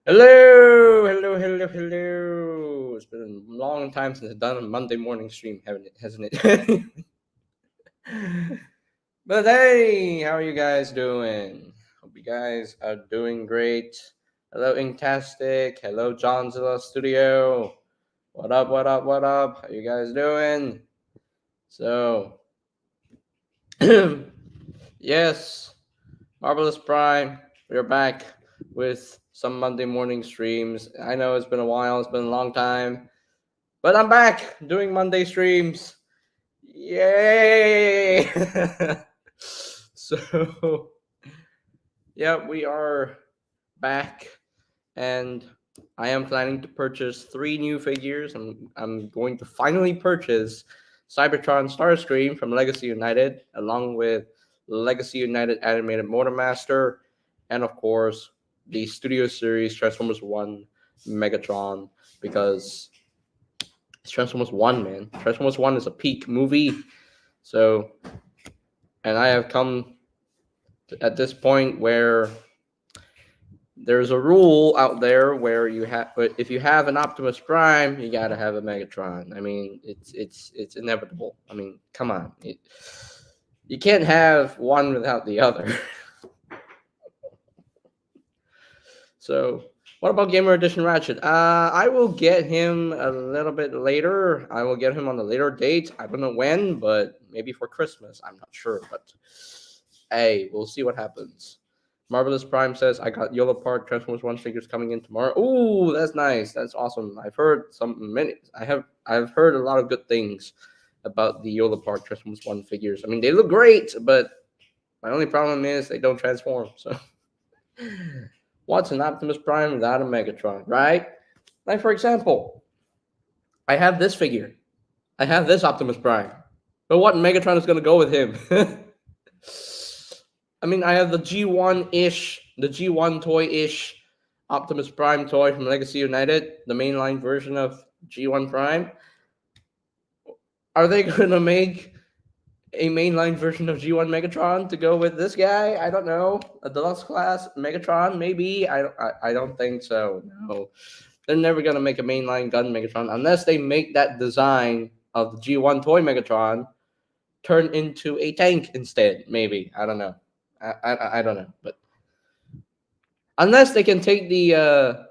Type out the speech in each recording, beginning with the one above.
Hello. It's been a long time since I've done a Monday morning stream, hasn't it? But hey, how are you guys doing? Hope you guys are doing great. Hello, Inktastic. Hello, Johnzilla Studio. What up? How you guys doing? So, yes, Marvelous Prime, we're back with some Monday morning streams. I know it's been a while, it's been a long time, but I'm back doing Monday streams. Yay! So, yeah, we are back, and I am planning to purchase 3 new figures. I'm going to finally purchase Cybertron Starscream from Legacy United, along with Legacy United Animated Motormaster, and of course the Studio Series Transformers One Megatron, because it's Transformers One, man. Transformers One is a peak movie. So, and I have come at this point where there's a rule out there where you have, but if you have an Optimus Prime, you gotta have a Megatron. I mean, it's inevitable. I mean, come on, you can't have one without the other. So, what about Gamer Edition Ratchet? I will get him a little bit later. I will get him on a later date. I don't know when, but maybe for Christmas. I'm not sure, but hey, we'll see what happens. Marvelous Prime says, I got Yola Park Transformers One figures coming in tomorrow. Ooh, that's nice. That's awesome. I've heard I've heard a lot of good things about the Yola Park Transformers One figures. I mean, they look great, but my only problem is they don't transform. So, what's an Optimus Prime without a Megatron, right? Like, for example, I have this figure. I have this Optimus Prime. But what Megatron is going to go with him? I mean, I have the G1 toy-ish Optimus Prime toy from Legacy United, the mainline version of G1 Prime. Are they going to make a mainline version of G1 Megatron to go with this guy? I don't know. A deluxe class Megatron, maybe. I don't think so. No, they're never gonna make a mainline gun Megatron unless they make that design of the G1 toy Megatron turn into a tank instead. Maybe, I don't know. I don't know, but unless they can take the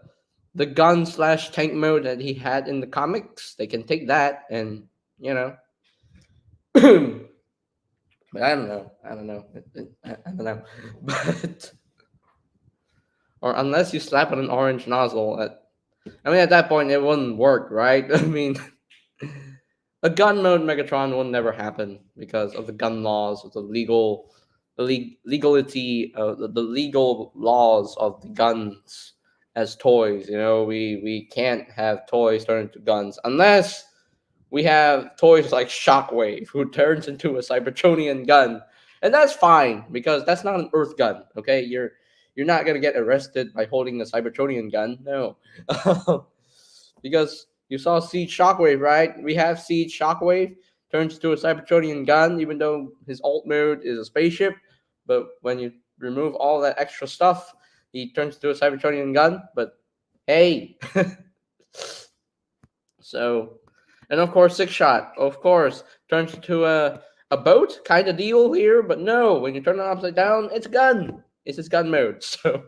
gun slash tank mode that he had in the comics, they can take that and you know. But I don't know. I don't know. But or unless you slap on an orange nozzle, I mean, at that point it wouldn't work, right? I mean, a gun mode Megatron will never happen because of the gun laws, of the legality, the legal laws of the guns as toys. You know, we can't have toys turn into guns unless we have toys like Shockwave, who turns into a Cybertronian gun, and that's fine because that's not an Earth gun. Okay, you're not gonna get arrested by holding a Cybertronian gun. No, because you saw Siege Shockwave, right? We have Siege Shockwave turns to a Cybertronian gun, even though his alt mode is a spaceship. But when you remove all that extra stuff, he turns to a Cybertronian gun. But hey, so, and of course, Six Shot, of course, turns into a boat kind of deal here. But no, when you turn it upside down, it's gun. It's his gun mode. So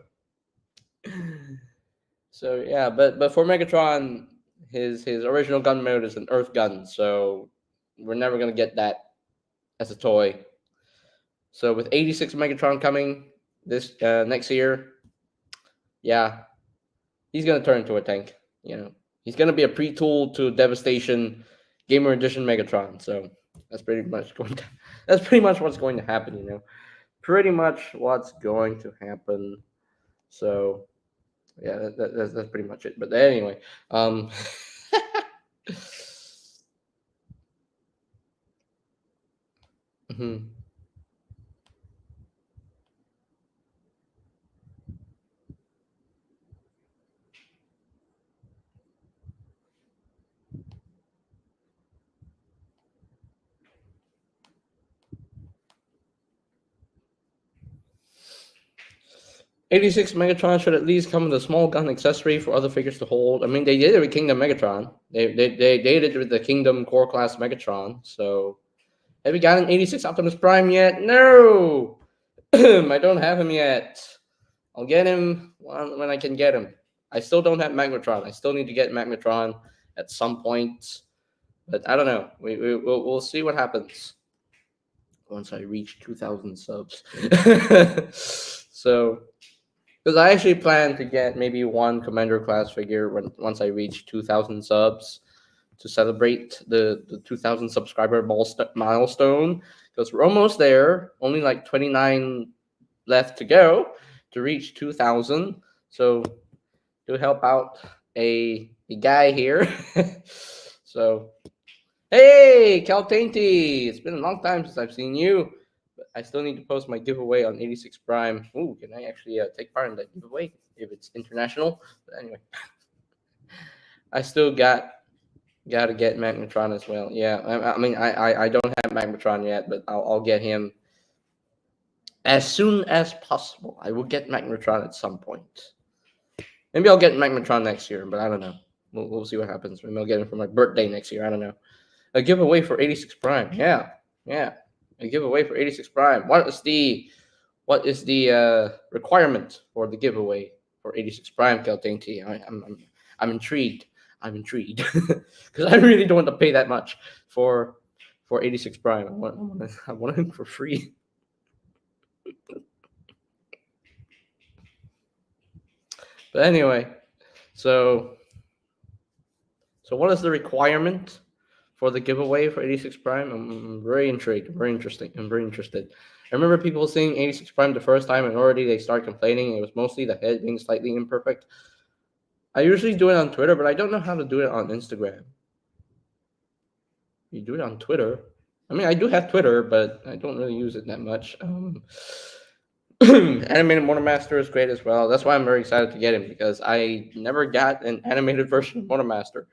yeah, but for Megatron, his original gun mode is an Earth gun. So we're never gonna get that as a toy. So with 86 Megatron coming this next year, yeah, he's gonna turn into a tank. You know, he's gonna be a pre-tool to Devastation Gamer Edition Megatron. So that's pretty much going to that's pretty much what's going to happen. You know, pretty much what's going to happen. So yeah, that's pretty much it. But anyway, mhm. 86 Megatron should at least come with a small gun accessory for other figures to hold. I mean, they did it with Kingdom Megatron. They did it with the Kingdom Core Class Megatron. So, have you got an 86 Optimus Prime yet? No! I don't have him yet. I'll get him when I can get him. I still don't have Magnetron. I still need to get Magnetron at some point. But I don't know. We'll see what happens once I reach 2,000 subs. So, because I actually plan to get maybe one Commander class figure once I reach 2,000 subs to celebrate the 2,000 subscriber milestone. Because we're almost there. Only like 29 left to go to reach 2,000. So to help out a guy here. So, hey, Caltainty! It's been a long time since I've seen you. But I still need to post my giveaway on 86 Prime. Ooh, can I actually take part in that giveaway if it's international? But anyway, I still gotta get Magnetron as well. Yeah, I mean, I don't have Magnetron yet, but I'll get him as soon as possible. I will get Magnetron at some point. Maybe I'll get Magnetron next year, but I don't know. We'll see what happens. Maybe I'll get him for my birthday next year. I don't know. A giveaway for 86 Prime. Yeah. A giveaway for 86 Prime. What is the requirement for the giveaway for 86 Prime, Caltainty? I'm intrigued. I'm intrigued because I really don't want to pay that much for 86 Prime. I want him for free. But anyway, so what is the requirement for the giveaway for 86 Prime? I'm very intrigued, very interesting. I'm very interested. I remember people seeing 86 Prime the first time and already they start complaining. It was mostly the head being slightly imperfect. I usually do it on Twitter, but I don't know how to do it on Instagram. You do it on Twitter. I mean, I do have Twitter, but I don't really use it that much. Animated Motormaster is great as well. That's why I'm very excited to get him because I never got an animated version of Motormaster.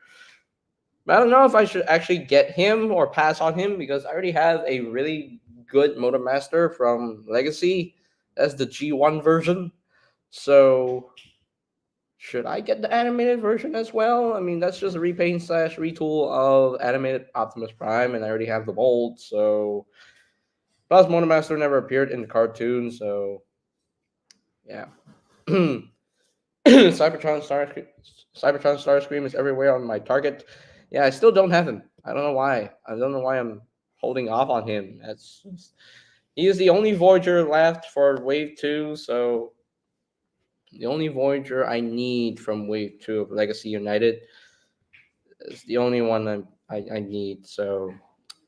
But I don't know if I should actually get him or pass on him because I already have a really good Motormaster from Legacy. That's the G1 version. So should I get the animated version as well? I mean, that's just a repaint / retool of animated Optimus Prime, and I already have the mold. So plus Motormaster never appeared in the cartoon, so yeah. Cybertron Starscream is everywhere on my target. Yeah, I still don't have him. I don't know why. I don't know why I'm holding off on him. He is the only Voyager left for Wave 2, so the only Voyager I need from Wave 2 of Legacy United is the only one I need. So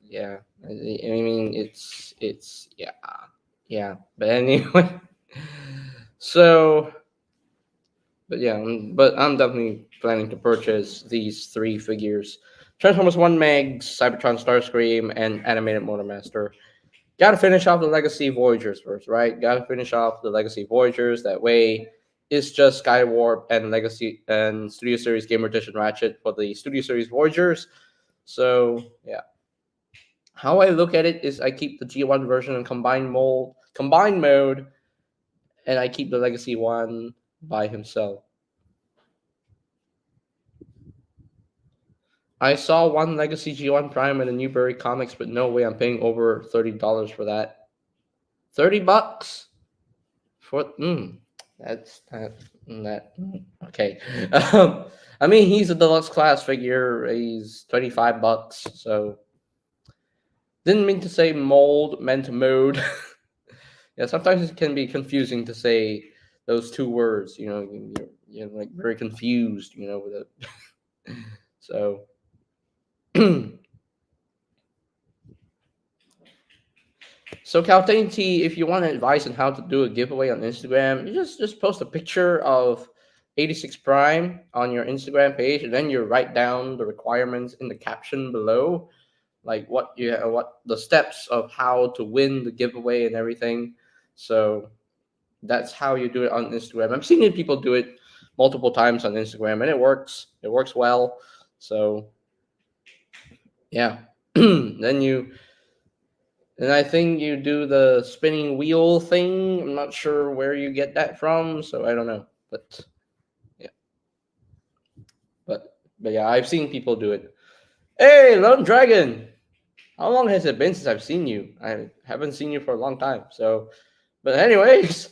yeah, I mean it's yeah. But anyway, so. But yeah, but I'm definitely planning to purchase these 3 figures: Transformers 1 Megs, Cybertron Starscream, and Animated Motormaster. Gotta finish off the Legacy Voyagers first, right? Gotta finish off the Legacy Voyagers. That way, it's just Skywarp and Legacy and Studio Series Gamer Edition Ratchet for the Studio Series Voyagers. So yeah, how I look at it is I keep the G1 version in combined mode, and I keep the Legacy one by himself. I saw one Legacy G1 Prime in the Newberry Comics, but no way I'm paying over $30 for that. $30 for that's that okay. I mean he's a deluxe class figure. He's $25, so didn't mean to say mold, meant mode. Yeah, sometimes it can be confusing to say those 2 words. You know, you're like very confused. You know, with it. So. So Caltainty, if you want advice on how to do a giveaway on Instagram, you just post a picture of 86 Prime on your Instagram page, and then you write down the requirements in the caption below, like what the steps of how to win the giveaway and everything. So that's how you do it on Instagram. I've seen people do it multiple times on Instagram, and it works. It works well. So yeah, then you And I think you do the spinning wheel thing. I'm not sure where you get that from, so I don't know. But yeah. But yeah, I've seen people do it. Hey, Lone Dragon! How long has it been since I've seen you? I haven't seen you for a long time. So, but anyways,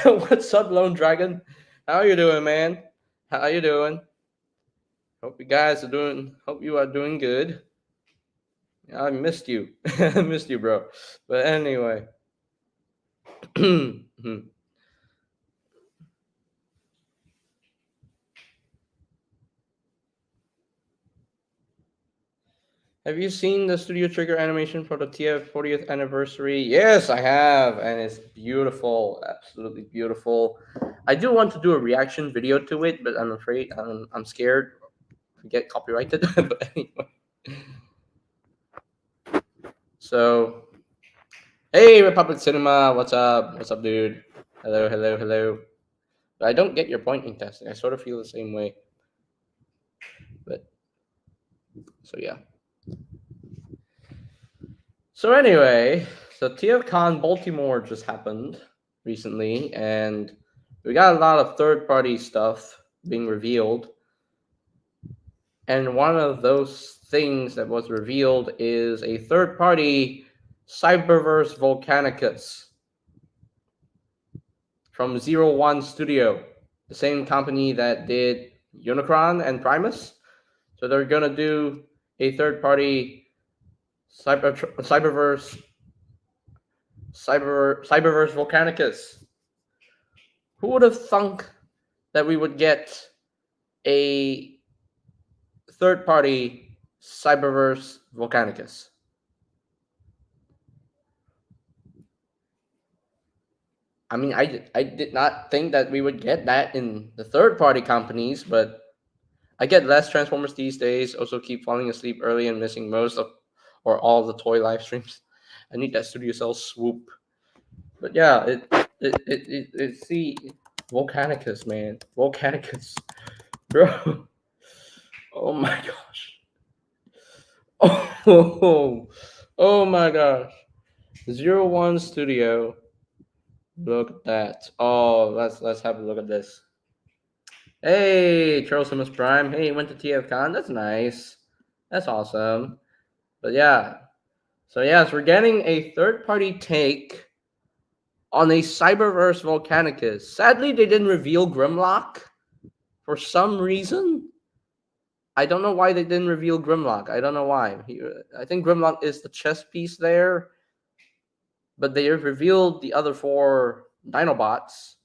what's up, Lone Dragon? How you doing, man? How you doing? Hope you guys are doing. Hope you are doing good. I missed you. I missed you, bro. But anyway. Have you seen the Studio Trigger animation for the TF 40th anniversary? Yes, I have, and it's beautiful, absolutely beautiful. I do want to do a reaction video to it, but I'm afraid I'm scared to get copyrighted. But anyway, so hey, Republic Cinema, what's up? What's up, dude? Hello, hello, hello. But I don't get your pointing testing. I sort of feel the same way. But so yeah. So anyway, so TFCon Baltimore just happened recently, and we got a lot of third-party stuff being revealed. And one of those things that was revealed is a third-party Cyberverse Volcanicus from Zero One Studio, the same company that did Unicron and Primus. So they're gonna do a third-party Cyberverse Volcanicus. Who would have thunk that we would get a third-party Cyberverse Volcanicus? I mean, I did not think that we would get that in the third-party companies, but I get less Transformers these days. Also, keep falling asleep early and missing most of or all of the toy live streams. I need that Studio Cell swoop. But yeah, it's the Volcanicus, man. Volcanicus, bro. Oh my gosh. Oh my gosh. 01 Studio. Look at that. Oh, let's have a look at this. Hey, Charles Simmons Prime. Hey, went to TFCon. That's nice. That's awesome. But yeah. So yes, we're getting a third-party take on a Cyberverse Volcanicus. Sadly, they didn't reveal Grimlock for some reason. I don't know why they didn't reveal Grimlock. I don't know why. I think Grimlock is the chess piece there, but they have revealed the other four Dinobots.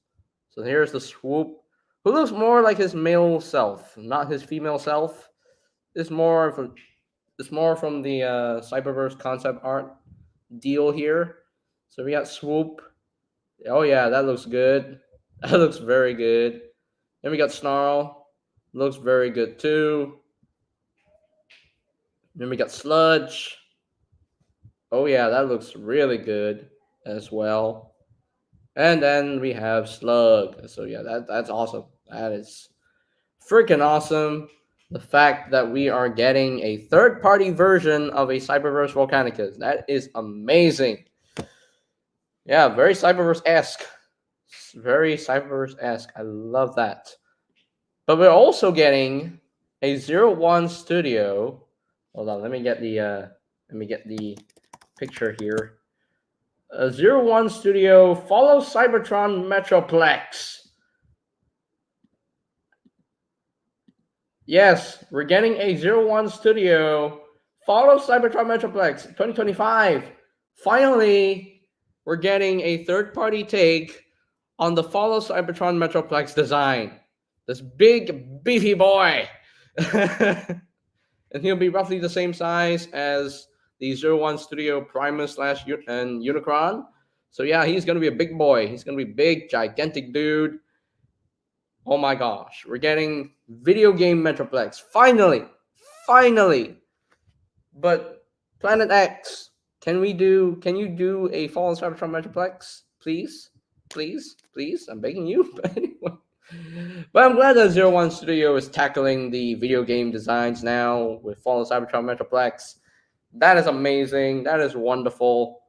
So here's the Swoop, who looks more like his male self, not his female self. It's more from the Cyberverse concept art deal here. So we got Swoop. Oh yeah, that looks good. That looks very good. Then we got Snarl. Looks very good too. Then we got Sludge. Oh yeah, that looks really good as well. And then we have Slug. So yeah, that's awesome. That is freaking awesome. The fact that we are getting a third-party version of a Cyberverse Volcanicus. That is amazing. Yeah, very Cyberverse-esque. Very Cyberverse-esque. I love that. But we're also getting a 01 Studio. Hold on, let me get the picture here. 01 Studio follow Cybertron Metroplex. Yes, we're getting a 01 Studio follow Cybertron Metroplex 2025. Finally, we're getting a third-party take on the follow Cybertron Metroplex design. This big, beefy boy. And he'll be roughly the same size as the 01 Studio Primus and Unicron. So yeah, he's going to be a big boy. He's going to be big, gigantic dude. Oh my gosh. We're getting video game Metroplex. Finally. But Planet X, can you do a Fallen Cybertron Metroplex? Please? I'm begging you. But anyway. But I'm glad that 01 Studio is tackling the video game designs now with Fallen Cybertron Metroplex. That is amazing. That is wonderful.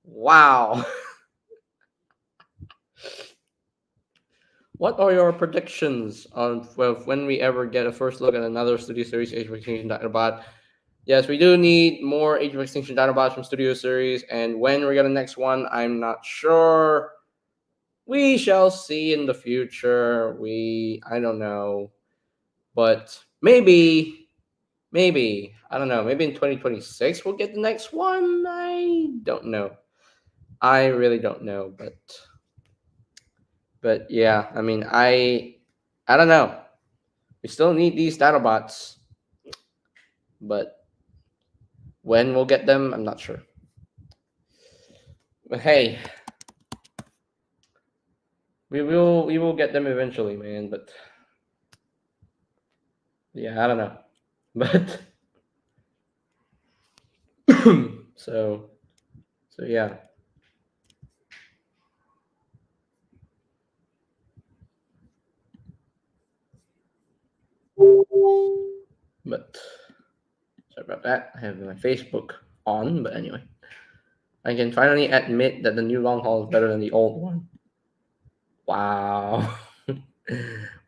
Wow. What are your predictions on when we ever get a first look at another Studio Series Age of Extinction Dinobot? Yes, we do need more Age of Extinction Dinobots from Studio Series, and when we get the next one, I'm not sure. We shall see in the future. I don't know, but maybe I don't know. Maybe in 2026 we'll get the next one. I don't know. I really don't know, but yeah. I mean, I don't know. We still need these Dinobots, but when we'll get them, I'm not sure. But hey, we will get them eventually, man. But yeah, I don't know. But so so yeah. But sorry about that. I have my Facebook on, but anyway. I can finally admit that the new long haul is better than the old one. Wow.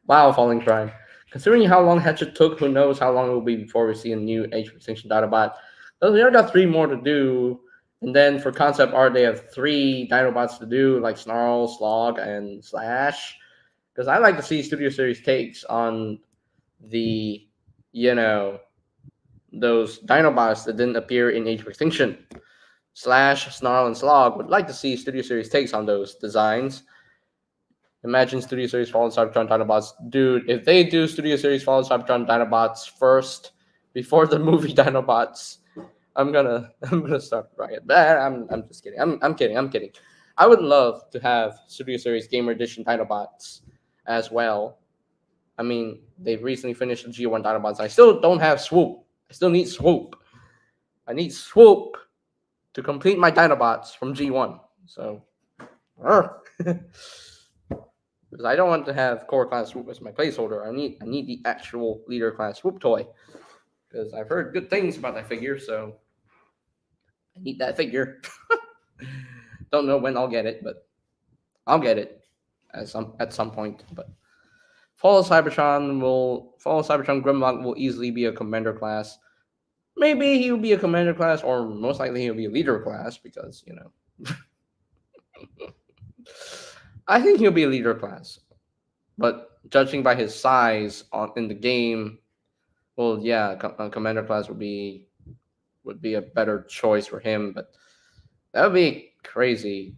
Wow, Falling Prime. Considering how long Hatchet took, who knows how long it will be before we see a new Age of Extinction Dinobot. But we already got 3 more to do. And then for concept art, they have 3 Dinobots to do, like Snarl, Slog, and Slash. Because I like to see Studio Series takes on the, you know, those Dinobots that didn't appear in Age of Extinction. Slash, Snarl, and Slog would like to see Studio Series takes on those designs. Imagine Studio Series Fallen Cybertron Dinobots. Dude, if they do Studio Series Fallen Cybertron Dinobots first before the movie Dinobots, I'm gonna start riot. But I'm just kidding. I'm kidding. I would love to have Studio Series Gamer Edition Dinobots as well. I mean, they've recently finished the G1 Dinobots. I still don't have Swoop. I still need Swoop. I need Swoop to complete my Dinobots from G1. So, because I don't want to have Core Class Swoop as my placeholder. I need the actual Leader Class Swoop toy, because I've heard good things about that figure. So I need that figure. Don't know when I'll get it, but I'll get it at some point. But Fall of Cybertron Grimlock will easily be a commander class. Maybe he'll be a commander class, or most likely he'll be a leader class, because I think he'll be a leader class. But judging by his size in the game, well, yeah, commander class would be a better choice for him. But that would be crazy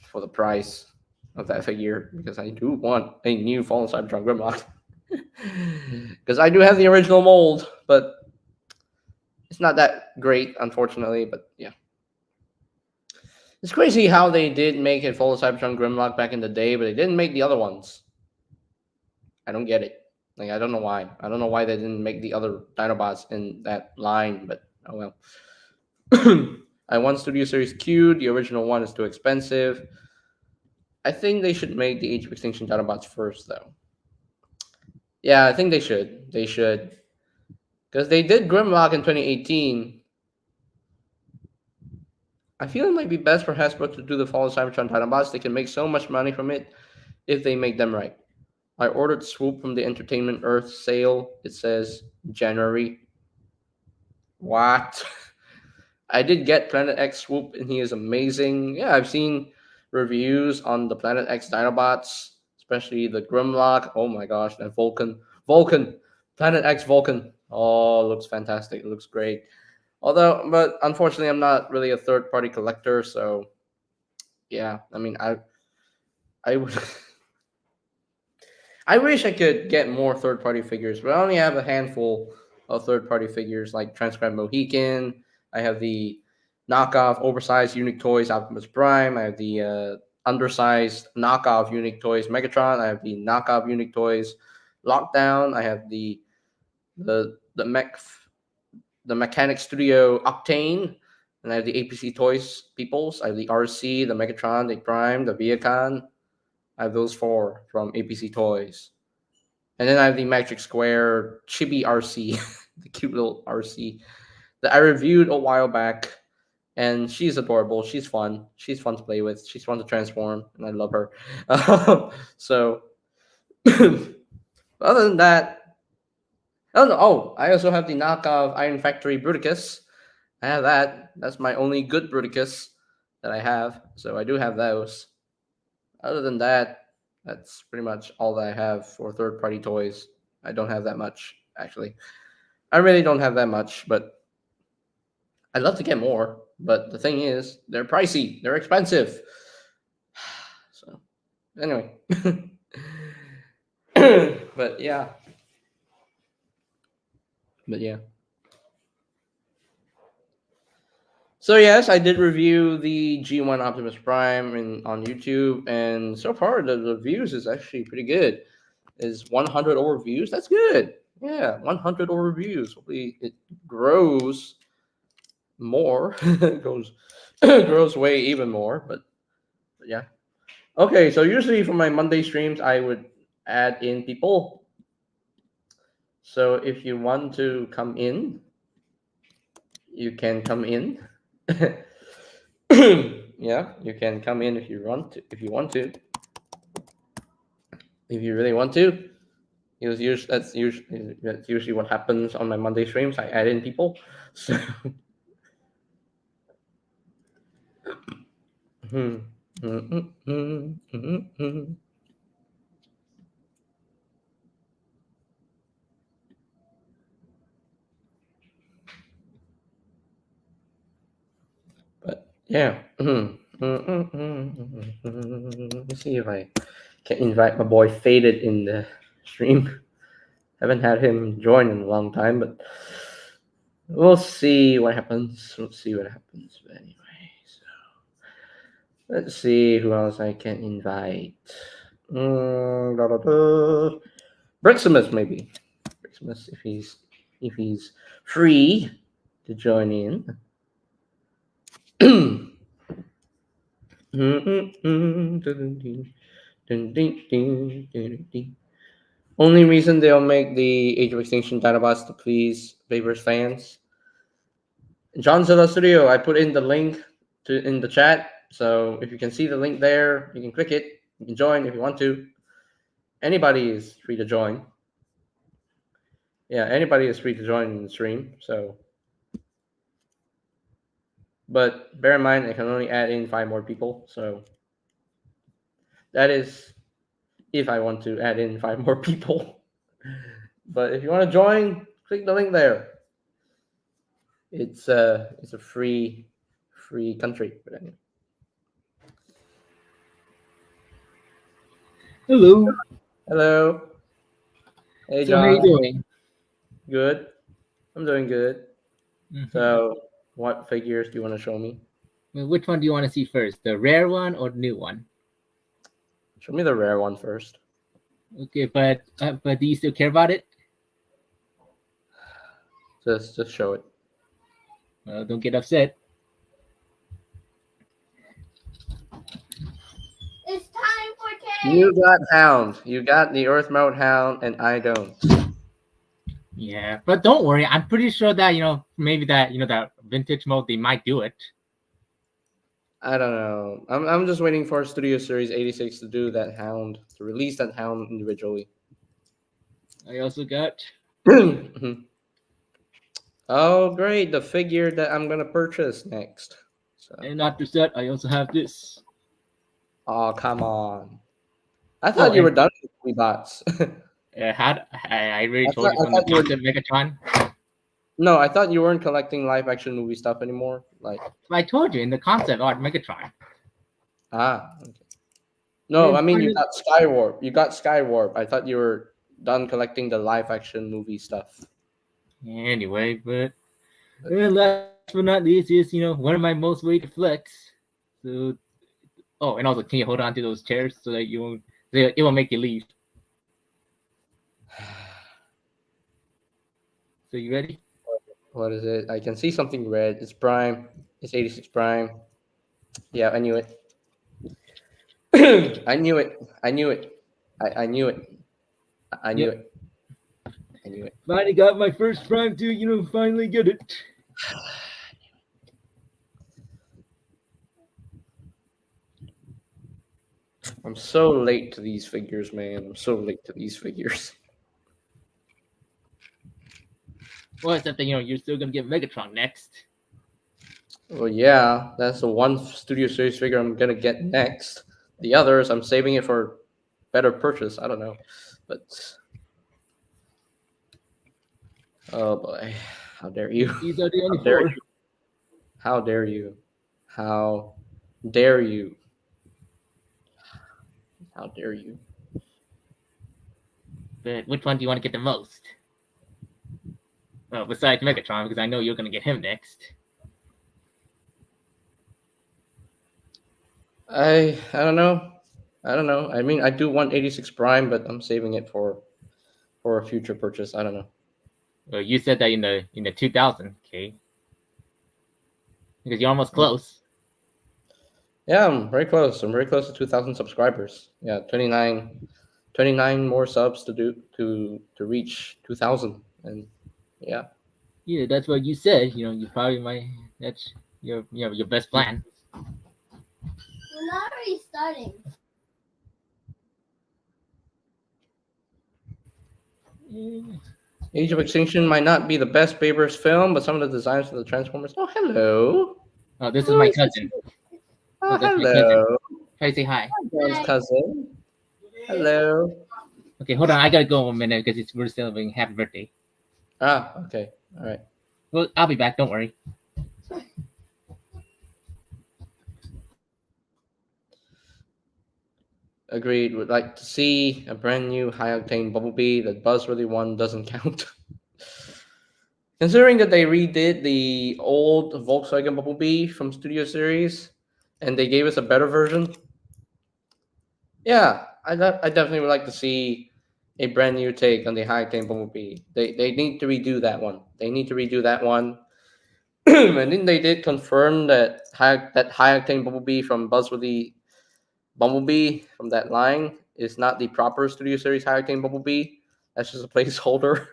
for the price of that figure, because I do want a new Fallen Cybertron Grimlock. Because I do have the original mold, but it's not that great, unfortunately. But yeah, it's crazy how they did make it Fallen Cybertron Grimlock back in the day, but they didn't make the other ones. I don't get it. Like, I don't know why. I don't know why they didn't make the other Dinobots in that line, but oh well. I want Studio Series Q. The original one is too expensive. I think they should make the Age of Extinction Dinobots first, though. Yeah, I think they should. They should. Because they did Grimlock in 2018. I feel it might be best for Hasbro to do the Fallen Cybertron Dinobots. They can make so much money from it if they make them right. I ordered Swoop from the Entertainment Earth sale. It says January. What? I did get Planet X Swoop, and he is amazing. Yeah, I've seen reviews on the Planet X Dinobots, especially the Grimlock. Oh my gosh, that Vulcan, Planet X Vulcan. Oh, it looks fantastic. It looks great. But unfortunately, I'm not really a third-party collector, so yeah. I mean, I would. I wish I could get more third-party figures, but I only have a handful of third-party figures, like Transcribe Mohican. I have the knockoff oversized Unique Toys Optimus Prime. I have the undersized knockoff Unique Toys Megatron. I have the knockoff Unique Toys Lockdown. I have the Mechanic Studio Octane, and I have the APC Toys Peoples. I have the RC, the Megatron, the Prime, the Viacon. I have those 4 from APC Toys. And then I have the Magic Square Chibi RC, the cute little RC that I reviewed a while back. and she's adorable. She's fun. She's fun to play with. She's fun to transform, and I love her. So, other than that, oh no, oh, I also have the knockoff Iron Factory Bruticus. I have that. That's my only good Bruticus that I have. So I do have those. Other than that, that's pretty much all that I have for third party toys. I don't have that much, actually. I really don't have that much, but I'd love to get more. But the thing is, they're pricey, they're expensive. So, anyway. But yeah. But yeah. So yes, I did review the G1 Optimus Prime on YouTube, and so far the views is actually pretty good. Is 100 over views? That's good. Yeah, 100 over views. Hopefully it grows more. goes grows way even more. But yeah. Okay, so usually for my Monday streams, I would add in people. So if you want to come in, you can come in. Yeah, you can come in if you want to. If you want to, if you really want to. That's usually what happens on my Monday streams. I add in people. So. But yeah. Let me see if I can invite my boy Faded in the stream. Haven't had him join in a long time, but we'll see what happens. We'll see what happens. But anyway, so let's see who else I can invite. Briximus maybe. Briximus if he's free to join in. Only reason they'll make the Age of Extinction Dinobots to please Vapor's fans. Johnzilla Studio, I put in the link in the chat, so if you can see the link there, you can click it. You can join if you want to. Anybody is free to join. Yeah, anybody is free to join the stream. So, but bear in mind, I can only add in 5 more people. So that is if I want to add in 5 more people. But if you want to join, click the link there. It's a free country. But anyway. Hello. Hello. Hey, So how John. you doing? Good. I'm doing good. Mhm. So, what figures do you want to show me? Well, which one do you want to see first, the rare one or the new one? Show me the rare one first. Okay, but do you still care about it? Just show it. Well, don't get upset. It's time for cake. You got Hound. You got the Earth Mode Hound, and I don't. Yeah, but don't worry. I'm pretty sure that maybe that that vintage mode they might do it. I don't know. I'm just waiting for Studio Series 86 to do that Hound, to release that Hound individually. I also got. Oh, great! The figure that I'm gonna purchase next. So. And after that, I also have this. Oh, come on! I thought you were done with movie bots. I already told you from the concept Megatron. No, I thought you weren't collecting live action movie stuff anymore. Like I told you in the concept art Megatron. Ah, okay. No, I mean you got Skywarp. You got Skywarp. I thought you were done collecting the live action movie stuff. Anyway, but last but not least is one of my most weighted flex. So, oh, and also, can you hold on to those chairs so that it won't make you leave? So you ready? What is it? I can see something red. It's Prime. It's 86 Prime. Yeah, I knew it. I knew it. I knew it. I knew it. I knew it. I knew it. Finally got my first Prime to finally get it. I'm so late to these figures, man. I'm so late to these figures. Well, except that you're still gonna get Megatron next. Well, yeah, that's the one Studio Series figure I'm gonna get next. The others, I'm saving it for better purchase. I don't know, but oh boy, how dare you? These are the only How dare four. you? How dare you? How dare you? How dare you? But which one do you want to get the most? Well, besides Megatron, because I know you're gonna get him next. I don't know. I don't know. I mean, I do want 86 Prime, but I'm saving it for a future purchase. I don't know. Well, you said that in the 2000, okay? Because you're almost close. Yeah, I'm very close. I'm very close to 2,000 subscribers. Yeah, 29 more subs to do to reach 2,000, and yeah. Yeah, that's what you said. You probably might. That's your best plan. We're not already starting. Age of Extinction might not be the best Babers film, but some of the designs for the Transformers. Oh, hello. Oh, this is my cousin. Oh, that's my cousin. hello. Try to say hi. Dad's cousin. Hello. Okay, hold on. I gotta go a minute because we're celebrating happy birthday. Ah, okay. All right. Well, I'll be back. Don't worry. Agreed. Would like to see a brand new high octane Bumblebee. The Buzzworthy one doesn't count. Considering that they redid the old Volkswagen Bumblebee from Studio Series, and they gave us a better version. Yeah, I definitely would like to see a brand new take on the high octane Bumblebee. They need to redo that one. They need to redo that one. And then they did confirm that high octane Bumblebee from Buzzworthy Bumblebee from that line is not the proper Studio Series high octane Bumblebee. That's just a placeholder.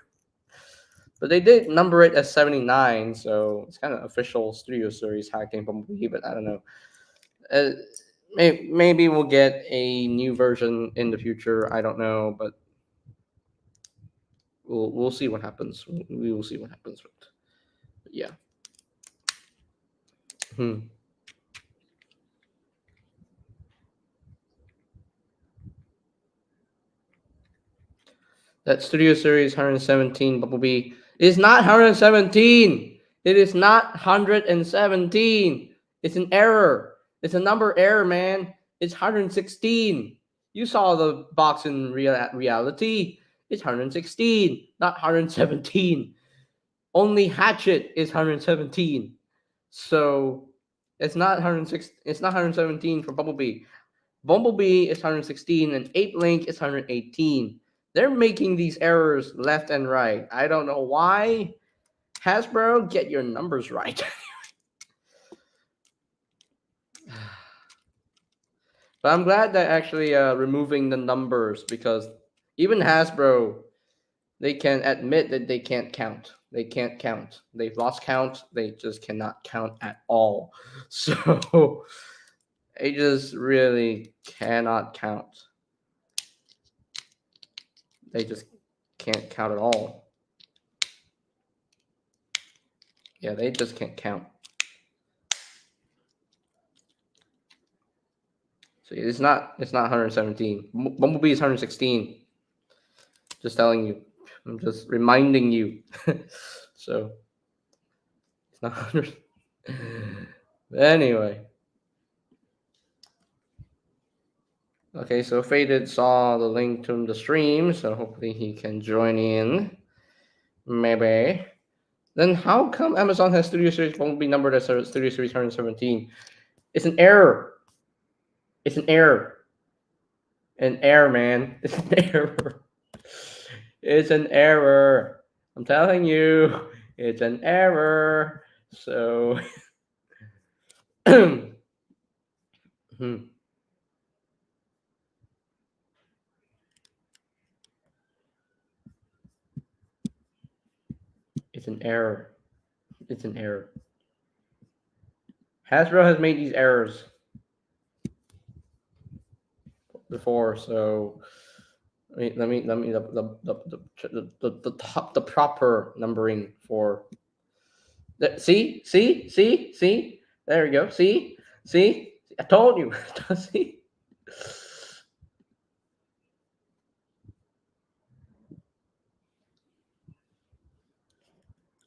But they did number it as 79, so it's kind of official Studio Series high octane Bumblebee. But I don't know. Maybe we'll get a new version in the future. I don't know, but we'll see what happens. We will see what happens. But yeah. That Studio Series 117 Bumblebee is not 117. It is not 117. It's an error. It's a number error, man. It's 116. You saw the box in reality. It's 116, not 117. Only Hatchet is 117. So it's not 106. It's not 117 for Bumblebee. Bumblebee is 116 and Ape Link is 118. They're making these errors left and right. I don't know why. Hasbro, get your numbers right. But I'm glad that actually removing the numbers, because even Hasbro, they can admit that they can't count. They can't count. They've lost count. They just cannot count at all. So they just really cannot count. They just can't count at all. Yeah, they just can't count. So it's not 117. Bumblebee is 116. Just telling you. I'm just reminding you. So it's not 100. But anyway. Okay, so Faded saw the link to the stream, so hopefully he can join in. Maybe. Then how come Amazon has Studio Series Bumblebee numbered as Studio Series 117? It's an error. It's an error. An error, man. It's an error. It's an error. I'm telling you, it's an error. So, It's an error. It's an error. Hasbro has made these errors before, so let me the proper numbering for. See. There we go. See. I told you. See.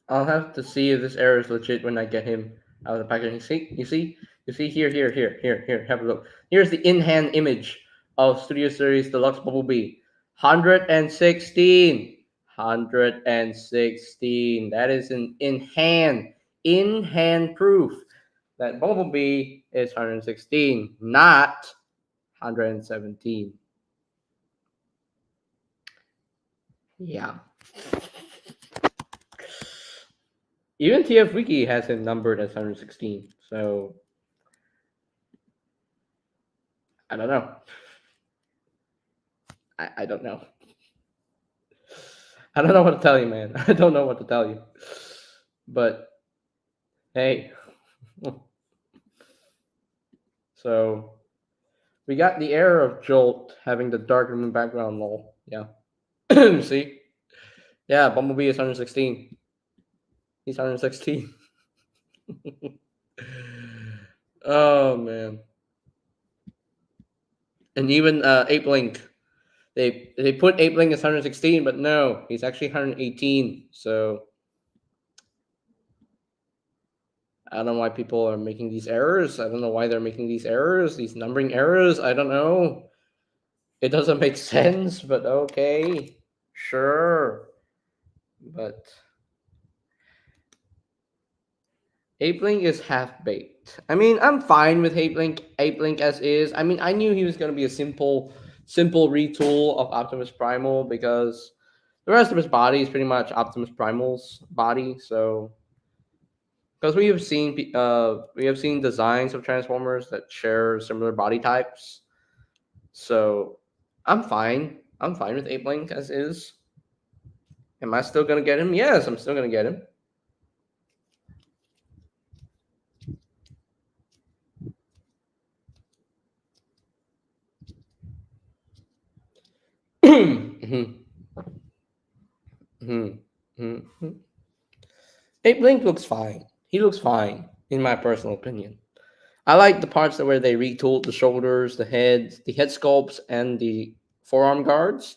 I'll have to see if this error is legit when I get him out of the packaging. You see here. Have a look. Here's the in-hand image of Studio Series Deluxe Bumblebee. 116. 116. That is an in-hand proof that Bumblebee is 116, not 117. Yeah. Even TF Wiki has him numbered as 116. So I don't know. I don't know. I don't know what to tell you, man. I don't know what to tell you. But hey. So we got the error of Jolt having the dark room background lol. Yeah. See? Yeah, Bumblebee is 116. He's 116. Oh man. And even Ape Link. They put Ape Link as 116, but no, he's actually 118. So I don't know why people are making these errors. I don't know why they're making these errors, these numbering errors. I don't know. It doesn't make sense, but okay. Sure. But Ape Link is half baked. I mean, I'm fine with Ape Link as is. I mean, I knew he was gonna be a simple retool of Optimus Primal because the rest of his body is pretty much Optimus Primal's body. So, because we have seen designs of Transformers that share similar body types. So, I'm fine. I'm fine with Ape Link as is. Am I still gonna get him? Yes, I'm still gonna get him. Ape Link looks fine. He looks fine, in my personal opinion. I like the parts where they retooled the shoulders, the head sculpts, and the forearm guards.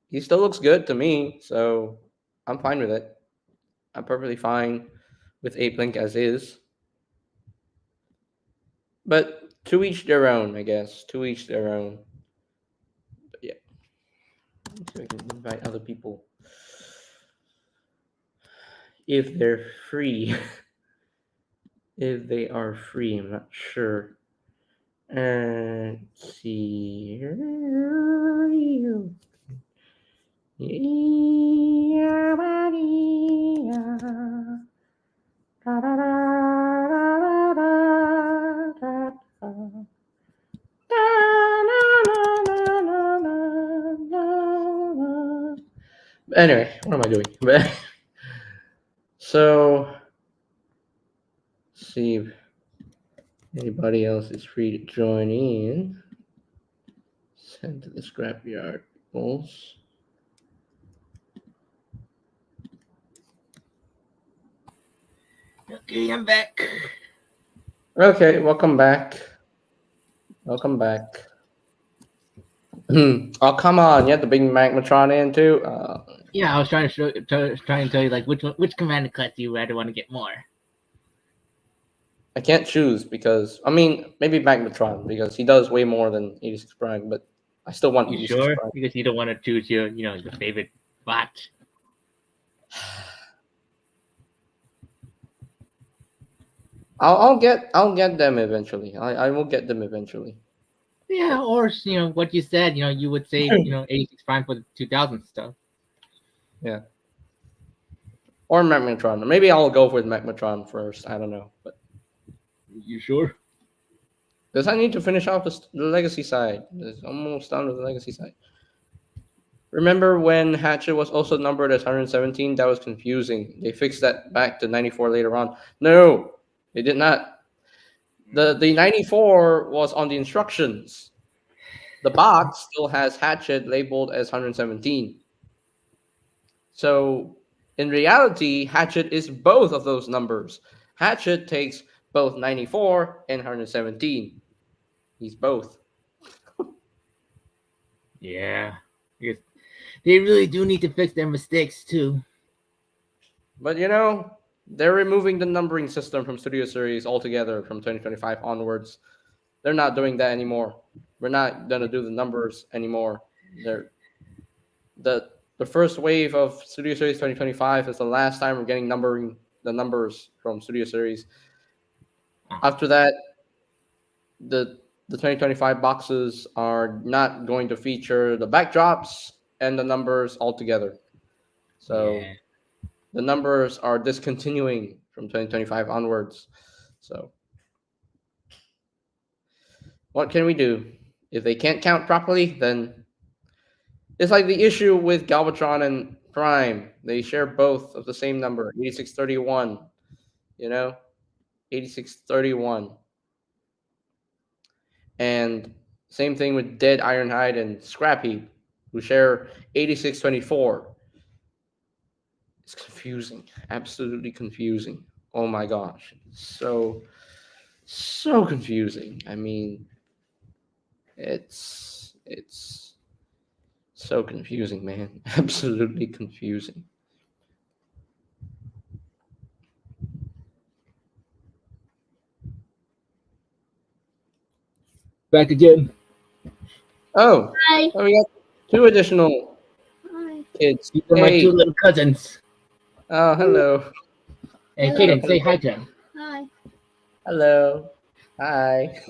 He still looks good to me, so I'm fine with it. I'm perfectly fine with Ape Link as is. But to each their own, I guess. To each their own. But yeah. Let's see if I can invite other people. If they're free. If they are free, I'm not sure. Let's see. Anyway, what am I doing? So, see if anybody else is free to join in. Send to the scrapyard peoples. Okay, I'm back. Okay, welcome back. Welcome back. Oh, come on. You have to bring Magmatron in too? Yeah, I was trying to tell you like which commander class do you rather want to get more? I can't choose because I mean maybe Magmatron because he does way more than 86 Prime, but I still want You 86 sure? Prime. Because you don't want to choose your your favorite bot. I'll get them eventually. I will get them eventually. Yeah, or what you said. You would save 86 Prime for the 2000 stuff. Yeah. Or Magmatron. Maybe I'll go with Magmatron first. I don't know, but You sure? because I need to finish off the legacy side. It's almost done with the legacy side. Remember when Hatchet was also numbered as 117? That was confusing. They fixed that back to 94 later on. No, they did not. The 94 was on the instructions. the box still has Hatchet labeled as 117. So in reality, Hatchet is both of those numbers. Hatchet takes both 94 and 117. He's both. Yeah. Because they really do need to fix their mistakes too. But you know, they're removing the numbering system from Studio Series altogether from 2025 onwards. They're not doing that anymore. We're not gonna do the numbers anymore. They're the first wave of Studio Series 2025 is the last time we're getting numbering the numbers from Studio Series. After that, the 2025 boxes are not going to feature the backdrops and the numbers altogether. So Yeah. the numbers are discontinuing from 2025 onwards. So what can we do? If they can't count properly, then it's like the issue with Galvatron and Prime. They share both of the same number, 8631. You know, 8631. And same thing with Dead Ironhide and Scrap Heap, who share 8624. It's confusing, absolutely confusing. Oh my gosh, so confusing. I mean, it's so confusing, man. Absolutely confusing. Back again. Oh, Hi. we got two additional Hi. kids. These are my Hey, two little cousins. oh, hello, And Hello. Kaden, say hi to them. Hi. hello, hi.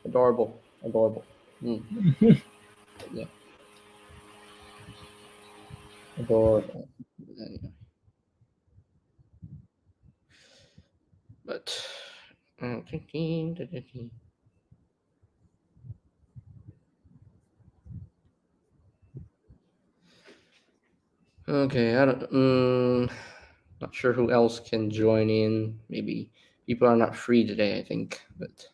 Adorable, adorable. Yeah, adorable. Anyway. But okay, I don't. Not sure who else can join in. Maybe people are not free today. I think, but.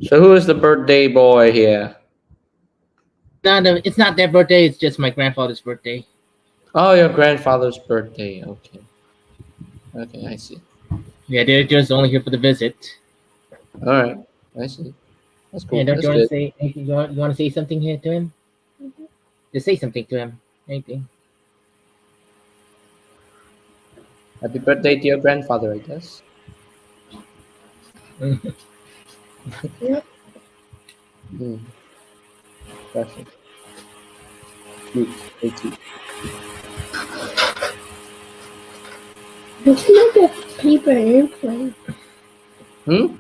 So who is the birthday boy here? It's not their birthday, it's just my grandfather's birthday. Oh, your grandfather's birthday. Okay. Okay, I see. Yeah, they're just only here for the visit. All right, I see. That's cool. Yeah, don't That's you want to good. say anything? You want to say something here to him? Mhm. Just say something to him. Anything. Happy birthday to your grandfather, I guess. Special. Cute. Very cute. I can make a paper airplane. Hmm?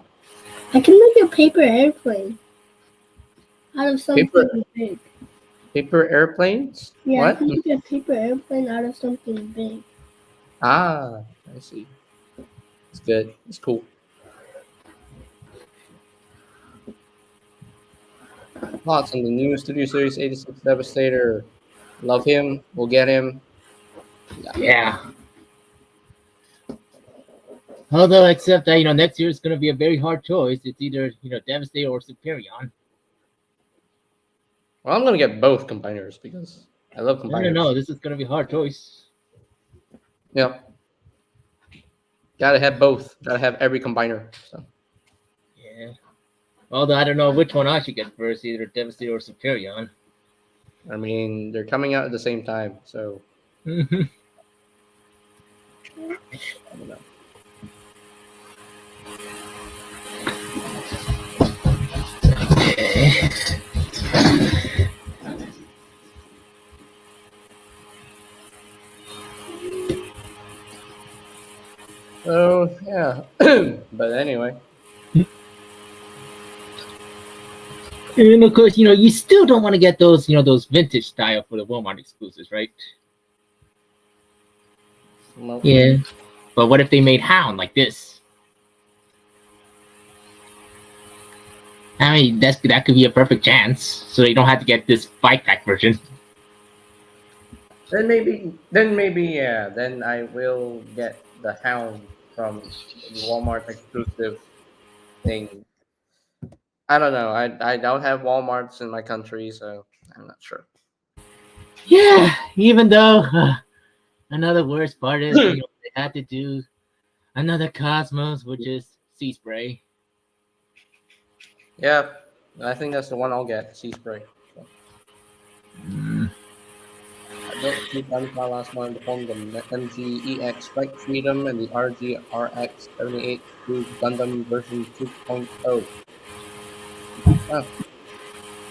I can make a paper airplane out of something big. Paper airplanes? Yeah, I What? can make a paper airplane out of something big. Ah, I see. It's good. It's cool. Lots on the new Studio Series 86 Devastator. Love him. We'll get him. Yeah. Although, except that next year is going to be a very hard choice. It's either Devastator or Superion. Well, I'm gonna get both combiners because I love No, combiners. this is going to be a hard choice. Yep. Gotta have both. Gotta have every combiner. So. Yeah. Although I don't know which one I should get first, either Devastator or Superion. I mean, they're coming out at the same time, so Mhm. I don't know. Okay. So yeah, but anyway, And of course, you still don't want to get those, those vintage style for the Walmart exclusives, right? Nope. Yeah. But what if they made Hound like this? I mean, that could be a perfect chance. So you don't have to get this fight pack version. Then maybe, yeah. Then I will get the Hound from the Walmart exclusive thing. I don't know. I don't have WalMarts in my country, so I'm not sure. Yeah. Even though another worst part is they had to do another Cosmos, which is Sea Spray. Yeah, I think that's the one I'll get. Sea spray. So, Mm. I built two gunpowder last month upon the MGEX Strike Freedom and the RGRX 78 Cruise Gundam version 2.0. Oh,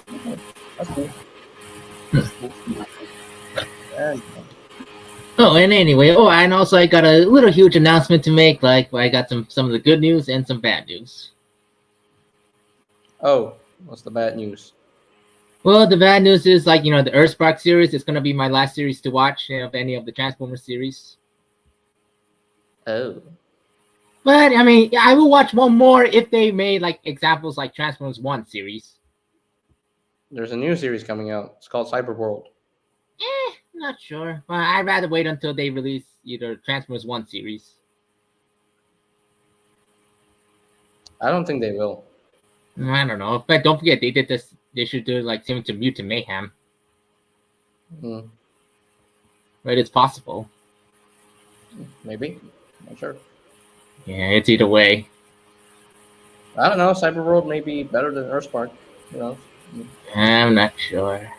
okay. That's cool. That's cool. And, Oh, and anyway, and also I got a little huge announcement to make. Like, I got some of the good news and some bad news. oh, what's the bad news? Well, the bad news is like the Earthspark series is gonna be my last series to watch of any of the Transformers series. Oh, But I mean, I will watch one more if they made like examples like Transformers One series. there's a new series coming out. It's called Cyberworld. Not sure. But I'd rather wait until they release either Transformers One series. I don't think they will. I don't know, but don't forget they did this. They should do like similar to Mutant Mayhem, Hmm, but it's possible. maybe. Not sure. Yeah, it's either way. I don't know. Cyberworld may be better than Earthspark. You know, I'm not sure.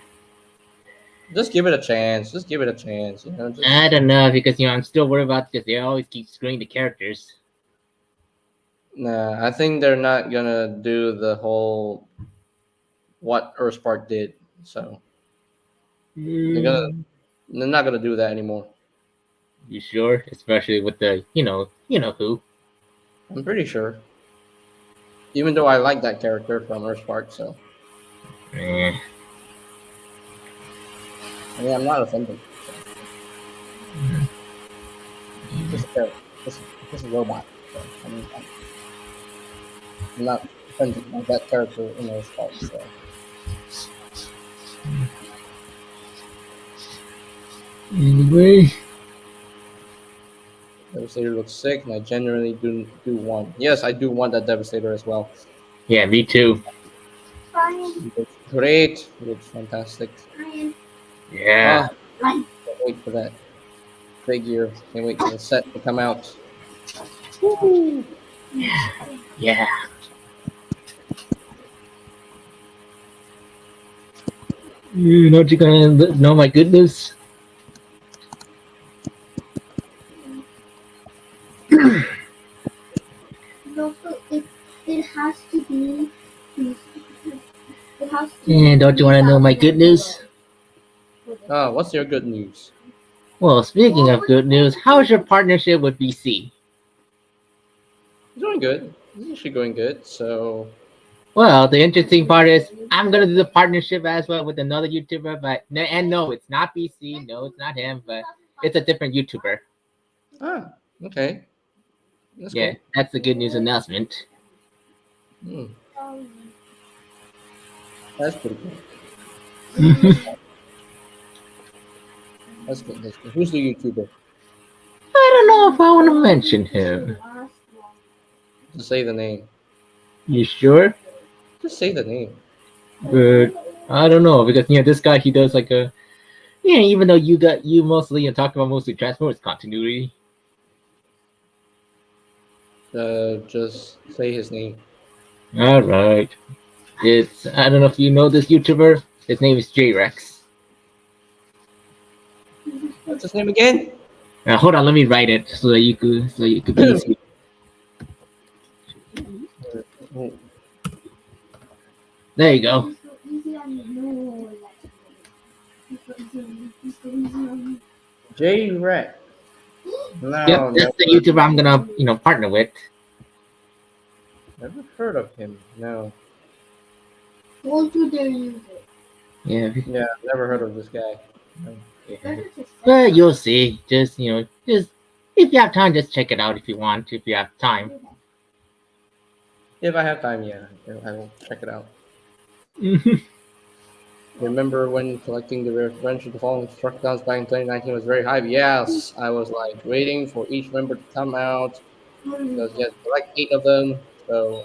just give it a chance. Just give it a chance. You know, just, I don't know because I'm still worried about because they always keep screwing the characters. nah, I think they're not gonna do the whole what Earthspark did. So they're not gonna do that anymore. You sure? Especially with the who. I'm pretty sure. Even though I like that character from Earthspark, so Eh. I mean I'm not offended. Just a character, just a robot. So, I mean, I'm not offended by that character in Earthspark. So Anyway. Devastator looks sick, and I genuinely do want. Yes, I do want that Devastator as well. Yeah, me too. Brian, It looks great. It looks fantastic. Brian, Yeah. Brian. Can't wait for that figure. Can't wait for the set to come out. Yeah. You know what you're gonna know my goodness? Also, it has to be. It has to And don't you want to know my good news? Oh, what's your good news? Well, speaking of good news, how's your partnership with BC? It's going good. It's actually going good. So Well, the interesting part is I'm gonna do the partnership as well with another YouTuber, but no, it's not BC. No, it's not him, but it's a different YouTuber. okay. That's Yeah, that's the good news announcement. cool. That's pretty cool. That's good. That's good. Who's the YouTuber? I don't know if I want to mention him. Just say the name. You sure? Just say the name. But I don't know because this guy he does like a even though you mostly talk about mostly Transformers continuity. Just say his name. All right, it's I don't know if you know this YouTuber. His name is J-Rex. What's his name again? Hold on, let me write it so that you could see. There you go. J-Rex. No, Yep, that's the YouTuber I'm gonna partner with. Never heard of him. No. Won't you dare use it? Yeah, Yeah, never heard of this guy. No. yeah. But you'll see. Just If you have time, just check it out if you want. If you have time. If I have time, yeah, I will check it out. Mhm. Remember when collecting the Revenge of the Fallen Struckdowns back in 2019 was very hype? Yes, I was like waiting for each member to come out because you had to collect 8 of them. So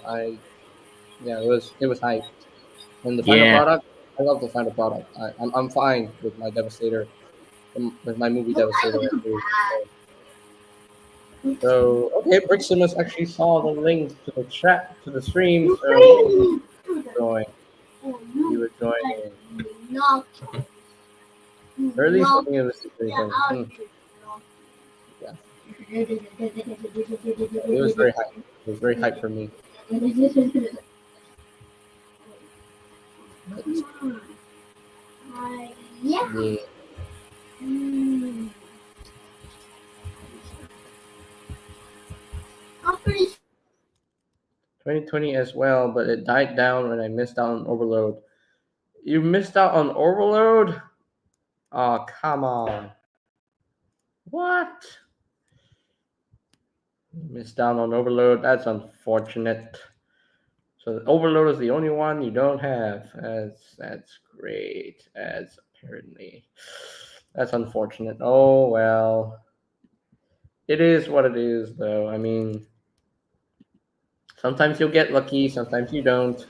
yeah, it was hype. And the final Yeah. product, I love the final product. I'm fine with my Devastator, with my movie Devastator. Actually. So okay, Briximus actually saw the link to the chat to the stream, so join. You were joining. Early something of the situation. Yeah, it was very hype. It was very hype for me. But Yeah. yeah, 2020 as well, but it died down when I missed out on Overload. You missed out on Overload? Oh, come on. What? You missed out on Overload? That's unfortunate. So the Overload is the only one you don't have. That's great. That's unfortunate. Oh well. It is what it is though. I mean, sometimes you'll get lucky, sometimes you don't.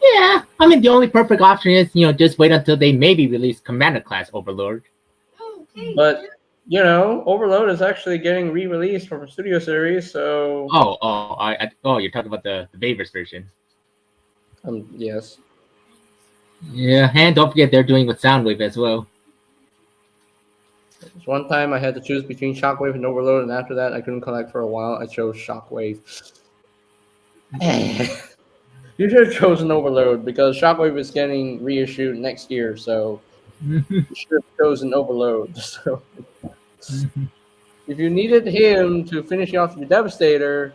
Yeah. I mean, the only perfect option is just wait until they maybe release Commander Class Overlord. But Overload is actually getting re-released from Studio Series, so You're talking about the Vaver's version. yes. Yeah, and don't forget they're doing with Soundwave as well. There's one time I had to choose between Shockwave and Overload, and after that I couldn't collect for a while. I chose Shockwave. You should have chosen Overload because Shockwave is getting reissued next year, so you should have chosen Overload. So if you needed him to finish off your Devastator,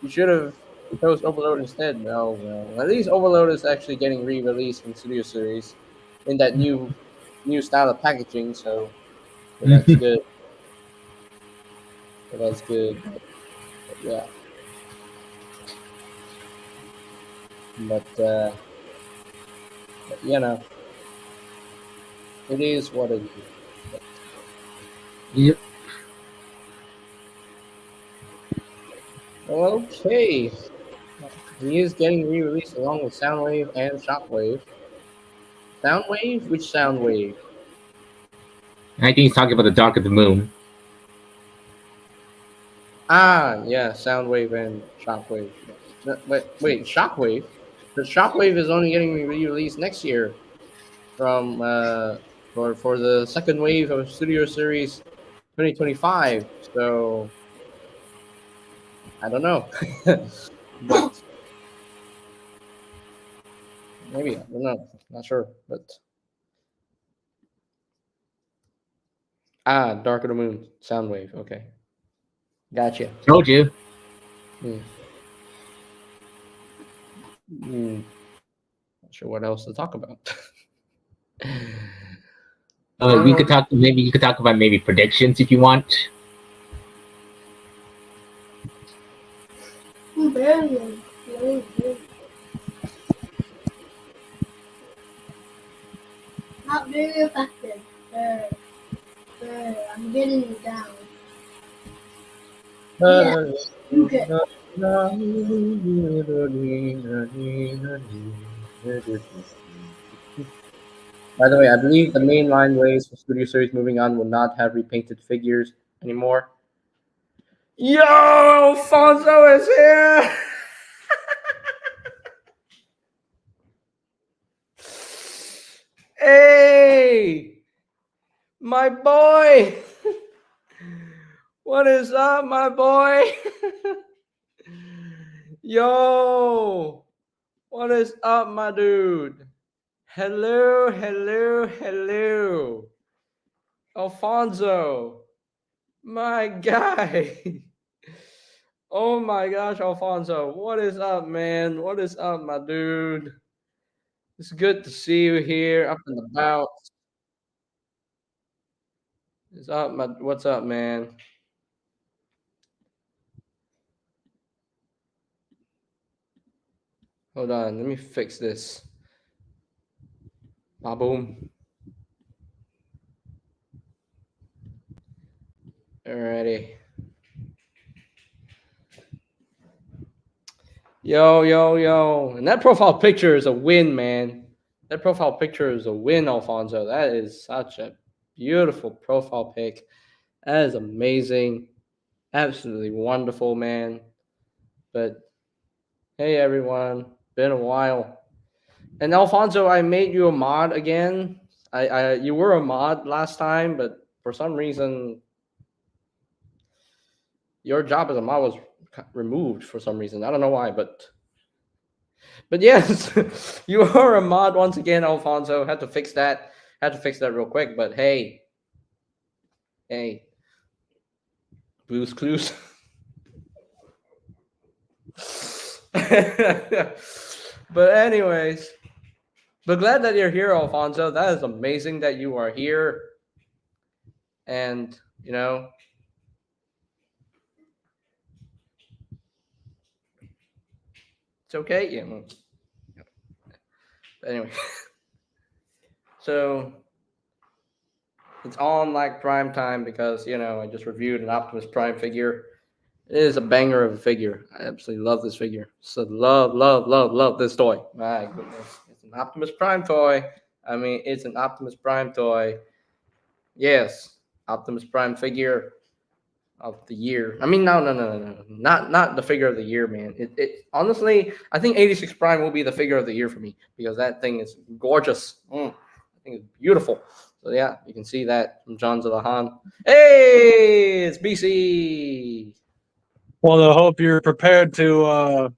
you should have chose Overload instead. Oh well, at least Overload is actually getting re-released from Studio Series in that new style of packaging. So that's good. So that's good. But yeah, but it is what it is. But, Yep. well, okay, he is getting re-released along with Soundwave and Shockwave. Soundwave? Which Soundwave? I think he's talking about the Dark of the Moon. Ah, yeah, Soundwave and Shockwave. Wait, Shockwave? The Shockwave is only getting re-released next year from for the second wave of Studio Series 2025. So I don't know, but maybe I don't know. Not sure, but Dark of the Moon, Soundwave. Okay, gotcha. Told you. Hmm. Hmm. Not sure what else to talk about. We could talk. Maybe you could talk about maybe predictions if you want. Not very effective. I'm getting it down. Yeah, you get. By the way, I believe the mainline ways for Studio Series moving on will not have repainted figures anymore. Yo, Alfonso is here! Hey! My boy! What is up, my boy? Yo! What is up, my dude? Hello, hello, hello. Alfonso, my guy. Oh my gosh, Alfonso. What is up, man? What is up, my dude? It's good to see you here, up and about. What's up, man? Hold on, let me fix this. Ah, boom. Alrighty. Yo. And that profile picture is a win, man. That profile picture is a win, Alfonso. That is such a beautiful profile pic. That is amazing. Absolutely wonderful, man. But hey, everyone. Been a while. And Alfonso, I made you a mod again. You were a mod last time, but for some reason, your job as a mod was removed for some reason. I don't know why, but yes, you are a mod once again, Alfonso. Had to fix that. Had to fix that real quick. But hey, Blue's Clues. But anyways, but glad that you're here, Alfonso. That is amazing that you are here. And it's okay. Yeah. But anyway, so it's on like prime time because I just reviewed an Optimus Prime figure. It is a banger of a figure. I absolutely love this figure. So love this toy. My goodness, it's an Optimus Prime toy. I mean, it's an Optimus Prime toy. Yes, Optimus Prime figure of the year. I mean, no, not the figure of the year, man. It honestly, I think 86 Prime will be the figure of the year for me because that thing is gorgeous. I think it's beautiful. So yeah, you can see that from John Zalahan. Hey, it's BC. Well, I hope you're prepared to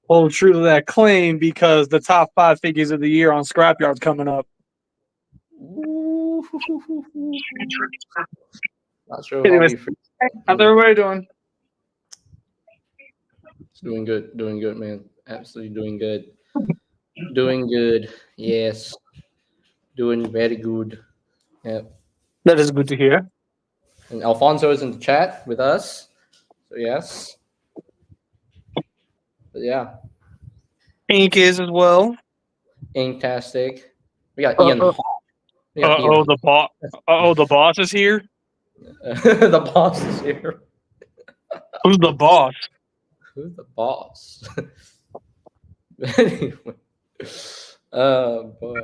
hold true to that claim because the top 5 figures of the year on Scrapyard's coming up. Not sure. Anyways, how's everybody doing? It's doing good, man. Absolutely doing good. Doing good. Yes. Doing very good. Yeah. That is good to hear. And Alfonso is in the chat with us. So yes. But yeah. Ink is as well. Inktastic. We got Ian. The boss. The boss is here. The boss is here. Who's the boss? Who's the boss? Anyway. Oh boy.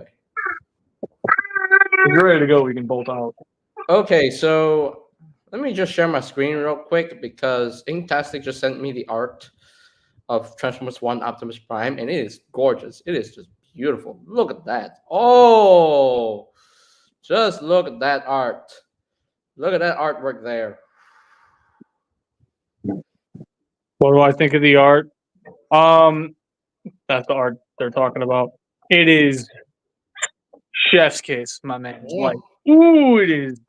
If you're ready to go, we can bolt out. Okay, so let me just share my screen real quick because Inktastic just sent me the art of Transformers 1 Optimus Prime, and it is gorgeous. It is just beautiful. Look at that. Oh, just look at that art. Look at that artwork there. What do I think of the art? That's the art they're talking about. It is chef's kiss, my man. It's like, ooh, it is.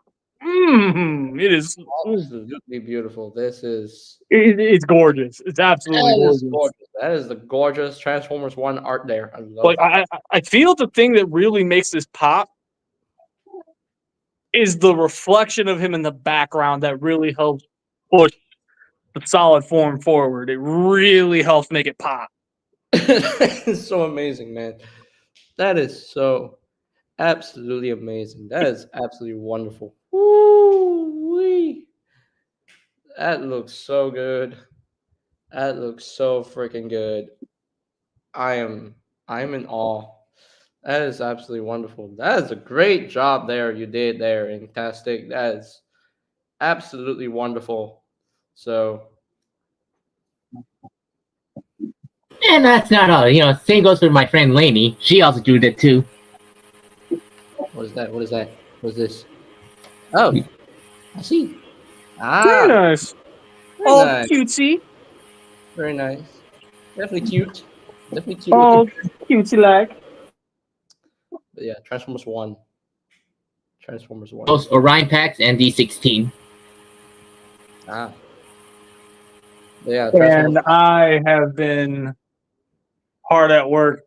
It is Absolutely beautiful. This is. It's gorgeous. It's absolutely gorgeous. That is the gorgeous Transformers 1 art there. I love it. I feel the thing that really makes this pop is the reflection of him in the background that really helps push the solid form forward. It really helps make it pop. It's so amazing, man. That is so absolutely amazing. That is absolutely wonderful. Woo-wee. That looks so good. That looks so freaking good. I'm in awe. That is absolutely wonderful. That is a great job there you did there, Inktastic. That is absolutely wonderful. So, And that's not all. Same goes for my friend Lainey. She also drew it too. What is that? What is this? Oh, I see. Very nice. Very nice. Cutesy. Very nice. Definitely cute. Definitely cute. Oh, cutesy like. But yeah, Transformers 1. Transformers 1. Both Orion packs and D16. Ah. But yeah, and I have been hard at work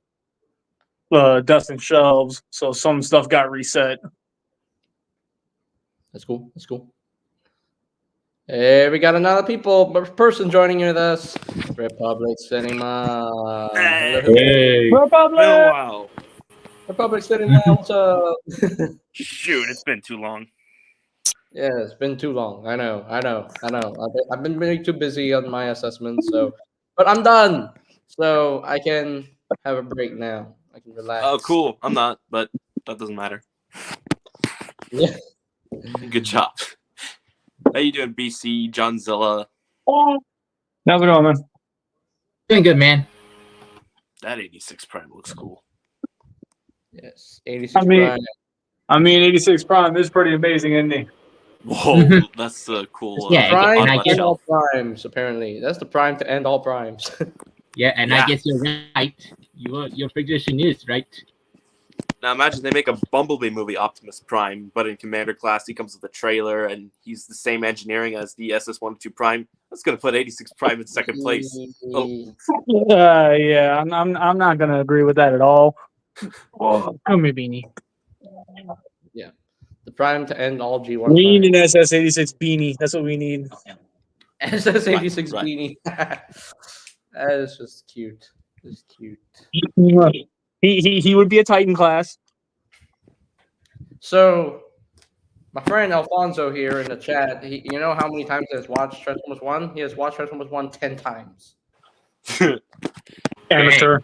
dusting shelves, so some stuff got reset. That's cool. That's cool. Hey, we got another person joining with us. Republic Cinema. Hey. Hello. Hey. Been a Republic. while. Republic Cinema. What's up? Shoot, it's been too long. Yeah, it's been too long. I know. I've been really too busy on my assessments, but I'm done. So I can have a break now. I can relax. Oh, cool. I'm not, but that doesn't matter. Yeah. Good job. How you doing, BC, Johnzilla? How's it going, man? Doing good, man. That 86 Prime looks cool. Yes. 86 I mean- Prime. I mean, 86 Prime is pretty amazing, isn't he? Whoa, that's a cool. Yeah, Prime and I to get- end all primes. Apparently, that's the prime to end all primes. Yeah, and Yeah. I guess you're right. Your prediction is right. Now imagine they make a Bumblebee movie, Optimus Prime, but in Commander class, he comes with a trailer, and he's the same engineering as the SS-12 Prime. That's gonna put 86 Prime in second place. Oh. Yeah, I'm not gonna agree with that at all. Oh, come here, Beanie. The prime to end all G1. We need an SS86 beanie. That's what we need. SS86 Right. beanie. That is just cute. Just cute. He would be a Titan class. So, my friend Alfonso here in the chat, you know how many times he has watched Transformers 1? He has watched Transformers 1 10 times. Amateur.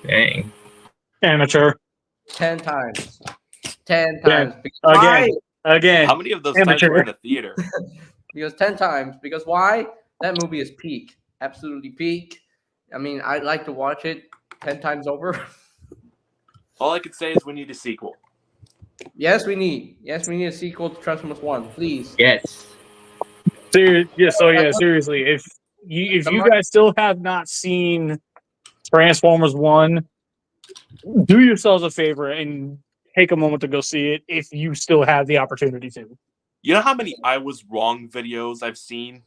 Dang. Amateur. 10 times. 10 Yeah. times. Because Again. why? Again. How many of those times Amateur. were in the theater? Because 10 times. Because why? That movie is peak. Absolutely peak. I mean, I'd like to watch it 10 times over. All I could say is we need a sequel. Yes, we need a sequel to Transformers 1, please. Yes. Seriously, if you guys still have not seen Transformers 1, do yourselves a favor and take a moment to go see it if you still have the opportunity to. You know how many I was wrong videos I've seen?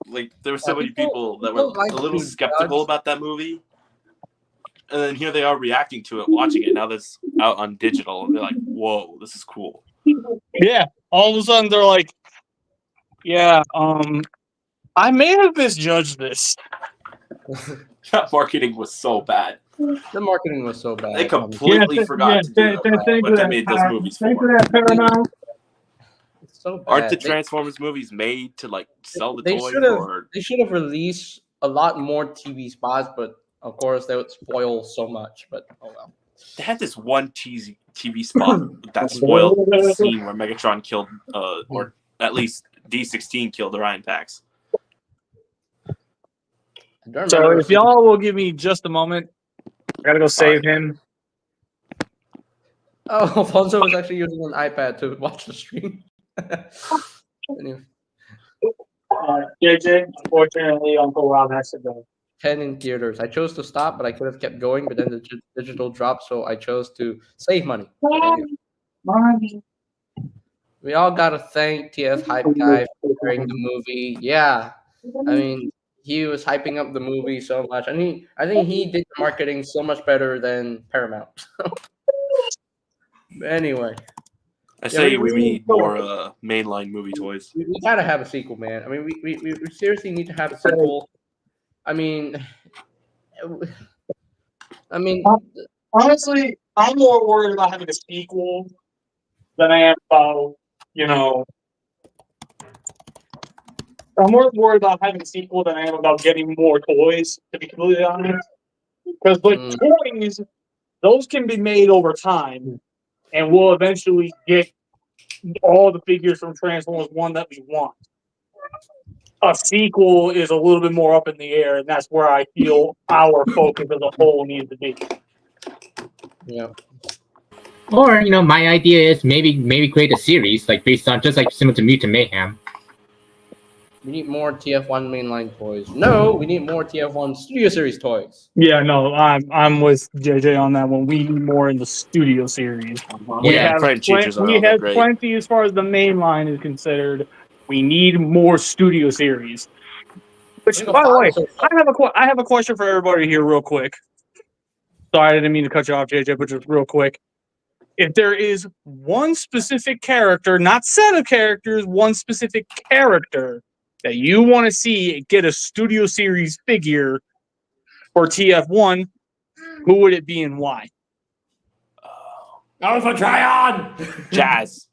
Like, there were so many people that were people like a little to skeptical judge. about that movie. And then here they are reacting to it, watching it. Now that's out on digital. And they're like, whoa, this is cool. Yeah, all of a sudden they're like, yeah, I may have misjudged this. That marketing was so bad. The marketing was so bad. They completely forgot to do what they made those movies for. Paramount. It's so bad. Aren't the Transformers movies made to like sell the they toys? should have Or they should have released a lot more TV spots, but of course they would spoil so much. But oh well. they had this one TV spot that spoiled the scene where Megatron killed, or at least D16 killed Orion Pax. I don't So remember if y'all will give me just a moment, I gotta go save him. Oh, Alfonso was actually using an iPad to watch the stream. Anyway, JJ, unfortunately, Uncle Rob has to go. 10 in theaters. I chose to stop, but I could have kept going, but then the digital dropped, so I chose to save money. We all gotta thank TF Hype Guy for during the movie. Yeah, I mean, he was hyping up the movie so much. I think he did the marketing so much better than Paramount. But anyway, I say Yeah, we need more mainline movie toys. we gotta have a sequel, man. I mean, we seriously need to have a sequel. I mean, Honestly, I'm more worried about having a sequel than I am about, I'm more worried about having a sequel than I am about getting more toys, to be completely honest. Because with toys, those can be made over time, and we'll eventually get all the figures from Transformers 1 that we want. A sequel is a little bit more up in the air, and that's where I feel our focus as a whole needs to be. yeah. Or my idea is maybe create a series like based on just like similar to Mutant Mayhem. We need more TF1 mainline toys. No, we need more TF1 Studio Series toys. Yeah, no, I'm with JJ on that one. We need more in the studio series. We Yeah, have, Friend Teachers are we all have great. plenty as far as the main line is considered. We need more studio series. Which, by the way, I have a question for everybody here, real quick. Sorry, I didn't mean to cut you off, JJ, but just real quick. if there is one specific character, not set of characters, one specific character that you want to see get a Studio Series figure for TF1, who would it be and why? Alpha Trion! Jazz.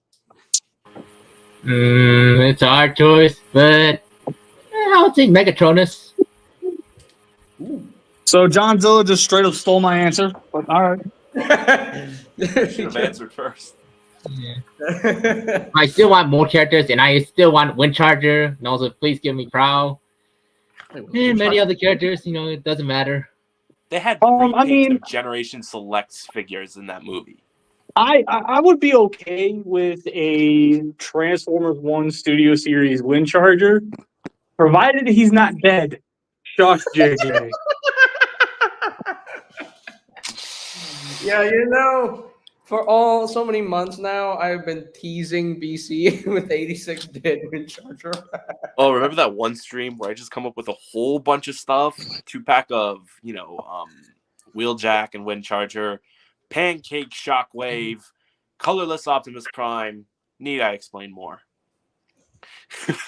It's a hard choice, but I would say Megatronus. So John Zilla just straight up stole my answer. But all right. Should have answered first. I still want more characters, and I still want Wind Charger, and also please give me Prowl. And many other characters, it doesn't matter. They had I mean- of Generation Selects figures in that movie. I would be okay with a Transformers 1 Studio Series Wind Charger, provided he's not dead. Shush, JJ. Yeah, for so many months now, I've been teasing BC with 86 dead Wind Charger. Oh, remember that one stream where I just come up with a whole bunch of stuff? 2-pack of, Wheeljack and Wind Charger, Pancake Shockwave, Colorless Optimus Prime. Need I explain more?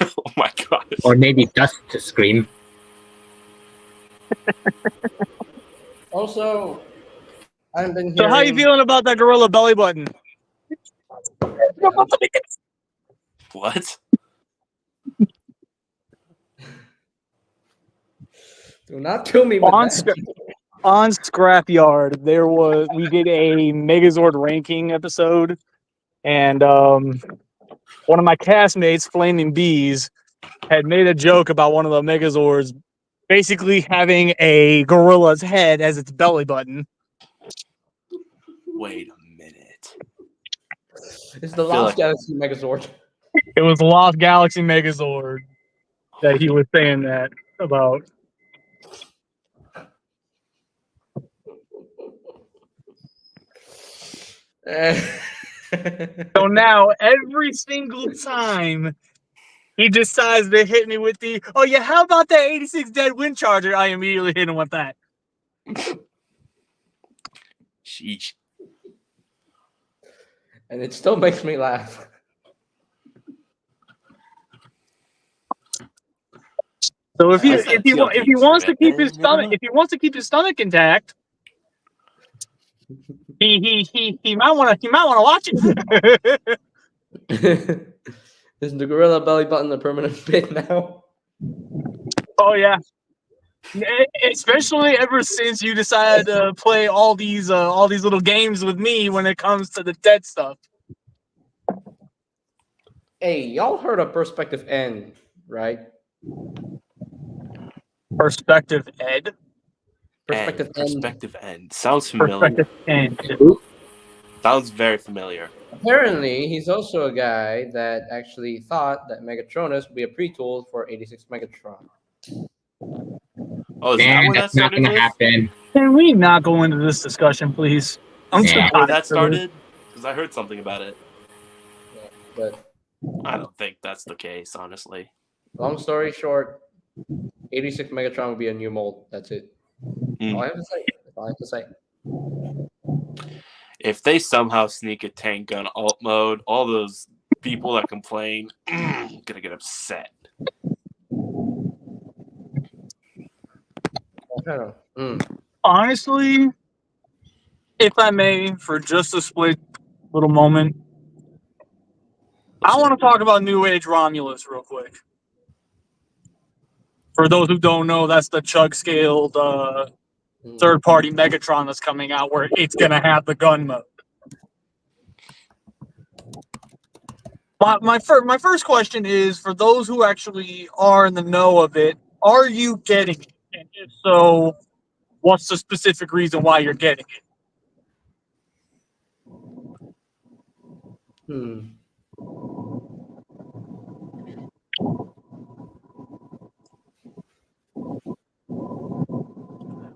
Oh my god. Or maybe Dust to Scream. Also, I've been hearing... So how you feeling about that Gorilla Belly Button? What? Do not kill me with that. On Scrapyard, we did a Megazord ranking episode, and one of my castmates, Flaming Bees, had made a joke about one of the Megazords basically having a gorilla's head as its belly button. Wait a minute. It's the I feel Lost like- Galaxy Megazord. It was Lost Galaxy Megazord that he was saying that about. So now, every single time he decides to hit me with oh yeah, how about that 86 dead Wind Charger? I immediately hit him with that. Sheesh. And it still makes me laugh. So if That's that he wants to keep his TLC, stomach, if he wants to keep his stomach intact, he might want to watch it. Is the Gorilla Belly Button a permanent bit now? Oh yeah. Especially ever since you decided to play all these little games with me when it comes to the dead stuff. Hey, y'all heard of Perspective N, right? Perspective Ed. Perspective End. Sounds familiar. Perspective Ed. Sounds very familiar. Apparently, he's also a guy that actually thought that Megatronus would be a pre-tool for 86 Megatron. Oh, is that Man, where that that's not started gonna with? happen. Can we not go into this discussion, please? I'm Yeah. so Where tired that of this. started? Because I heard something about it. Yeah, but I don't think that's the case, honestly. long story short, 86 Megatron would be a new mold. That's it. Mm. All I have to say. That's all I have to say. If they somehow sneak a tank gun alt mode, all those people that complain gonna get upset. Honestly, if I may, for just a split little moment, I want to talk about New Age Romulus real quick. For those who don't know, that's the chug-scaled third-party Megatron that's coming out, where it's gonna have the gun mode. My first question is, for those who actually are in the know of it, are you getting it? And if so, what's the specific reason why you're getting it?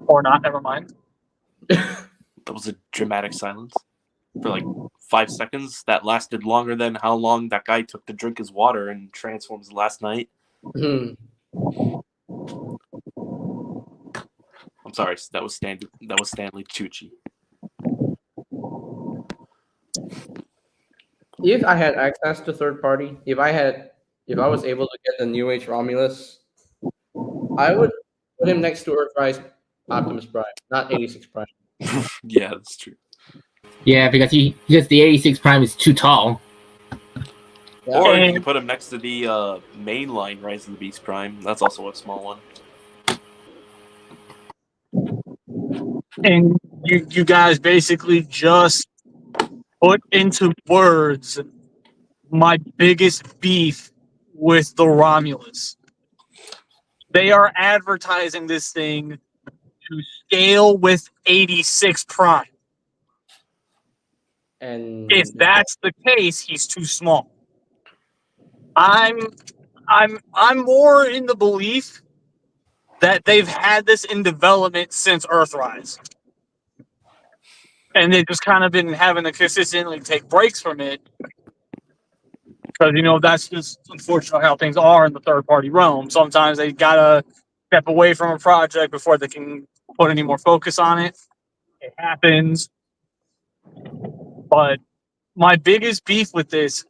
Or not, never mind. That was a dramatic silence for like 5 seconds. That lasted longer than how long that guy took to drink his water in Transformers last night. I'm sorry, that was Stanley Tucci. if I had access to third party, if I was able to get the New Age Romulus, I would put him next to Earthrise Optimus Prime, not 86 Prime. Yeah, that's true. Yeah, because the 86 Prime is too tall. Yeah. Or you And- can put him next to the mainline Rise of the Beast Prime. That's also a small one. And you guys basically just put into words my biggest beef with the Romulus. They are advertising this thing to scale with 86 Prime. And If that's the case, he's too small. I'm more in the belief that they've had this in development since Earthrise. And they've just kind of been having to consistently take breaks from it. Because, that's just unfortunately how things are in the third party realm. Sometimes they gotta step away from a project before they can put any more focus on it. It happens. But my biggest beef with this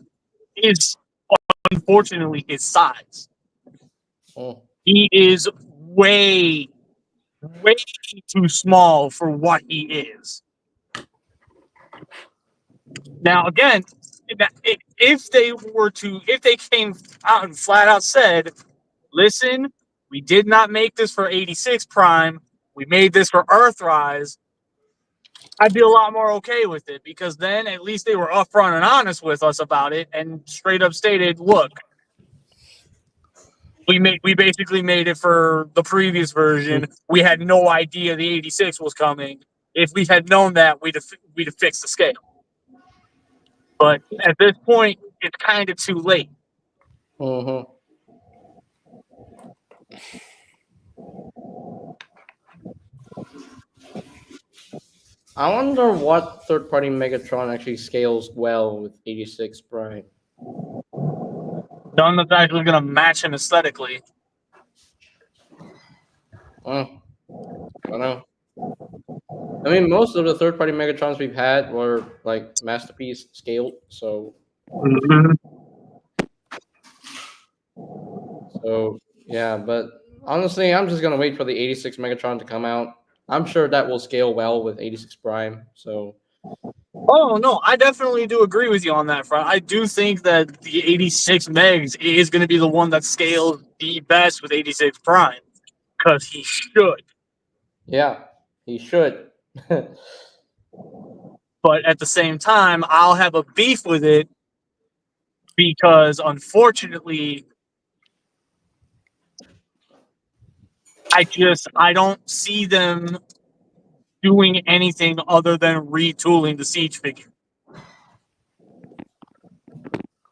is unfortunately his size. oh, He is way too small for what he is. Now, again, if they came out and flat out said, listen, we did not make this for 86 Prime, we made this for Earthrise, I'd be a lot more okay with it, because then at least they were upfront and honest with us about it and straight up stated, look, we basically made it for the previous version. We had no idea the 86 was coming. If we had known that, we'd have fixed the scale. But at this point, it's kind of too late. mhm. I wonder what third party Megatron actually scales well with 86 Prime. None that's actually going to match him aesthetically. I don't know. I mean, most of the third party Megatrons we've had were like masterpiece scaled, so yeah. But honestly, I'm just gonna wait for the 86 Megatron to come out. I'm sure that will scale well with 86 Prime. So Oh, no, I definitely do agree with you on that front. I do think that the 86 Megs is going to be the one that scales the best with 86 Prime. Because he should. yeah, he should. But at the same time, I'll have a beef with it because, unfortunately, I don't see them doing anything other than retooling the Siege figure.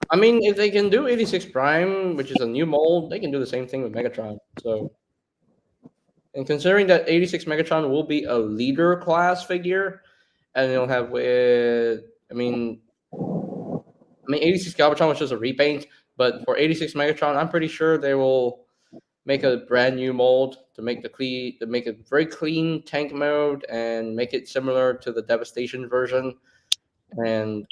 I mean, if they can do 86 Prime, which is a new mold, they can do the same thing with Megatron. So, and considering that 86 Megatron will be a leader class figure, and it'll have with, I mean, 86 Galvatron was just a repaint, but for 86 Megatron, I'm pretty sure they will make a brand new mold to make a very clean tank mode and make it similar to the Devastation version, and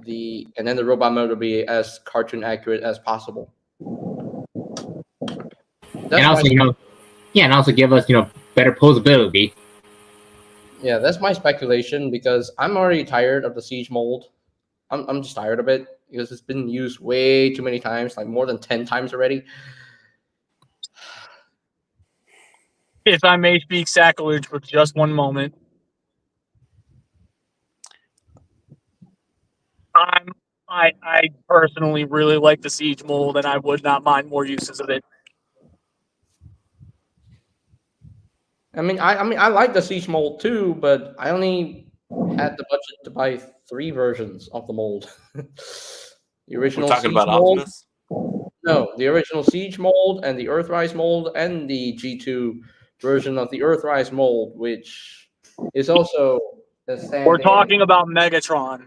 then the robot mode will be as cartoon accurate as possible. And also, and also give us, better posability. Yeah, that's my speculation because I'm already tired of the Siege mold. I'm just tired of it because it's been used way too many times, like more than 10 times already. If I may speak sacrilege for just one moment, I personally really like the Siege mold, and I would not mind more uses of it. I mean, I like the Siege mold too, but I only had the budget to buy 3 versions of the mold. The We're original talking Siege about mold. Optimus. No, the original Siege mold and the Earthrise mold and the G2 version of the Earthrise mold, which is also the same. We're talking about Megatron.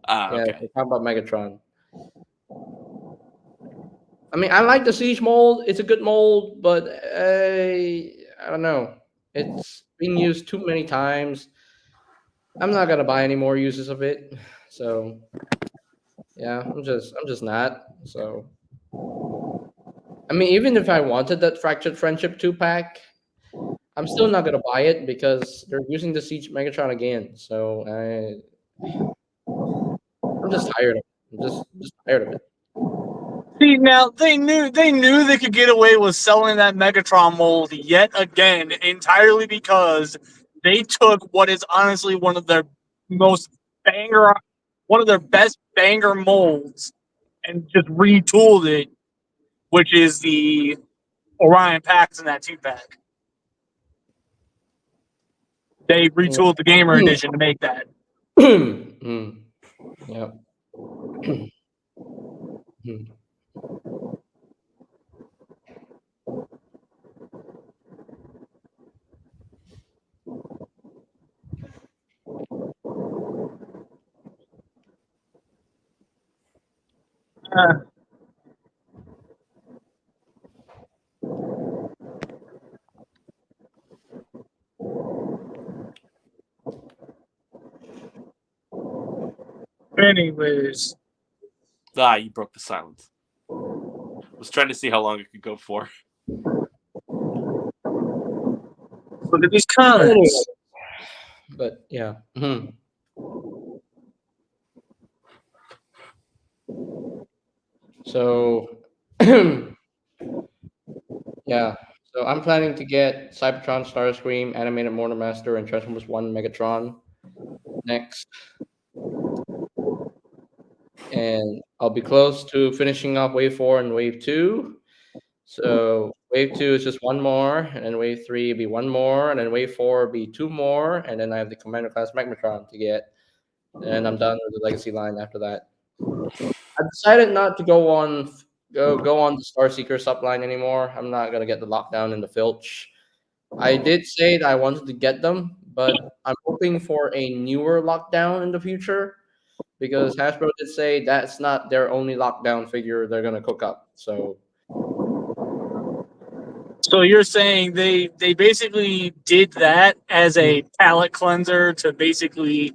Ah, Yeah, okay. we're talking about Megatron. I mean, I like the Siege mold. It's a good mold, but I don't know. It's been used too many times. I'm not gonna buy any more uses of it. So Yeah, I'm just not. So I mean, even if I wanted that Fractured Friendship 2-pack, I'm still not gonna buy it because they're using the Siege Megatron again. So I'm just tired of it. I'm just tired of it. See, now they knew they could get away with selling that Megatron mold yet again entirely because they took what is honestly one of their most banger, one of their best banger molds, and just retooled it, which is the Orion packs in that 2-pack. They retooled the Gamer Edition to make that. Yep. Anyways, You broke the silence. Was trying to see how long it could go for. look at these comments. But yeah. So yeah. So I'm planning to get Cybertron, Starscream, Animated Mortar Master, and Transformers 1 Megatron next. And I'll be close to finishing off Wave 4 and Wave 2. So Wave 2 is just one more, and then Wave 3 will be one more, and then Wave 4 will be two more, and then I have the Commander Class Megatron to get. And I'm done with the Legacy line after that. I decided not to go on the Star Seeker subline anymore. I'm not gonna get the Lockdown and the Filch. I did say that I wanted to get them, but I'm hoping for a newer Lockdown in the future because Hasbro did say that's not their only Lockdown figure they're gonna cook up. So you're saying they basically did that as a palate cleanser to basically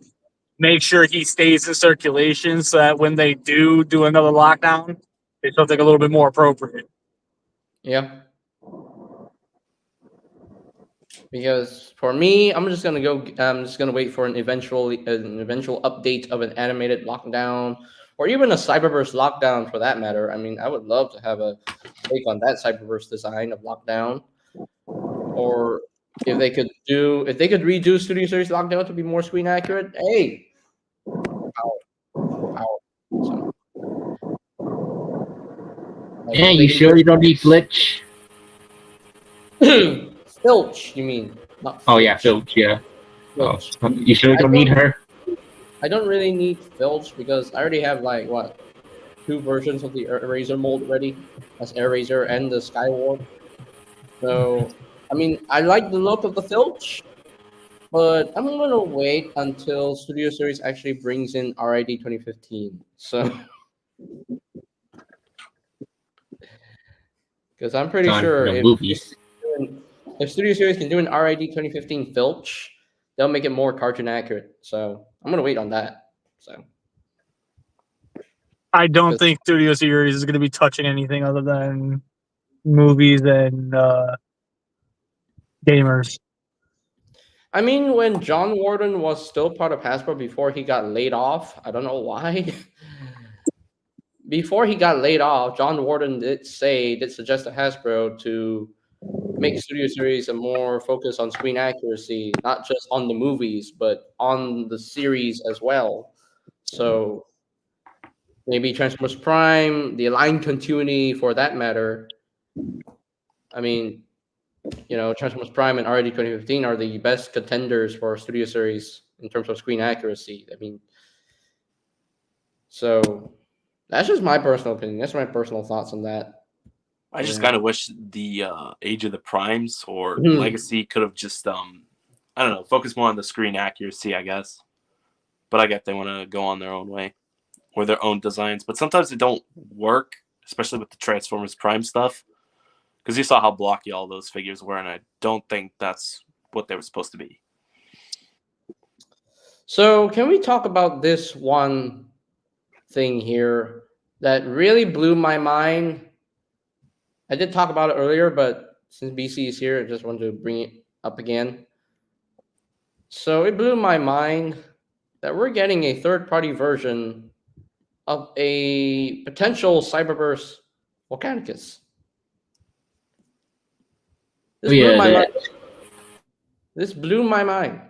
make sure he stays in circulation so that when they do another lockdown, it's something a little bit more appropriate. yeah. Because for me, I'm just gonna wait for an eventual update of an animated lockdown, or even a Cyberverse lockdown for that matter. I mean, I would love to have a take on that Cyberverse design of lockdown, or if they could redo Studio Series lockdown to be more screen accurate. Hey, power. So, like, Yeah, if you they can sure you don't need Flitch? Filch, you mean? Not Oh yeah, Filch. Filch. Yeah. Filch. Oh, you sure you I don't need her? I don't really need Filch because I already have like what 2 versions of the Eraser mold ready as Eraser and the Skywarp. So I mean, I like the look of the Filch, but I'm gonna wait until Studio Series actually brings in RID 2015. So because I'm pretty On sure the movies. if Studio Series can do an RID 2015 Filch, they'll make it more cartoon accurate. So I'm gonna wait on that. So I don't Because- think Studio Series is going to be touching anything other than movies and gamers. I mean, when John Warden was still part of Hasbro before he got laid off, I don't know why. Before he got laid off, John Warden did suggest to Hasbro to make Studio Series a more focus on screen accuracy, not just on the movies, but on the series as well. So maybe Transformers Prime, the Align continuity for that matter. I mean, Transformers Prime and RID 2015 are the best contenders for Studio Series in terms of screen accuracy. I mean, so that's just my personal opinion. That's my personal thoughts on that. I just Yeah. kind of wish the Age of the Primes or Mhm. Legacy could have just I don't know, focus more on the screen accuracy, I guess. But I get they want to go on their own way or their own designs. But sometimes they don't work, especially with the Transformers Prime stuff. Because you saw how blocky all those figures were, and I don't think that's what they were supposed to be. So can we talk about this one thing here that really blew my mind. I did talk about it earlier, but since BC is here, I just wanted to bring it up again. So it blew my mind that we're getting a third-party version of a potential Cyberverse Volcanicus. This blew my mind. This blew my mind.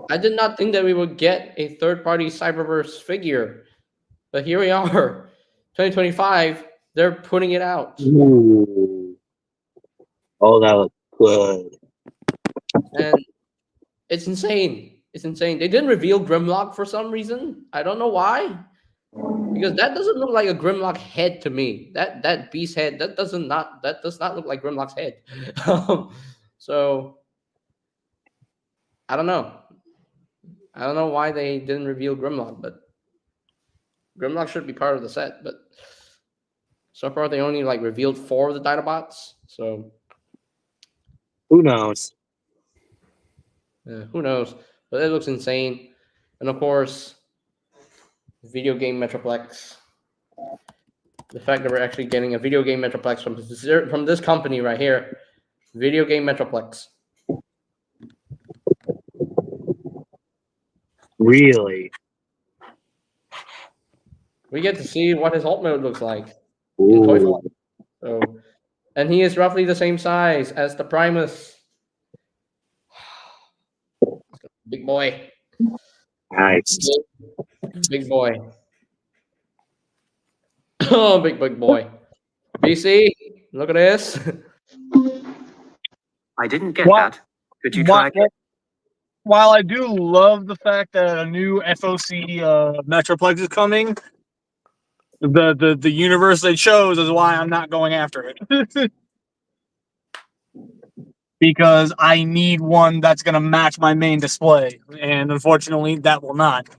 I did not think that we would get a third-party Cyberverse figure, but here we are, 2025. They're putting it out, Ooh. Oh, that looks good. and it's insane. It's insane. They didn't reveal Grimlock for some reason. I don't know why, because that doesn't look like a Grimlock head to me. That beast head that does not look like Grimlock's head. So I don't know. I don't know why they didn't reveal Grimlock, but Grimlock should be part of the set. But so far, they only like revealed 4 of the Dinobots. So Who knows? who knows? But it looks insane. And of course, video game Metroplex. The fact that we're actually getting a video game Metroplex from this company right here, Video Game Metroplex. Really? We get to see what his alt mode looks like in toy Ooh. form. So, and he is roughly the same size as the Primus. Big boy. Nice. Big boy. Oh, big boy. BC, look at this. I didn't get What? that. Could you try? While I do love the fact that a new FOC Metroplex is coming, the universe they chose is why I'm not going after it. Because I need one that's going to match my main display, and unfortunately, that will not.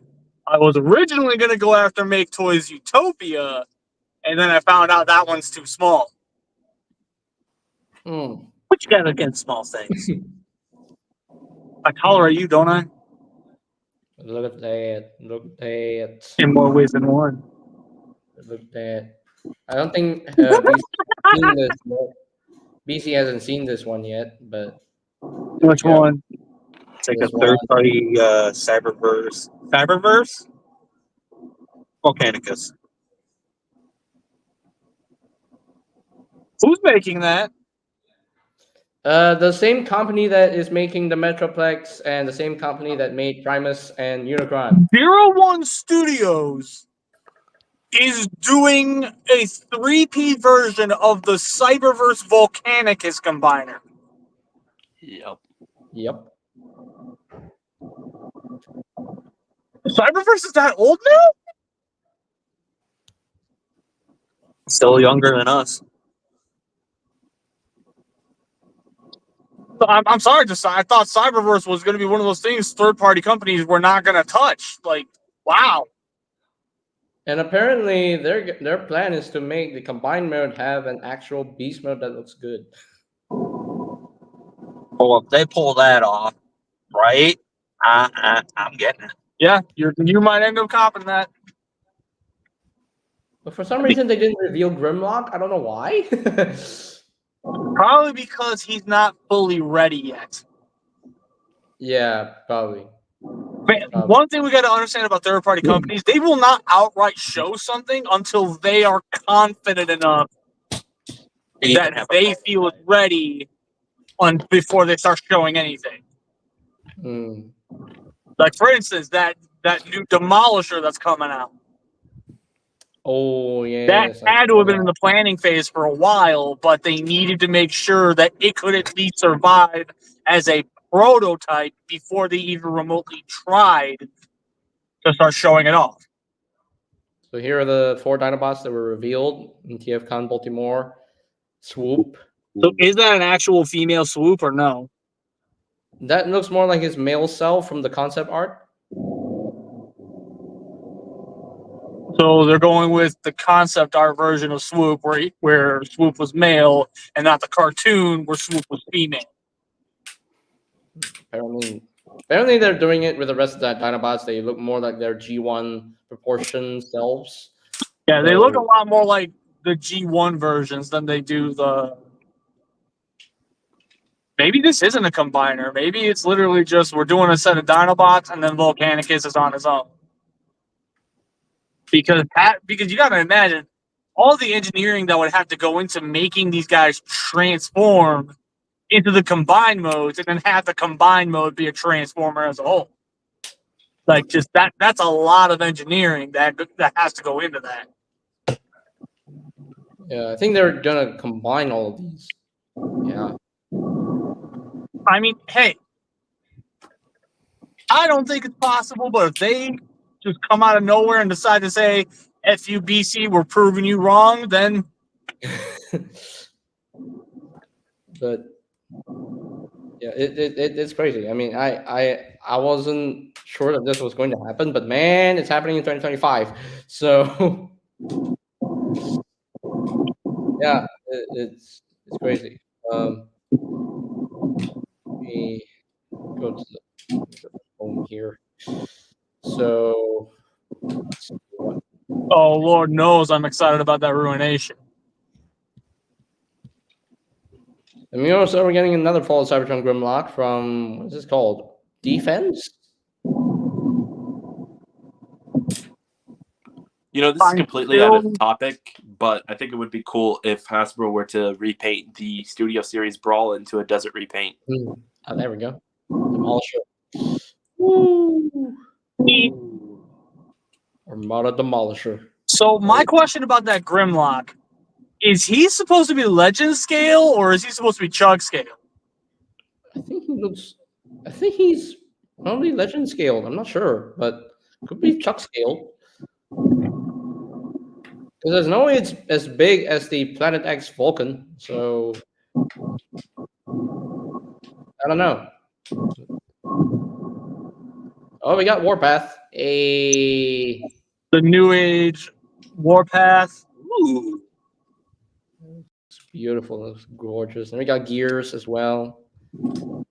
I was originally going to go after Make Toys Utopia, and then I found out that one's too small. What you got against small things? I tolerate you, don't I? Look at that. Look at that. In more ways than one. Look at that. I don't think BC seen this yet. BC hasn't seen this one yet, but Which Yeah. one? It's like This a third-party Cyberverse. Cyberverse? Volcanicus. Who's making that? the same company that is making the Metroplex and the same company that made Primus and Unicron. 01 Studios is doing a 3P version of the Cyberverse Volcanicus combiner. Yep. Yep. Cyberverse is that old now? Still younger than us. I'm sorry, I thought Cyberverse was going to be one of those things third-party companies were not going to touch. Like, wow. And apparently their plan is to make the combined mode have an actual beast mode that looks good. Well, if they pull that off, right? I'm getting it. Yeah, you might end up copping that. But for some reason they didn't reveal Grimlock. I don't know why. Probably because he's not fully ready yet. Yeah, probably. But one thing we got to understand about third-party companies, they will not outright show something until they are confident enough that they feel it's ready before they start showing anything. Mm. Like, for instance, that new Demolisher that's coming out. Oh yeah. That had to have been in the planning phase for a while, but they needed to make sure that it could at least survive as a prototype before they even remotely tried to start showing it off. So here are the 4 Dinobots that were revealed in TFCon Baltimore. Swoop. So is that an actual female Swoop or no? That looks more like his male self from the concept art. So they're going with the concept art version of Swoop, where Swoop was male, and not the cartoon where Swoop was female. Apparently Apparently, they're doing it with the rest of the Dinobots. They look more like their G1 proportion selves. Yeah, they So- look a lot more like the G1 versions than they do the. Maybe this isn't a combiner. Maybe it's literally just we're doing a set of Dinobots and then Volcanicus is on his own. Because you got to imagine all the engineering that would have to go into making these guys transform into the combined modes, and then have the combined mode be a transformer as a whole. Like just that's a lot of engineering that has to go into that. Yeah, I think they're gonna combine all of these. Yeah. I mean, hey, I don't think it's possible, but if they just come out of nowhere and decide to say FUBC, we're proving you wrong, then But yeah, it's crazy. I mean, I wasn't sure that this was going to happen, but man, it's happening in 2025. So yeah, it's crazy. Let me go to the home here. So let's see what oh Lord knows I'm excited about that Ruination. and we also are getting another Fall of Cybertron Grimlock from what is this called? Defense? You know, this is I'm completely out still- of topic, but I think it would be cool if Hasbro were to repaint the Studio Series Brawl into a desert repaint. Oh, there we go. Demolisher. Woo! Armada Demolisher. So my question about that Grimlock, is he supposed to be legend scale or is he supposed to be chug scale? I think he's probably legend scaled. I'm not sure, but could be Chuck scaled. Because there's no way it's as big as the Planet X Vulcan, so I don't know. Oh, we got Warpath. A The New Age Warpath. Ooh. it's beautiful. It's gorgeous. And we got Gears as well.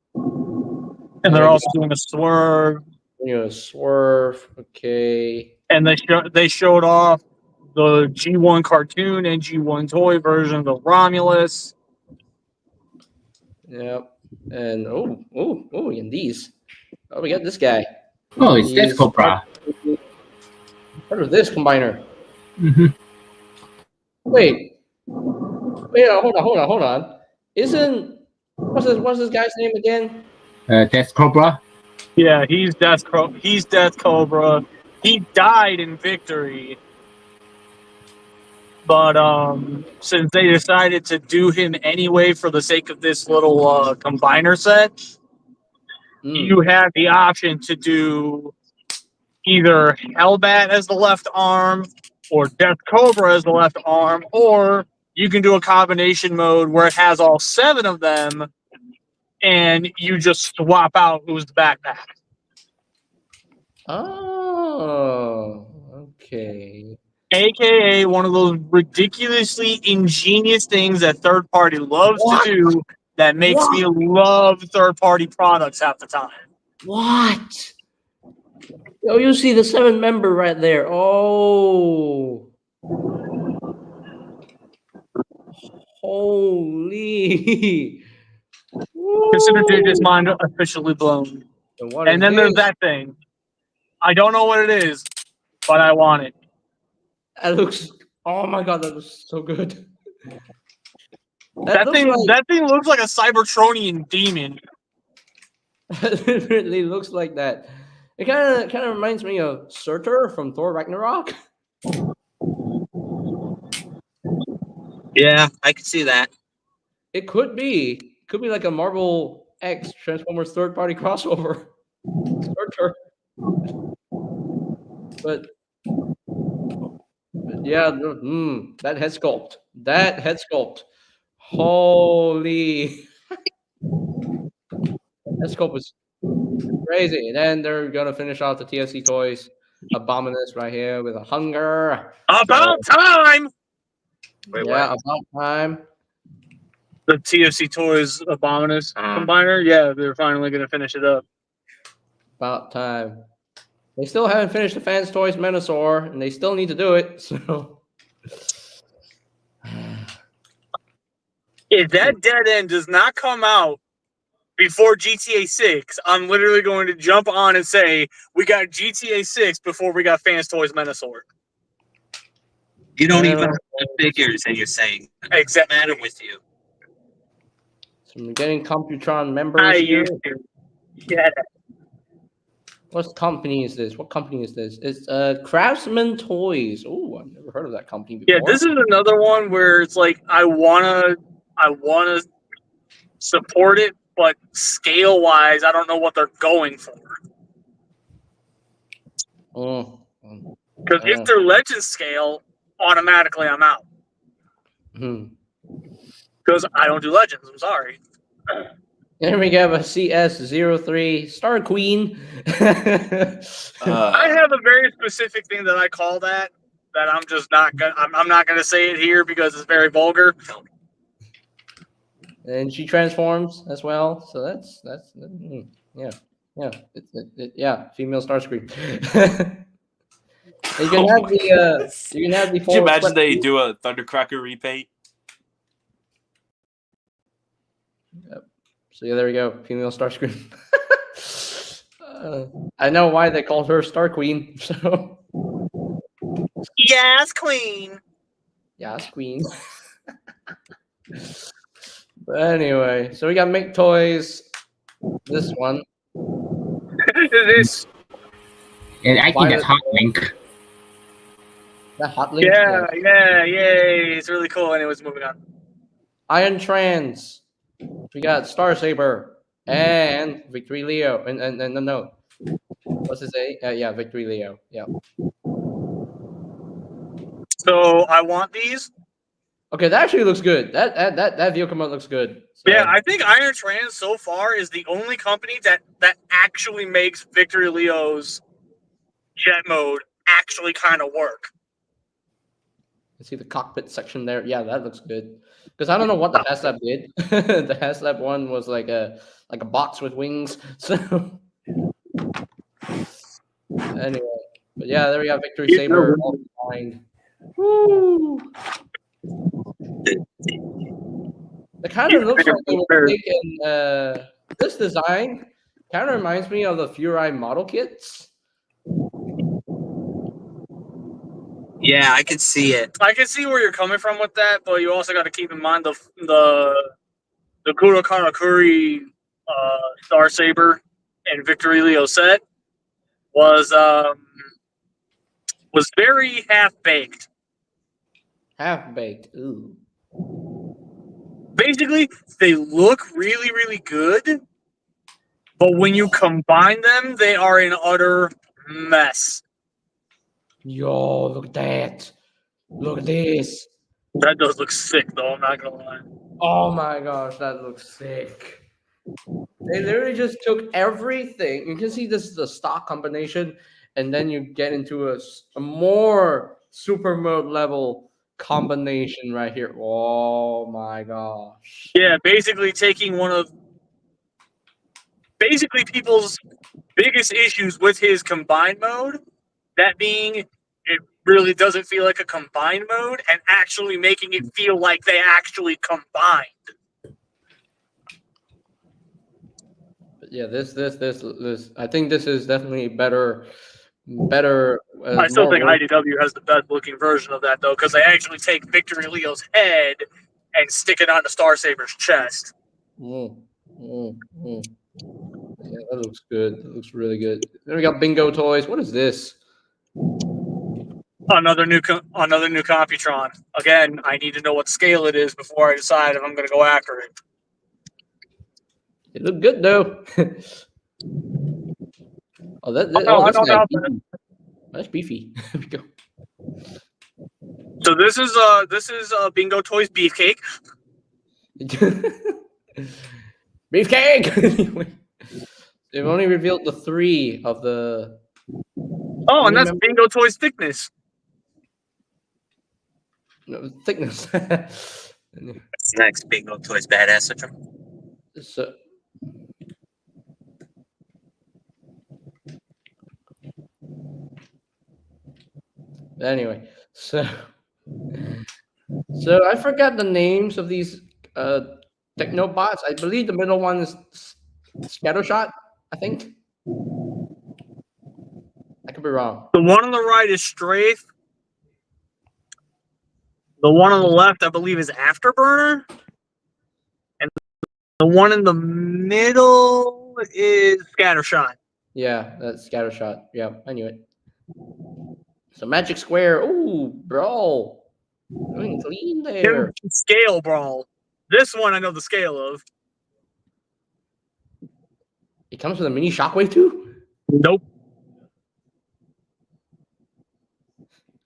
And they're also doing a swerve. You know, Swerve. Okay. And they showed off the G1 cartoon and G1 toy version of the Romulus. Yep. And and these. Oh, we got this guy. Oh, it's He's Death Cobra. Part of this combiner. Mm-hmm. Wait, hold on. Isn't what's this guy's name again? Death Cobra. Yeah, he's Death Cobra. He died in Victory. But since they decided to do him anyway for the sake of this little combiner set, you have the option to do either Hellbat as the left arm or Death Cobra as the left arm, or you can do a combination mode where it has all 7 of them and you just swap out who's the backpack. Oh, okay. AKA one of those ridiculously ingenious things that third party loves to do that makes me love third party products half the time. What? Oh, you see the 7 member right there. Oh. Holy. Consider Woo. Juj's mind officially blown. what And is then there's this? that thing. I don't know what it is, but I want it. That looks. Oh my god, that looks so good. That thing looks like a Cybertronian demon. It really looks like that. It kind of reminds me of Surtur from Thor Ragnarok. Yeah, I can see that. It could be like a Marvel X Transformers third party crossover. Surtur. But yeah, that head sculpt. Holy. That sculpt was crazy. And then they're gonna finish off the TFC Toys Abominus right here with a hunger. About time! Wait, Yeah, what? about time. The TFC Toys Abominus combiner, yeah, they're finally going to finish it up. About time. They still haven't finished the Fans Toys Menosaur, and they still need to do it. So, If that dead end does not come out before GTA 6, I'm literally going to jump on and say we got GTA 6 before we got Fans Toys Menosaur. You don't even have the figures, and you're saying Exactly. what's the matter with you? so I'm getting Computron members I here. used to. Yeah. What company is this? What company is this? It's Craftsman Toys. Oh, I've never heard of that company before. Yeah, this is another one where it's like I wanna support it, but scale wise, I don't know what they're going for. Because if they're legend scale, automatically I'm out. Because I don't do legends. I'm sorry. Here we have a CS03 Star Queen. I have a very specific thing that I call that I'm just not gonna. I'm not gonna say it here because it's very vulgar. And she transforms as well. So that's yeah. Yeah, female Starscream. You can have the Could you imagine they do a Thundercracker repaint? Yep. So yeah, there we go, female Starscream. I know why they called her Star Queen. So Yes, Queen. yes, Queen. But anyway, so we got Make Toys. This one. This. And I think that's Hot Link. That Hot Link. Yeah, yay! It's really cool. Anyways, moving on. Iron Trans. We got Star Saber and Victory Leo. And no. What's his name? Yeah, Victory Leo. Yeah. So I want these. Okay, that actually looks good. That vehicle mode looks good. So, Yeah, I think Iron Trans so far is the only company that actually makes Victory Leo's jet mode actually kind of work. you see the cockpit section there. Yeah, that looks good. Because I don't know what the HasLab did. The HasLab one was like a box with wings. So anyway, but yeah, there we have Victory Saber all combined. Woo! It kind of looks like they were taking this design. Kind of reminds me of the Furai model kits. Yeah, I can see it. I can see where you're coming from with that, but you also got to keep in mind the Kuro Karakuri Star Saber and Victory Leo set was very half baked. Half baked. Ooh. Basically, they look really, really good, but when you combine them, they are an utter mess. Yo, look at that. Look at this. That does look sick, though. I'm not gonna lie. Oh my gosh, that looks sick. They literally just took everything. You can see this is the stock combination, and then you get into a more super mode level combination right here. Oh my gosh. Yeah, basically taking one of people's biggest issues with his combined mode, that being it really doesn't feel like a combined mode, and actually making it feel like they actually combined. But yeah, this. I think this is definitely better. I still think IDW has the best looking version of that, though, because they actually take Victory Leo's head and stick it onto Star Saber's chest. Yeah, that looks good. That looks really good. Then we got Bingo Toys. What is this? Another new Computron. Again, I need to know what scale it is before I decide if I'm going to go after it. It looked good though. That's beefy. There we go. So this is Bingo Toys Beefcake. Beefcake. They've only revealed the 3 of the. Oh, and that's Bingo Toys Thickness. No, thickness. Next, Bingo Toys Badass. So, Anyway, so I forgot the names of these Technobots. I believe the middle one is Scattershot, I think. I could be wrong. The one on the right is Strafe. The one on the left, I believe, is Afterburner. And the one in the middle is Scattershot. Yeah, that's Scattershot. Yeah, I knew it. So Magic Square. Ooh, bro. Doing clean there. Scale Brawl. This one I know the scale of. It comes with a mini Shockwave too? Nope.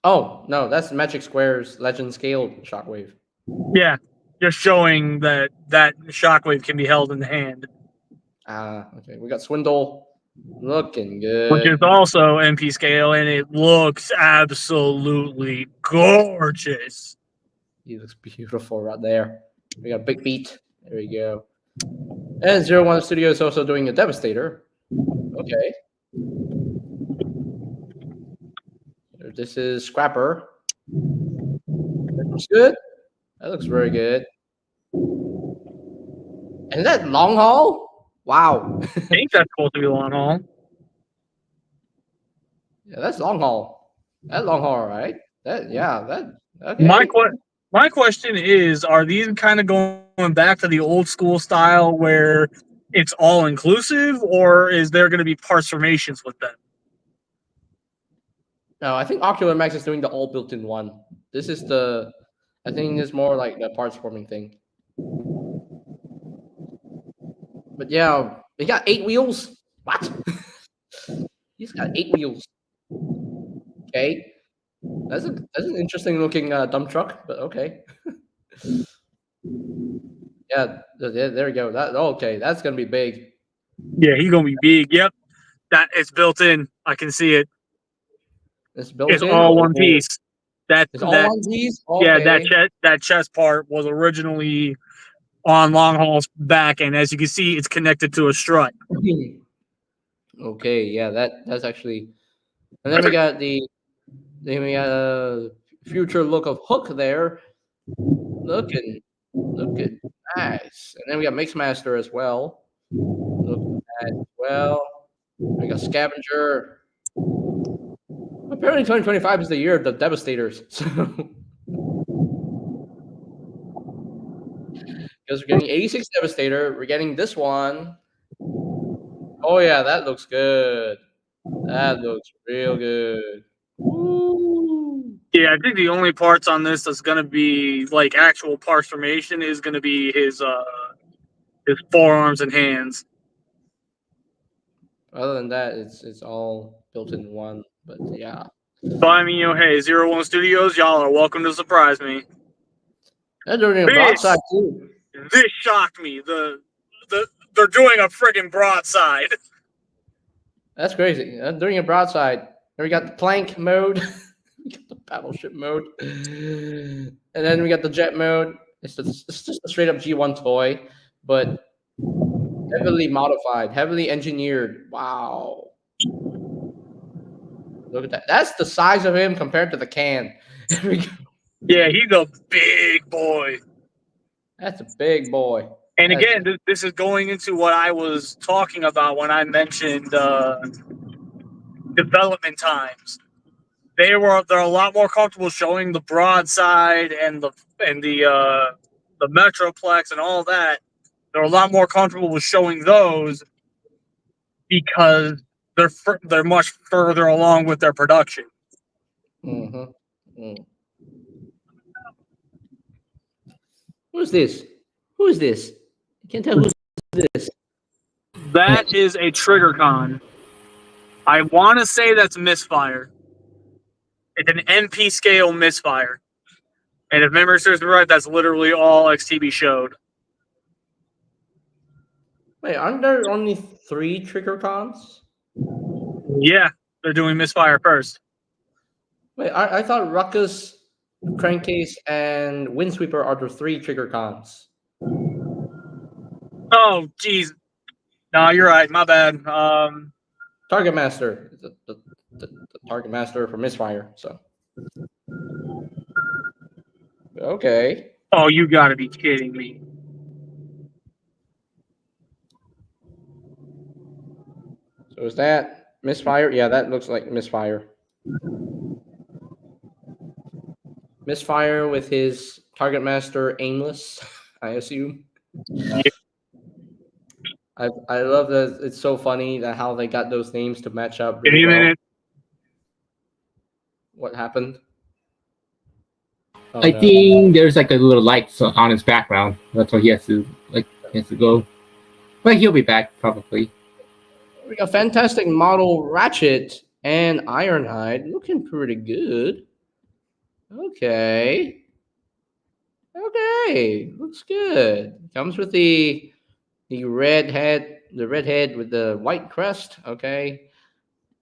Oh, no, that's Magic Square's Legend Scale Shockwave. Yeah, just showing that Shockwave can be held in the hand. Okay. We got Swindle. Looking good. Which is also MP scale, and it looks absolutely gorgeous. He looks beautiful right there. We got Big Feet. There we go. And 01 Studio is also doing a Devastator. Okay. This is Scrapper. That looks good. That looks very good. And is that Long Haul? Wow. I think that's supposed to be long haul. Yeah, that's Long Haul. That's Long Haul, right? Okay. My question is, are these kind of going back to the old school style where it's all inclusive, or is there going to be parts formations with them? No, I think Ocular Max is doing the all built-in one. This is I think it's more like the parts forming thing. But yeah, he got 8 wheels. What? He's got 8 wheels. Okay, that's an interesting looking dump truck, but okay. Yeah, there we go. Okay, that's gonna be big. Yeah, he's going to be big. Yep, that it's built in. I can see it. It's built It's in. all one piece. It's all one piece. Yeah, Okay. that chest part was originally on Long Haul's back, and as you can see, it's connected to a strut. Okay, yeah, that's actually. And then we got a future look of Hook there, looking nice. And then we got Mixmaster as well, looking nice as well. We got Scavenger. Apparently, 2025 is the year of the Devastators. So, because we're getting 86 Devastator, we're getting this one. Oh yeah, that looks good. That looks real good. Woo. Yeah, I think the only parts on this that's going to be like actual parts formation is going to be his forearms and hands. Other than that, it's all built in one. But yeah. So I mean, hey, 01 Studios, y'all are welcome to surprise me. They're doing a broadside too. This shocked me. They're doing a friggin' broadside. That's crazy. They're doing a broadside. Then we got the plank mode. We got the battleship mode. And then we got the jet mode. It's just a straight up G1 toy, but heavily modified, heavily engineered. Wow. Look at that. That's the size of him compared to the can. There we go. Yeah, he's a big boy. That's a big boy. And again, this is going into what I was talking about when I mentioned development times. They're a lot more comfortable showing the broadside and the Metroplex and all that. They're a lot more comfortable with showing those because they're much further along with their production. Mm-hmm. Mm. Who's this? Who is this? I can't tell who's this. That is a Trigger Con. I want to say that's Misfire. It's an MP scale Misfire. And if memory serves me right, that's literally all XTB showed. Wait, aren't there only 3 Trigger Cons? Yeah, they're doing Misfire first. Wait, I thought Ruckus, Crankcase, and Windsweeper are the 3 Trigger Cons. Oh, geez. No, you're right. My bad. Target Master, the Target Master for Misfire. So Okay. Oh, you gotta be kidding me. So is that Misfire? Yeah, that looks like Misfire. Misfire with his target master Aimless, I assume. I love that it's so funny that how they got those names to match up Give really me a well. minute. What happened? Oh, I no. think there's like a little light on his background. That's why he has to go. But he'll be back probably. We got fantastic model Ratchet and Ironhide looking pretty good. Okay. Okay, looks good. Comes with the red head with the white crest. Okay.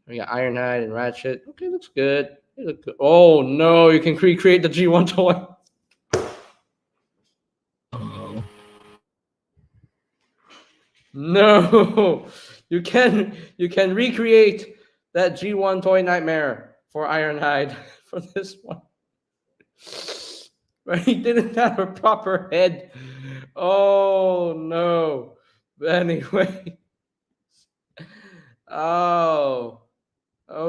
We got Ironhide and Ratchet. Okay, looks good. They look good. Oh no, you can recreate the G1 toy. Oh. No, you can recreate that G1 toy nightmare for Ironhide for this one. But he didn't have a proper head. Oh no. But anyway. Oh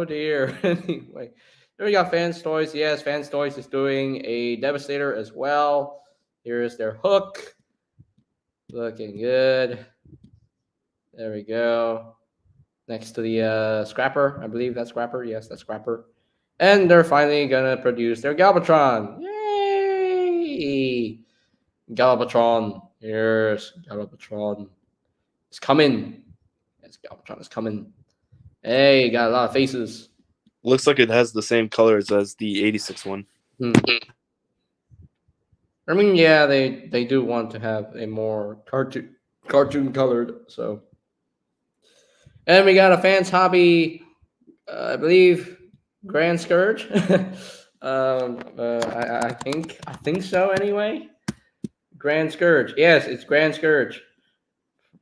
dear. Anyway. There we got Fans Toys. Yes, Fans Toys is doing a Devastator as well. Here's their hook. Looking good. There we go. Next to the Scrapper. I believe that's Scrapper. Yes, that's Scrapper. And they're finally going to produce their Galvatron. Yay! Galvatron. Yes, Galvatron. It's coming. Yes, Galvatron is coming. Hey, got a lot of faces. Looks like it has the same colors as the 86 one. I mean, yeah, they do want to have a more cartoon colored, so. And we got a Fans Hobby, I believe, Grand Scourge. I think so anyway. Grand Scourge. Yes, it's Grand Scourge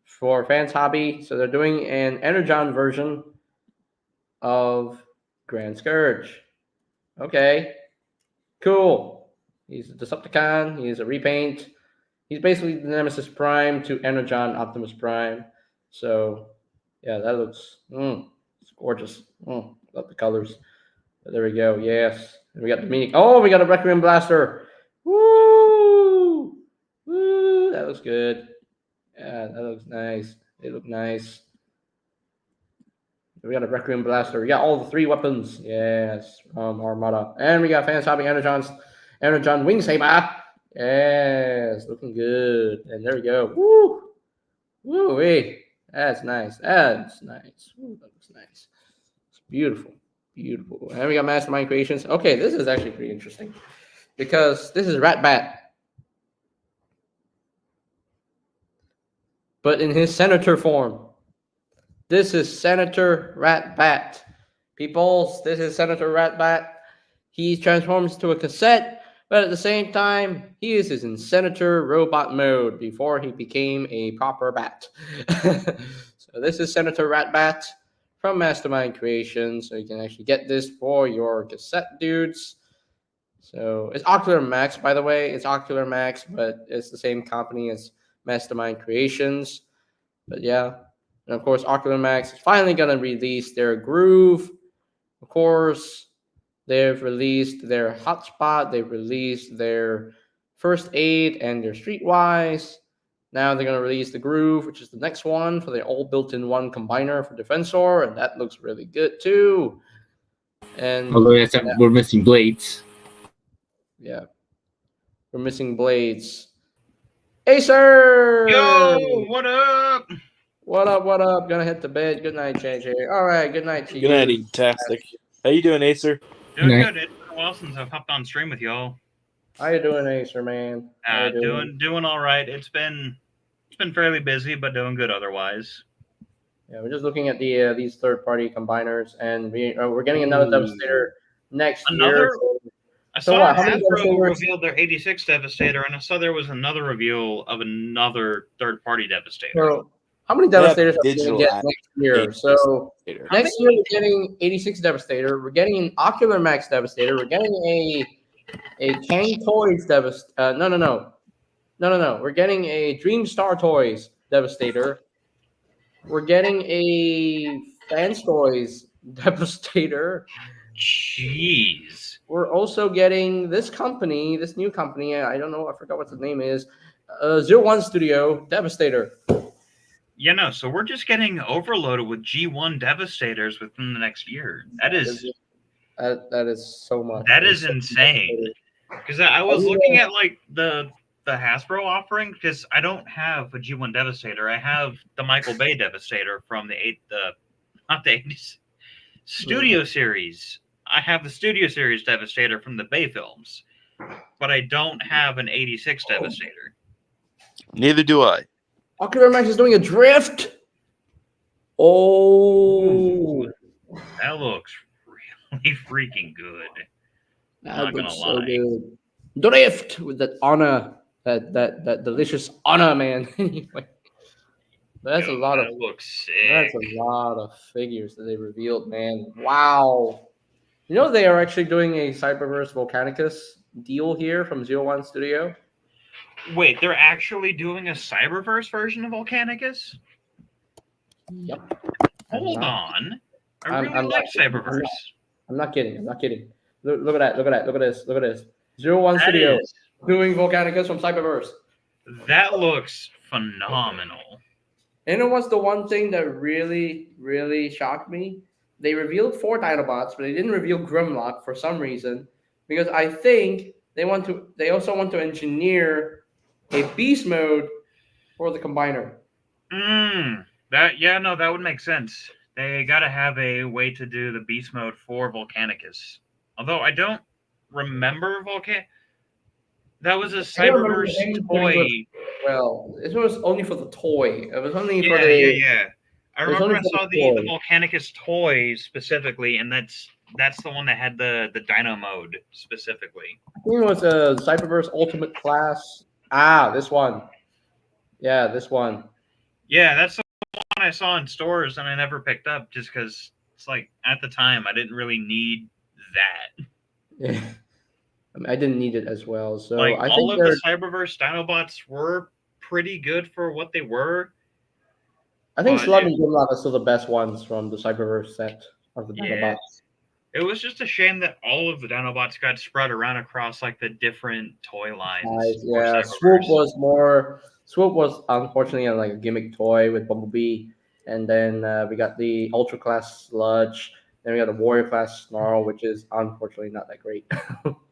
for Fans Hobby. So they're doing an Energon version of Grand Scourge. Okay. Cool. He's a Decepticon. He's a repaint. He's basically the Nemesis Prime to Energon Optimus Prime. So, yeah, that looks it's gorgeous. Love the colors. But there we go. Yes. And we got the meaning. Oh, we got a Requiem Blaster. Woo! Woo! That looks good. Yeah, that looks nice. They look nice. We got a Requiem Blaster. We got all the 3 weapons. Yes, Armada. And we got Fans Hobby Energon Wing Saber. Yes, looking good. And there we go. Woo! Woo! Hey, that's nice. That's nice. Ooh, that looks nice. It's beautiful. Beautiful. And we got Mastermind Creations. Okay, this is actually pretty interesting because this is Ratbat, but in his Senator form. This is Senator Ratbat. Peoples, this is Senator Ratbat. He transforms to a cassette, but at the same time, he is in Senator Robot mode before he became a proper bat. So this is Senator Ratbat from Mastermind Creations. So you can actually get this for your cassette dudes. So it's Ocular Max, by the way. It's Ocular Max, but it's the same company as Mastermind Creations. But yeah. And of course, Ocular Max is finally going to release their Groove. Of course, they've released their Hotspot. They've released their First Aid and their Streetwise. Now they're going to release the Groove, which is the next one for the all built-in one combiner for Defensor. And that looks really good too. And although we're missing blades. Yeah. We're missing blades. Acer! Yo, what up? What up? What up? Gonna hit the bed. Good night, JJ. All right. Good night to you. Good night, Eatastic. How you doing, Acer? Doing Nice. good. It's been a while since I've hopped on stream with y'all. How you doing, Acer, man? How you Doing all right. It's been fairly busy, but doing good otherwise. Yeah, we're just looking at the these third-party combiners, and we're getting another Devastator next year. I So saw what, how many Hasbro Devastators? revealed their 86 Devastator, and I saw there was another reveal of another third-party Devastator. So How many They have Devastators are we digital going to get at next year? 86 So Devastator. next year we're getting 86 Devastator. We're getting an Ocular Max Devastator. We're getting a Kang Toys Devastator. No. We're getting a Dream Star Toys Devastator. We're getting a Fans Toys Devastator. Jeez. We're also getting this new company. I don't know. I forgot what the name is. 01 Studio Devastator. Yeah, no. So we're just getting overloaded with G1 Devastators within the next year. That is so much. that is insane. Because I was looking at like the Hasbro offering, because I don't have a G1 Devastator. I have the Michael Bay Devastator from the not the 80s Studio Series. I have the Studio Series Devastator from the Bay films, but I don't have an 86 Devastator. Neither do I. Ocular Max is doing a drift. Oh, That looks really freaking good. that Not gonna looks so lie. good. Drift with that Anna, that delicious Anna, man. Anyway, that's a Yo, lot of that looks sick. that's a lot of figures that they revealed, man. Wow. You know they are actually doing a Cyberverse Volcanicus deal here from 01 Studio. Wait, they're actually doing a Cyberverse version of Volcanicus? Yep. Hold I'm not- on. I I'm- really I'm like not- Cyberverse. I'm not kidding. Look at that. Look at this. 01 That Studio is- doing Volcanicus from Cyberverse. that looks phenomenal. And it was the one thing that really, really shocked me. They revealed 4 Dinobots, but they didn't reveal Grimlock for some reason. Because I think they also want to engineer a beast mode for the combiner. That would make sense. They gotta have a way to do the beast mode for Volcanicus. Although I don't remember that was a I don't remember Cyberverse the name toy. Well, it was only for the toy. It was only Yeah, for the yeah. I It was remember only I for saw the the Volcanicus toy specifically, and that's the one that had the Dino mode specifically. I think it was a Cyberverse Ultimate Class. This one. Yeah, this one. Yeah, that's the one I saw in stores and I never picked up just because it's like at the time I didn't really need that. Yeah. I mean, I didn't need it as well. So Like I all think of the Cyberverse Dinobots were pretty good for what they were. I think but Slug it- and Grimlock are still the best ones from the Cyberverse set of the Yeah. Dinobots. It was just a shame that all of the Dinobots got spread around across like the different toy lines. for Yeah, Cyberverse. Swoop was unfortunately like a gimmick toy with Bumblebee, and then we got the Ultra Class Sludge. Then we got the Warrior Class Snarl, which is unfortunately not that great.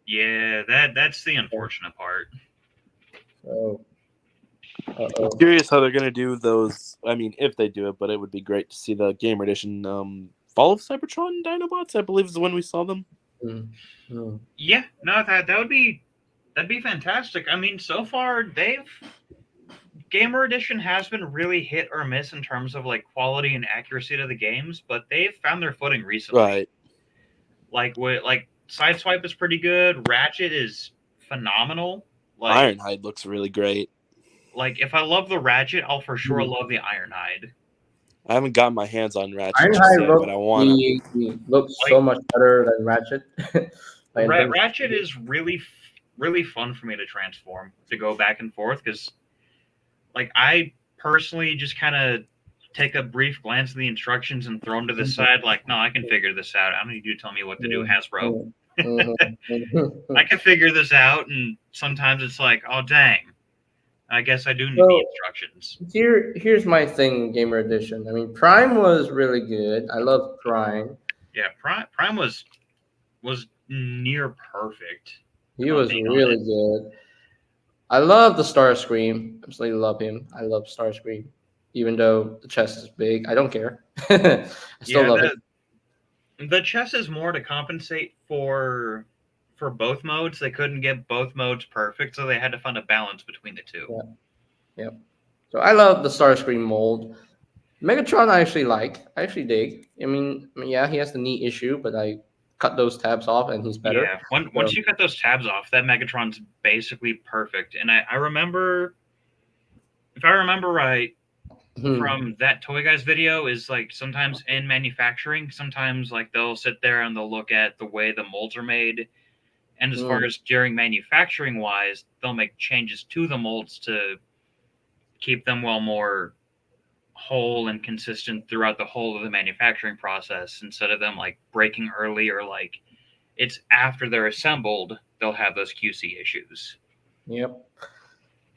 Yeah, that's the unfortunate part. So, I'm curious how they're gonna do those. I mean, if they do it, but it would be great to see the Gamer Edition Fall of Cybertron Dinobots. I believe is when we saw them. Yeah, no, that'd be fantastic. I mean, so far Gamer Edition has been really hit or miss in terms of like quality and accuracy to the games, but they've found their footing recently. Right. Like Sideswipe is pretty good. Ratchet is phenomenal. Like Ironhide looks really great. Like if I love the Ratchet, I'll for sure love the Ironhide. I haven't gotten my hands on Ratchet Ironhide yet, but I want to. looks so much better than Ratchet. Like, Ratchet is really fun for me to transform, to go back and forth, because like I personally just kind of take a brief glance at the instructions and throw them to the side like, no, I can figure this out. I don't need you to tell me what to do, Hasbro. I can figure this out, and sometimes it's like, oh dang, I guess I do need the instructions. Here's my thing, Gamer Edition. I mean, Prime was really good. I love Prime. Yeah, Prime was near perfect. He was really good. I love the Starscream. Absolutely love him. I love Starscream. Even though the chest is big, I don't care. I still love it. The chest is more to compensate for both modes. They couldn't get both modes perfect, so they had to find a balance between the two. Yeah. So I love the Starscream mold. Megatron I actually like. I actually dig. I mean, yeah, he has the knee issue, but I cut those tabs off and he's better. Yeah, once you cut those tabs off, that Megatron's basically perfect. And I remember, if I remember right, from that Toy Guys video is like sometimes in manufacturing, sometimes like they'll sit there and they'll look at the way the molds are made. And as far as during manufacturing wise, they'll make changes to the molds to keep them more whole and consistent throughout the whole of the manufacturing process, instead of them like breaking early, or like it's after they're assembled, they'll have those QC issues. Yep.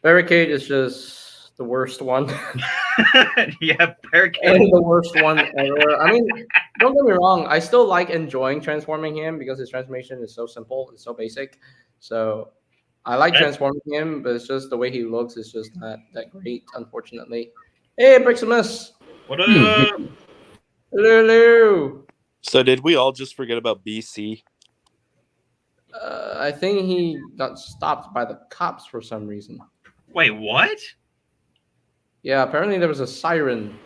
Barricade is just the worst one. Yeah, Barricade. The worst one ever. I mean, don't get me wrong. I still like enjoying transforming him because his transformation is so simple and so basic. So I like transforming him, but it's just the way he looks is just not that great, unfortunately. Hey, Briximus. What up? Hello. So did we all just forget about BC? I think he got stopped by the cops for some reason. Wait, what? Yeah, apparently there was a siren.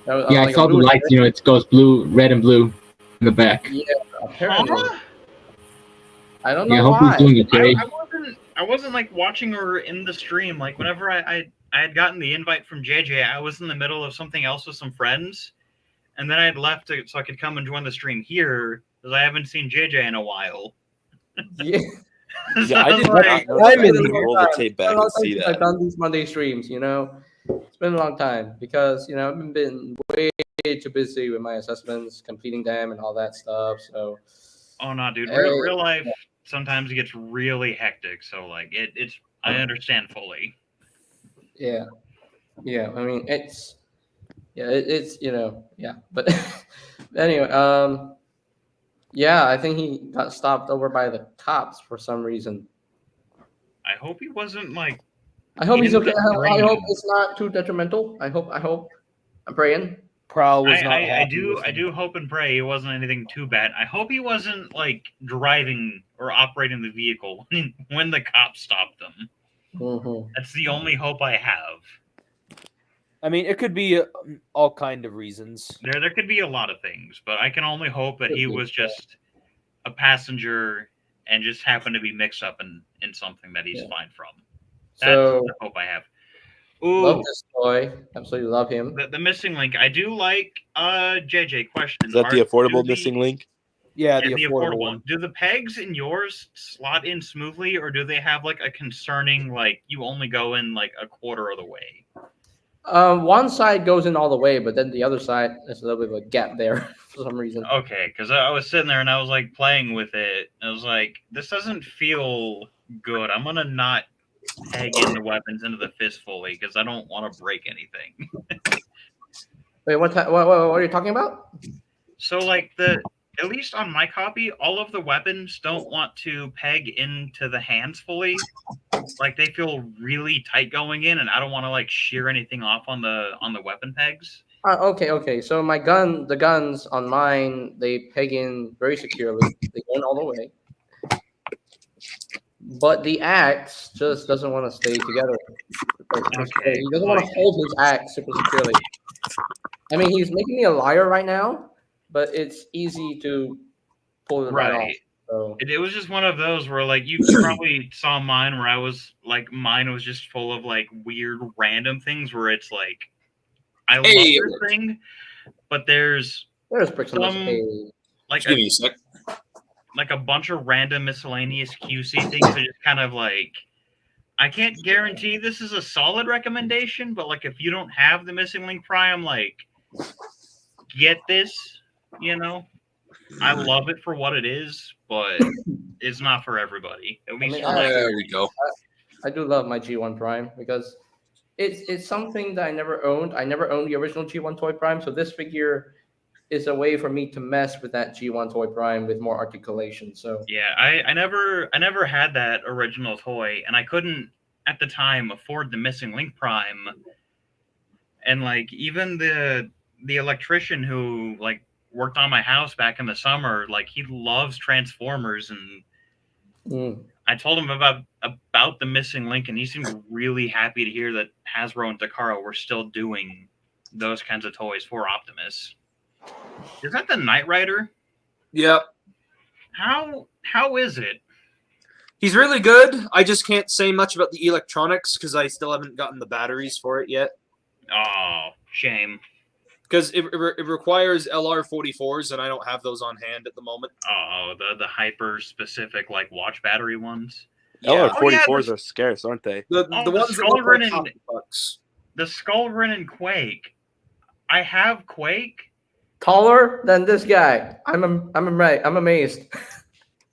That was, Yeah, I like, saw the blue lights. It goes blue, red, and blue in the back. Yeah, apparently. Huh? I don't know Yeah, I hope why. he's doing okay. I wasn't like watching or in the stream. Like whenever I had gotten the invite from JJ, I was in the middle of something else with some friends, and then I had left so I could come and join the stream here because I haven't seen JJ in a while. Yeah. Yeah, I did Like, not know I'm that. I in didn't the roll the tape back and see I've that. done these Monday streams, It's been a long time because, I've been way too busy with my assessments, completing them and all that stuff. So, Oh no, dude! Hey. Real life sometimes it gets really hectic. So like it's I understand fully. yeah. I mean, it's but anyway, yeah, I think he got stopped over by the cops for some reason. I hope he wasn't like. I hope he's In okay. the I brain. hope it's not too detrimental. I hope. I'm praying. Prowl was not I happy do with I him. do hope and pray it wasn't anything too bad. I hope he wasn't like driving or operating the vehicle when the cops stopped him. Mm-hmm. That's the only hope I have. I mean, it could be all kind of reasons. There could be a lot of things, but I can only hope that he was just a passenger and just happened to be mixed up in something that he's fine from. That's So the hope I have. love Ooh, this toy. Absolutely love him. the missing link. I do like JJ question. Is that the affordable missing link? Yeah, Yeah, the affordable one. Do the pegs in yours slot in smoothly, or do they have like a concerning like you only go in like a quarter of the way? One side goes in all the way, but then the other side there's a little bit of a gap there for some reason. Okay, because I was sitting there and I was like playing with it. I was like, this doesn't feel good. I'm gonna not peg in the weapons into the fist fully because I don't want to break anything. Wait, what are you talking about? So like at least on my copy, all of the weapons don't want to peg into the hands fully. Like they feel really tight going in, and I don't want to like shear anything off on the weapon pegs. Okay. So the guns on mine, they peg in very securely. They go in all the way. But the axe just doesn't want to stay together. Okay. He doesn't want to hold his axe super securely. I mean, he's making me a liar right now, but it's easy to pull it right off. So. It was just one of those where like you probably saw mine where I was like mine was just full of like weird random things where it's like I love this thing, but there's Briximus. Like Give me a sec. like a bunch of random miscellaneous QC things that just kind of like I can't guarantee this is a solid recommendation, but like if you don't have the missing link prime, like get this, I love it for what it is, but it's not for everybody. At least There we go. I do love my G1 Prime because it's something that I never owned. I never owned the original G1 Toy Prime, so this figure is a way for me to mess with that G1 Toy Prime with more articulation. So yeah, I never had that original toy, and I couldn't at the time afford the missing link prime. And like even the electrician who like worked on my house back in the summer, like he loves Transformers, and I told him about the missing link, and he seemed really happy to hear that Hasbro and Takara were still doing those kinds of toys for Optimus. Is that the Knight Rider? Yep. How is it? He's really good. I just can't say much about the electronics because I still haven't gotten the batteries for it yet. Oh, Shame. Because it requires LR44s, and I don't have those on hand at the moment. Oh, the hyper specific like watch battery ones. Yeah, LR44s are scarce, aren't they? the Oh, the ones that look Skullgrin like and- $100. The Skullgrin and Quake. I have Quake. Taller than this guy. I'm amazed.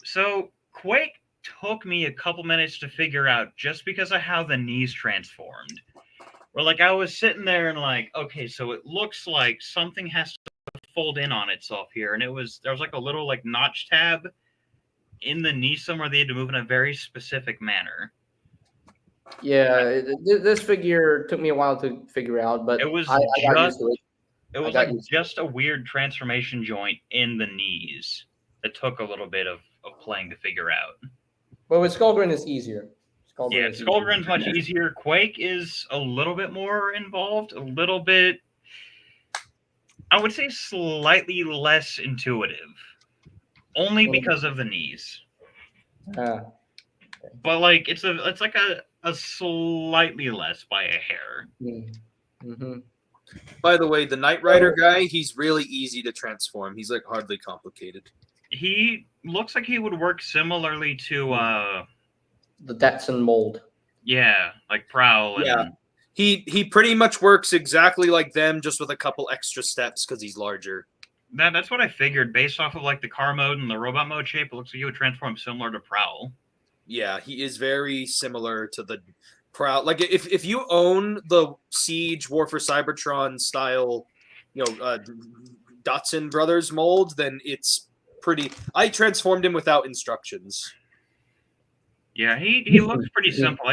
So Quake took me a couple minutes to figure out just because of how the knees transformed. Where like I was sitting there and like, okay, so it looks like something has to fold in on itself here, and there was like a little like notch tab in the knee somewhere they had to move in a very specific manner. Yeah, this figure took me a while to figure out, but It was I got used just to it. it was got like used to just a weird transformation joint in the knees that took a little bit of playing to figure out. But with Skullgrin, it's easier. Yeah, is easier. Skullgrin's much easier. Quake is a little bit more involved, a little bit, I would say slightly less intuitive. Only because of the knees. Ah. But like it's like a slightly less by a hair. Mm-hmm. By the way, the Knight Rider guy, he's really easy to transform. He's like hardly complicated. He looks like he would work similarly to The Datsun mold. yeah, like Prowl and Yeah. He pretty much works exactly like them, just with a couple extra steps because he's larger. that's what I figured based off of like the car mode and the robot mode shape. It looks like he would transform similar to Prowl. Yeah, he is very similar to the Prowl. Like if you own the Siege War for Cybertron style, Datsun Brothers mold, then it's pretty. I transformed him without instructions. Yeah, he looks pretty simple.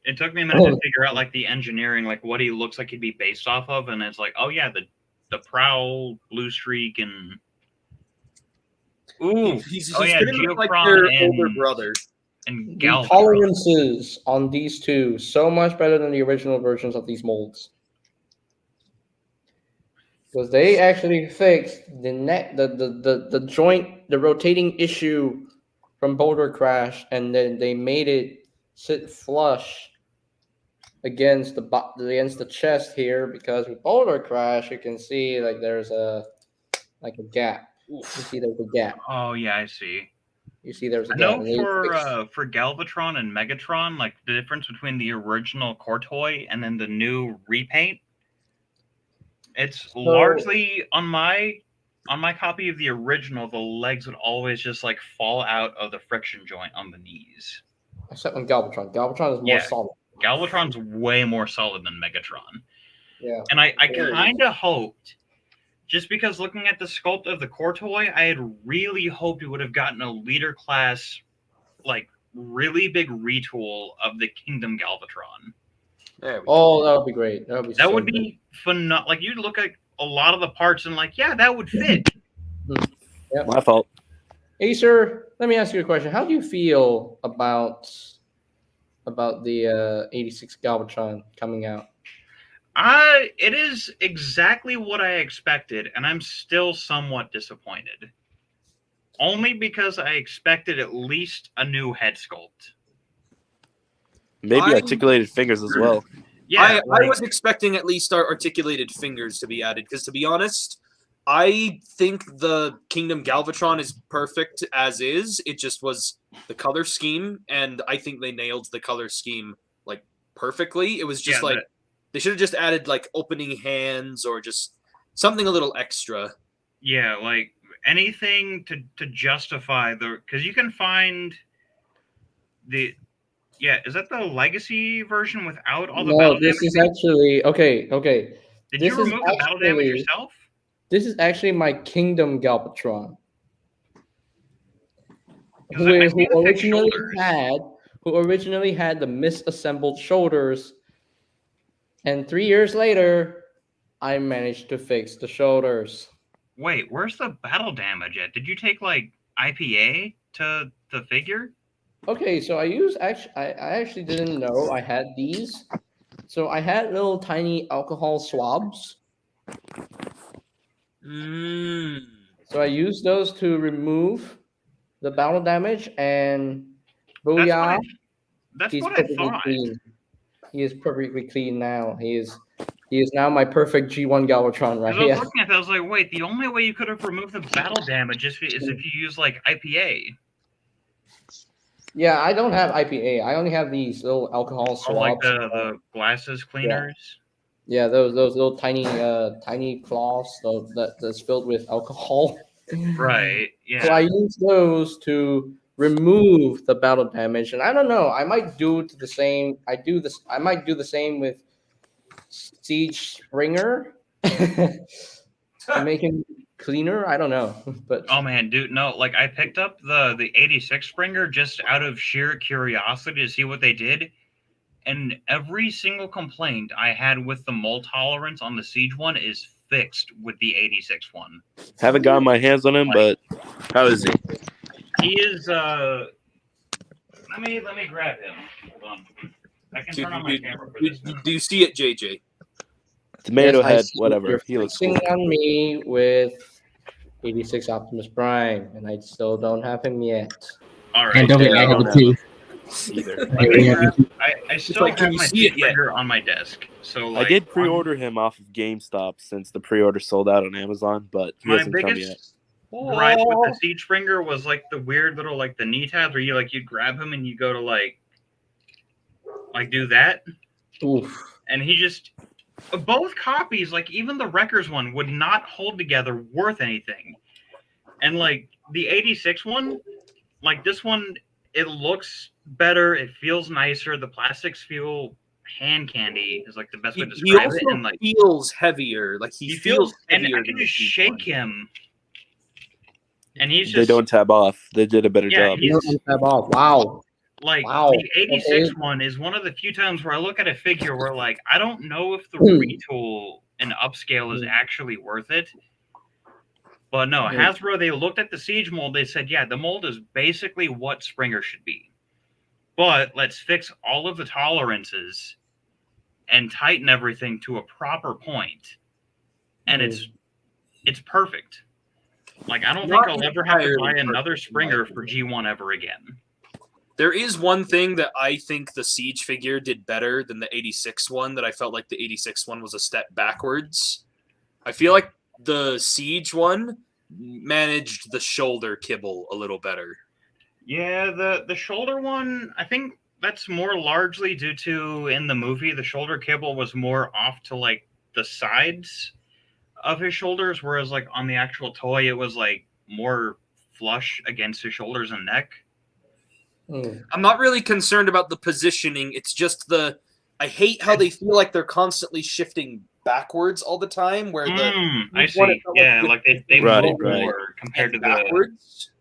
It took me a minute to figure out like the engineering, like what he looks like he'd be based off of, and it's like, oh yeah, the Prowl, Blue Streak, and He's oh yeah, pretty much like Geocron their and older brother. and The Galvatron. tolerances on these two so much better than the original versions of these molds. Because they actually fixed the joint, the rotating issue from Boulder Crash, and then they made it sit flush against the chest here. Because with Boulder Crash, you can see like there's a gap. You see there's a gap. Oh yeah, I see. You see there's a I gap. know and they for Galvatron and Megatron, like the difference between the original core toy and then the new repaint. It's largely on my copy of the original, the legs would always just like fall out of the friction joint on the knees. Except when Galvatron. Galvatron is more solid. Galvatron's way more solid than Megatron. Yeah. And I kind of hoped, just because looking at the sculpt of the core toy, I had really hoped it would have gotten a leader class, like really big retool of the Kingdom Galvatron. There we Oh, that would be great. That would be That so would good. be phenomenal. Like you'd look at a lot of the parts and like, yeah, that would fit. My fault. Acer, let me ask you a question. How do you feel about the 86 Galvatron coming out? It is exactly what I expected, and I'm still somewhat disappointed. Only because I expected at least a new head sculpt. Maybe articulated fingers as well. Yeah, I was expecting at least our articulated fingers to be added because, to be honest, I think the Kingdom Galvatron is perfect as is. It just was the color scheme, and I think they nailed the color scheme like perfectly. It was just they should have just added like opening hands or just something a little extra. Yeah, like anything to justify because you can find the. Yeah, is that the legacy version without all the battle damage? No, this is actually okay. Did this you is remove the battle damage actually- yourself? This is actually my Kingdom Galvatron, Because who I see the thick originally had the misassembled shoulders, and 3 years later, I managed to fix the shoulders. Wait, where's the battle damage at? Did you take like IPA to the figure? Okay, so I actually didn't know I had these. So I had little tiny alcohol swabs. So I used those to remove the battle damage, and booyah, That's he's what I perfectly thought. clean. He is perfectly clean now. He is He is now my perfect G1 Galvatron right Because I was here. looking at that, I was like, wait, the only way you could have removed the battle damage is if you use like IPA. Yeah, I don't have IPA. I only have these little alcohol Or like swabs. the glasses cleaners. Yeah, those little tiny cloths that's filled with alcohol. Right. So I Yeah. use those to remove the battle damage, and I don't know. I might do it the same. I might do the same with Siege Springer to make him cleaner. I don't know, but Oh man, dude, no, like I picked up the 86 Springer just out of sheer curiosity to see what they did. And every single complaint I had with the mold tolerance on the Siege one is fixed with the 86 one. Haven't gotten my hands on him, but how is he? He is let me grab him. Hold on. I can turn on my camera for this. Do you see it, JJ? Tomato Yes, I head, see whatever. You're He looks fixing cool. on me with 86 Optimus Prime, and I still don't have him yet. All And right. don't Yeah, get I I have don't it too. Either. I still like, have can you my see it Siege yet? Springer on my desk. So I like, did pre-order him off of GameStop since the pre-order sold out on Amazon, but he my hasn't come yet. biggest gripe with the Siege Springer was like the weird little like the knee tabs where you grab him and you go to like do that, Oof. and he just both copies, like even the Wreckers one, would not hold together worth anything. And like the 86 one, like this one, it looks better, it feels nicer, the plastics feel hand candy is like the best way to He describe also it. And like feels heavier. Like he feels and heavier I than can the just Siege shake one. him. And he's They just don't tab off. They did a better yeah, job. You don't tab off. Wow. like Wow. the 86 Okay. one is one of the few times where I look at a figure where like I don't know if the Hmm. retool and upscale is actually worth it. But no, Hmm. Hasbro, they looked at the Siege mold, they said, yeah, the mold is basically what Springer should be. But let's fix all of the tolerances and tighten everything to a proper point. And it's perfect. Like I don't Not think I'll ever have to buy entirely another perfect, in Springer my for G1 ever again. There is one thing that I think the Siege figure did better than the 86 one that I felt like the 86 one was a step backwards. I feel like the Siege one managed the shoulder kibble a little better. Yeah, the shoulder one, I think that's more largely due to in the movie the shoulder kibble was more off to like the sides of his shoulders, whereas like on the actual toy it was like more flush against his shoulders and neck. Hmm. I'm not really concerned about the positioning. It's just I hate how they feel like they're constantly shifting backwards all the time. Where I Each one see. it felt Yeah, like like they Right, move right. more compared to the backwards.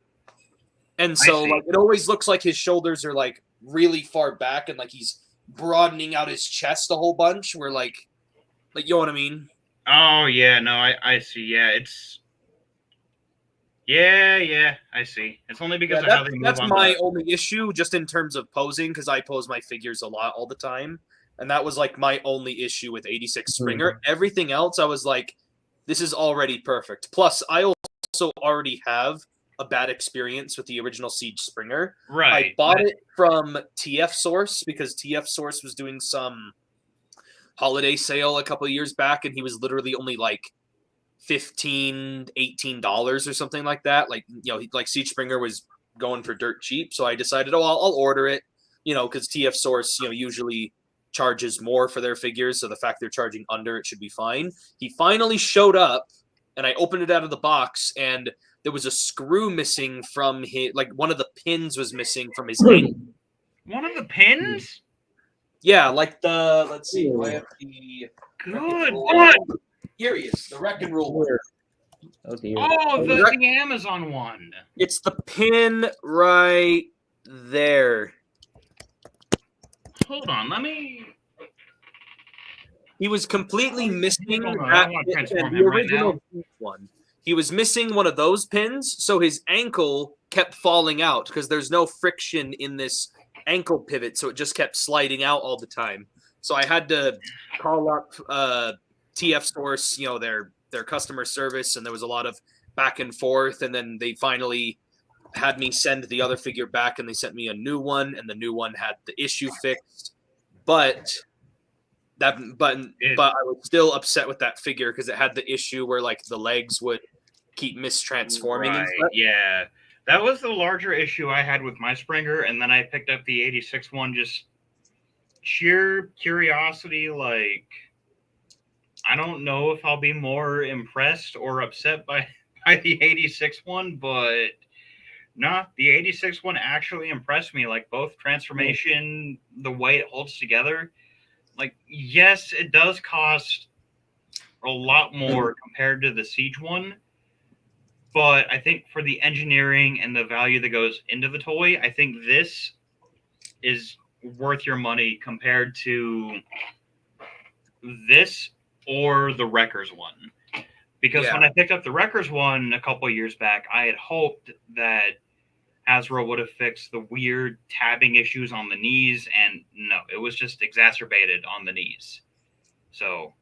And so see. like it always looks like his shoulders are like really far back and like he's broadening out his chest a whole bunch. Where like you know what I mean? Oh yeah, no, I see. Yeah, it's yeah, I see. It's only because of how they move That's on my the only issue, just in terms of posing, because I pose my figures a lot all the time, and that was like my only issue with 86 Springer. Everything else, I was like, this is already perfect. Plus, I also already have a bad experience with the original Siege Springer. right. I bought it from TF Source because TF Source was doing some holiday sale a couple of years back, and he was literally only like $15-$18 or something like that. Like, you know, like Siege Springer was going for dirt cheap. So I decided, I'll order it, you know, because TF Source, you know, usually charges more for their figures. So the fact they're charging under it should be fine. He finally showed up and I opened it out of the box and there was a screw missing from his, like one of the pins was missing from his ankle. One of the pins? Yeah, like the, let's see, do I have the Good. Here he is, the Wreck and Rule one. Oh dear. Oh, the Amazon one. It's the pin right there. Hold on, let me. He was completely missing Hold on, that I wanna pin, transform the him right original one. He was missing one of those pins, so his ankle kept falling out because there's no friction in this ankle pivot, so it just kept sliding out all the time. So I had to call up TF Source, you know, their customer service, and there was a lot of back and forth, and then they finally had me send the other figure back, and they sent me a new one, and the new one had the issue fixed. But but I was still upset with that figure because it had the issue where like the legs would keep mistransforming. Right, And stuff. yeah. That was the larger issue I had with my Springer, and then I picked up the 86 one just sheer curiosity. Like, I don't know if I'll be more impressed or upset by the 86 one, but no, the 86 one actually impressed me. Like, both transformation, the way it holds together. Like, yes, it does cost a lot more compared to the Siege one, but I think for the engineering and the value that goes into the toy, I think this is worth your money compared to this or the Wreckers one. Because when I picked up the Wreckers one a couple years back, I had hoped that Hasbro would have fixed the weird tabbing issues on the knees, and no, it was just exacerbated on the knees. So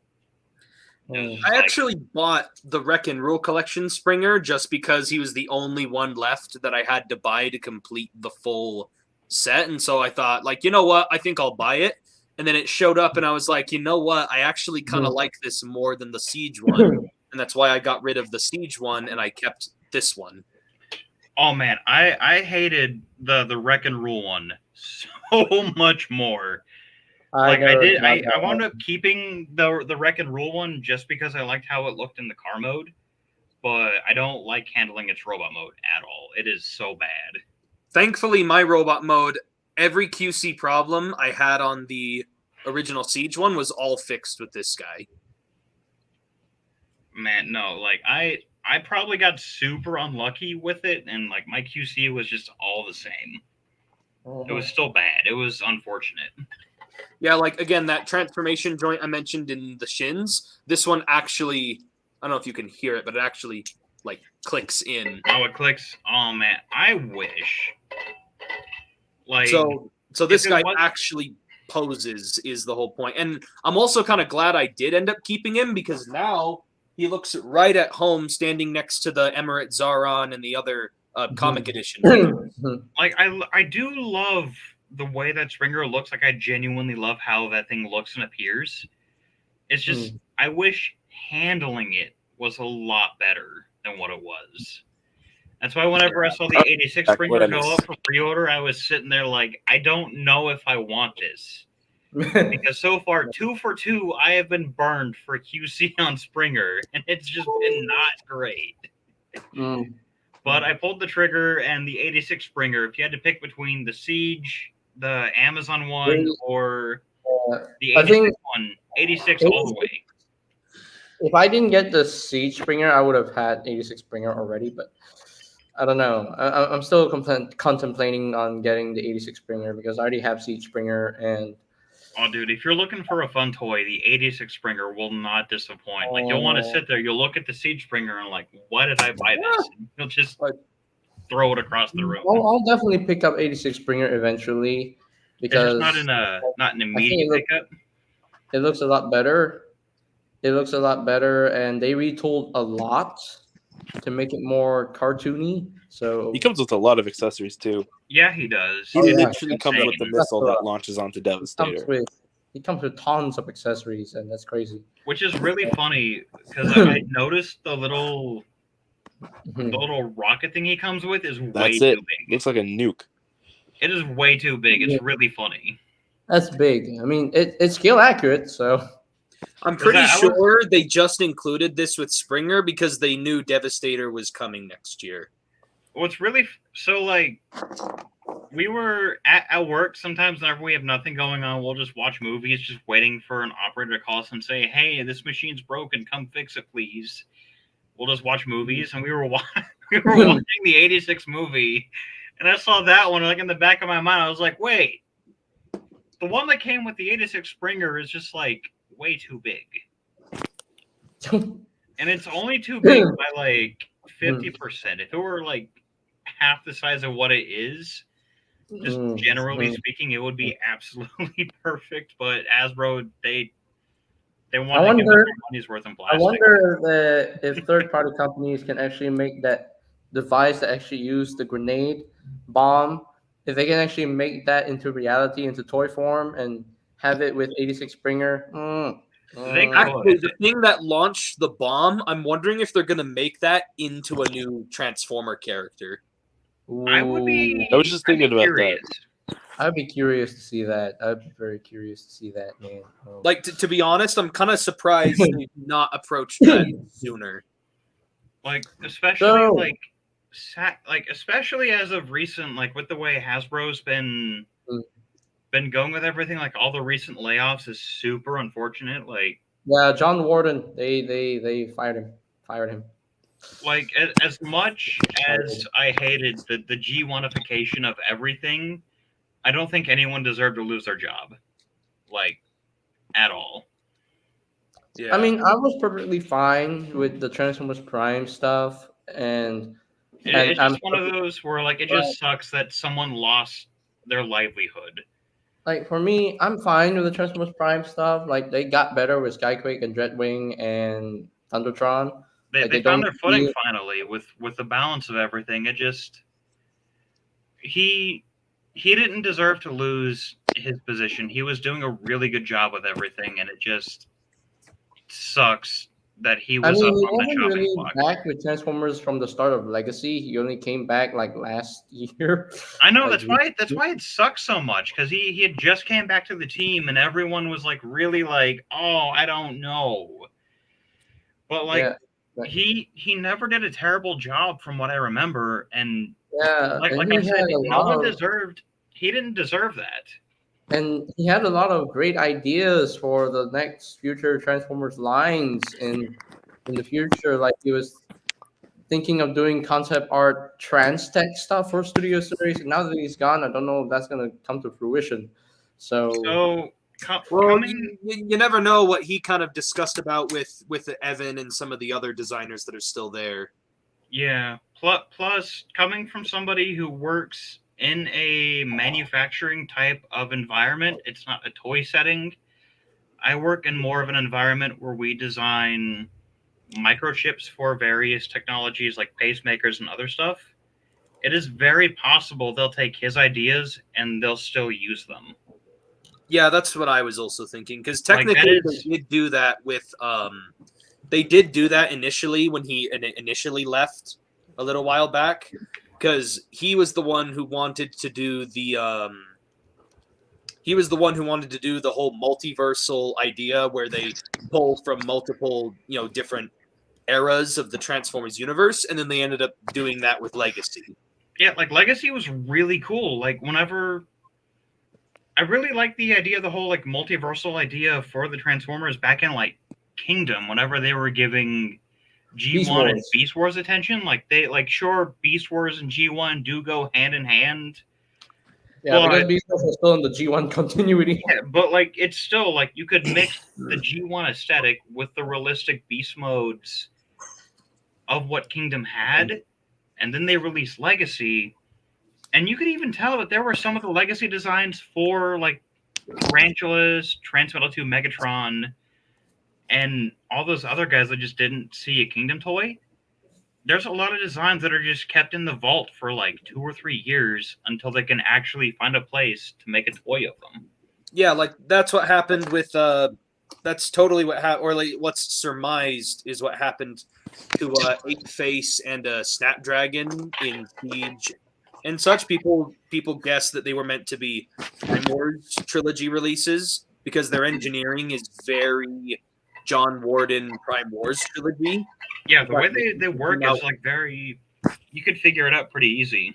I actually bought the Wreck and Rule Collection Springer just because he was the only one left that I had to buy to complete the full set. And so I thought, like, you know what? I think I'll buy it. And then it showed up and I was like, you know what? I actually kind of like this more than the Siege one. And that's why I got rid of the Siege one and I kept this one. Oh man, I hated the Wreck and Rule one so much more. I wound up keeping the Wreck and Rule one just because I liked how it looked in the car mode, but I don't like handling its robot mode at all. It is so bad. Thankfully, my robot mode, every QC problem I had on the original Siege one was all fixed with this guy. Man, no, like I probably got super unlucky with it, and like my QC was just all the same. It was still bad. It was unfortunate. Yeah, like again, that transformation joint I mentioned in the shins, this one actually, I don't know if you can hear it, but it actually like clicks in. Oh, it clicks. Oh man, I wish. Like so this guy actually poses is the whole point. And I'm also kind of glad I did end up keeping him because now he looks right at home standing next to the Emirate Zaron and the other comic edition. Like I do love the way that Springer looks. Like I genuinely love how that thing looks and appears. It's just I wish handling it was a lot better than what it was. That's why whenever I saw the 86 Springer go up for pre-order, I was sitting there like, I don't know if I want this. Because so far, 2 for 2, I have been burned for QC on Springer, and it's just been not great. But I pulled the trigger, and the 86 Springer, if you had to pick between the Siege, the Amazon one, or the 86 one, 86 all the way. If I didn't get the Siege Springer, I would have had 86 Springer already, but I don't know. I'm still contemplating on getting the 86 Springer because I already have Siege Springer and. Oh, dude, if you're looking for a fun toy, the 86 Springer will not disappoint. Like, you'll want to sit there, you'll look at the Siege Springer and like, why did I buy this? And you'll just throw it across the room. I'll definitely pick up 86 Springer eventually because it's just not an immediate pickup. It looks a lot better. And they retooled a lot to make it more cartoony. So he comes with a lot of accessories too. Yeah, he does. He literally comes with the missile that launches onto Devastator. He comes with tons of accessories, and that's crazy. Which is really funny because I noticed the little rocket thing he comes with is way too big. Looks like a nuke. It is way too big. It's really funny. That's big. I mean, it's scale accurate, so. I'm pretty sure they just included this with Springer because they knew Devastator was coming next year. What's really so like we were at work sometimes whenever we have nothing going on, we'll just watch movies, just waiting for an operator to call us and say, hey, this machine's broken, come fix it, please. We'll just watch movies, and we were watching the 86 movie, and I saw that one, like in the back of my mind, I was like, wait, the one that came with the 86 Springer is just like way too big. And it's only too big by like 50%. If it were like half the size of what it is, just generally speaking, it would be absolutely perfect. But Hasbro, they want to get their money's worth in plastic. I wonder if third-party companies can actually make that device that actually use the grenade bomb, if they can actually make that into reality, into toy form, and have it with 86 Springer. They could. Actually, the thing that launched the bomb, I'm wondering if they're gonna make that into a new Transformer character. I would be. I was just thinking about curious. I'd be curious to see that. I'd be very curious to see that, man. Like to be honest, I'm kind of surprised they've not approached that sooner. Like especially So- especially as of recent, like with the way Hasbro's been going with everything, like all the recent layoffs is super unfortunate. Like yeah, John Warden, they fired him. like as much as I hated the G1ification of everything, I don't think anyone deserved to lose their job, like at all. Yeah. I mean, I was perfectly fine with the Transformers Prime stuff, and It's I'm just one of those where like it just sucks that someone lost their livelihood. like for me, I'm fine with the Transformers Prime stuff. Like they got better with Skyquake and Dreadwing and Thundertron. They, Like, they they found don't their footing feel- finally with the balance of everything. It just he didn't deserve to lose his position. He was doing a really good job with everything, and it just sucks that he I was mean, up he on the wasn't chopping really block. back with Transformers from the start of Legacy. He only came back like last year. I know Like, that's why it sucks so much, because he had just came back to the team and everyone was like really like, oh, I don't know. But like Yeah, right. he never did a terrible job from what I remember, and Yeah, like and I he said, had a no lot one of- deserved he didn't deserve that. And he had a lot of great ideas for the next future Transformers lines in the future. Like he was thinking of doing concept art trans tech stuff for Studio Series. And now that he's gone, I don't know if that's gonna come to fruition. So So Well, coming you never know what he kind of discussed about with Evan and some of the other designers that are still there. yeah, plus coming from somebody who works in a manufacturing type of environment, it's not a toy setting. I work in more of an environment where we design microchips for various technologies like pacemakers and other stuff. It is very possible they'll take his ideas and they'll still use them. Yeah, that's what I was also thinking, because Like, that technically is- they did do that with they did do that initially when he initially left a little while back, because he was the one who wanted to do the whole multiversal idea where they pull from multiple different eras of the Transformers universe, and then they ended up doing that with Legacy. Yeah, like Legacy was really cool. Like whenever I really liked the idea, the whole like multiversal idea for the Transformers back in like Kingdom, whenever they were giving G1 Beast and Wars. Beast Wars attention. Like they like sure Beast Wars and G1 do go hand in hand. yeah, Well, because Beast Wars is still in the G1 continuity. Yeah, but like it's still like you could mix the G1 aesthetic with the realistic beast modes of what Kingdom had, and then they released Legacy, and you could even tell that there were some of the Legacy designs for like Tarantulas, Transmetal 2 Megatron, and all those other guys that just didn't see a Kingdom toy. There's a lot of designs that are just kept in the vault for like 2 or 3 years until they can actually find a place to make a toy of them. Yeah, like that's what happened with that's totally what happened, or like what's surmised is what happened to Ape Face and Snapdragon in Siege and such. People guess that they were meant to be Prime Wars trilogy releases because their engineering is very John Warden Prime Wars trilogy. Yeah, the way they work is like very. You could figure it out pretty easy.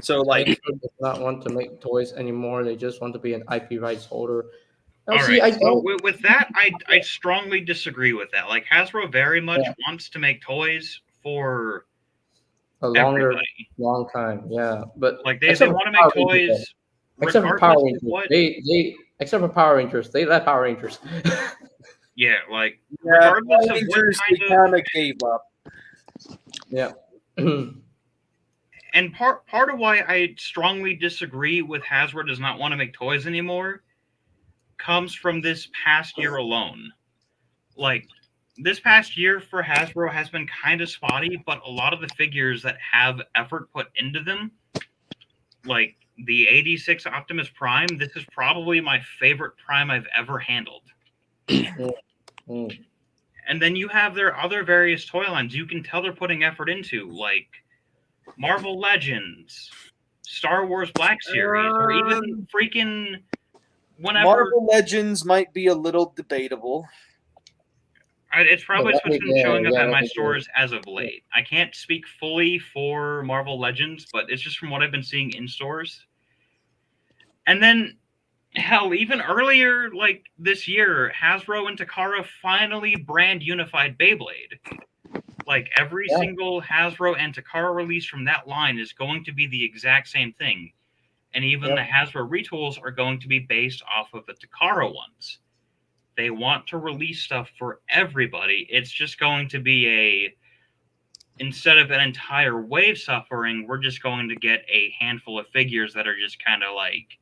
So like, Hasbro does not want to make toys anymore. They just want to be an IP rights holder. Now, All see, right. I So don't. with that, I strongly disagree with that. Like Hasbro very much wants to make toys for A longer, everybody. long time, yeah. But Like they except for want to Power make Rangers, toys though. Except for regardless Power of Rangers, what. they except for Power Rangers, they let Power Rangers. Yeah, like yeah, regardless of what Rangers, they kind of. kind of gave up. Yeah. And part of why I strongly disagree with Hasbro does not want to make toys anymore comes from this past year alone. Like this past year for Hasbro has been kind of spotty, but a lot of the figures that have effort put into them, like the 86 Optimus Prime, this is probably my favorite Prime I've ever handled. Mm. And then you have their other various toy lines you can tell they're putting effort into, like Marvel Legends, Star Wars Black Series, or even freaking whenever. Marvel Legends might be a little debatable. It's probably Yeah, what's been yeah, showing up yeah, at my yeah. stores as of late. I can't speak fully for Marvel Legends, but it's just from what I've been seeing in stores. And then, hell, even earlier, like this year, Hasbro and Takara finally brand unified Beyblade. Like every Yeah. single Hasbro and Takara release from that line is going to be the exact same thing. And even Yep. the Hasbro retools are going to be based off of the Takara ones. They want to release stuff for everybody. It's just going to be instead of an entire wave suffering, we're just going to get a handful of figures that are just kind of like,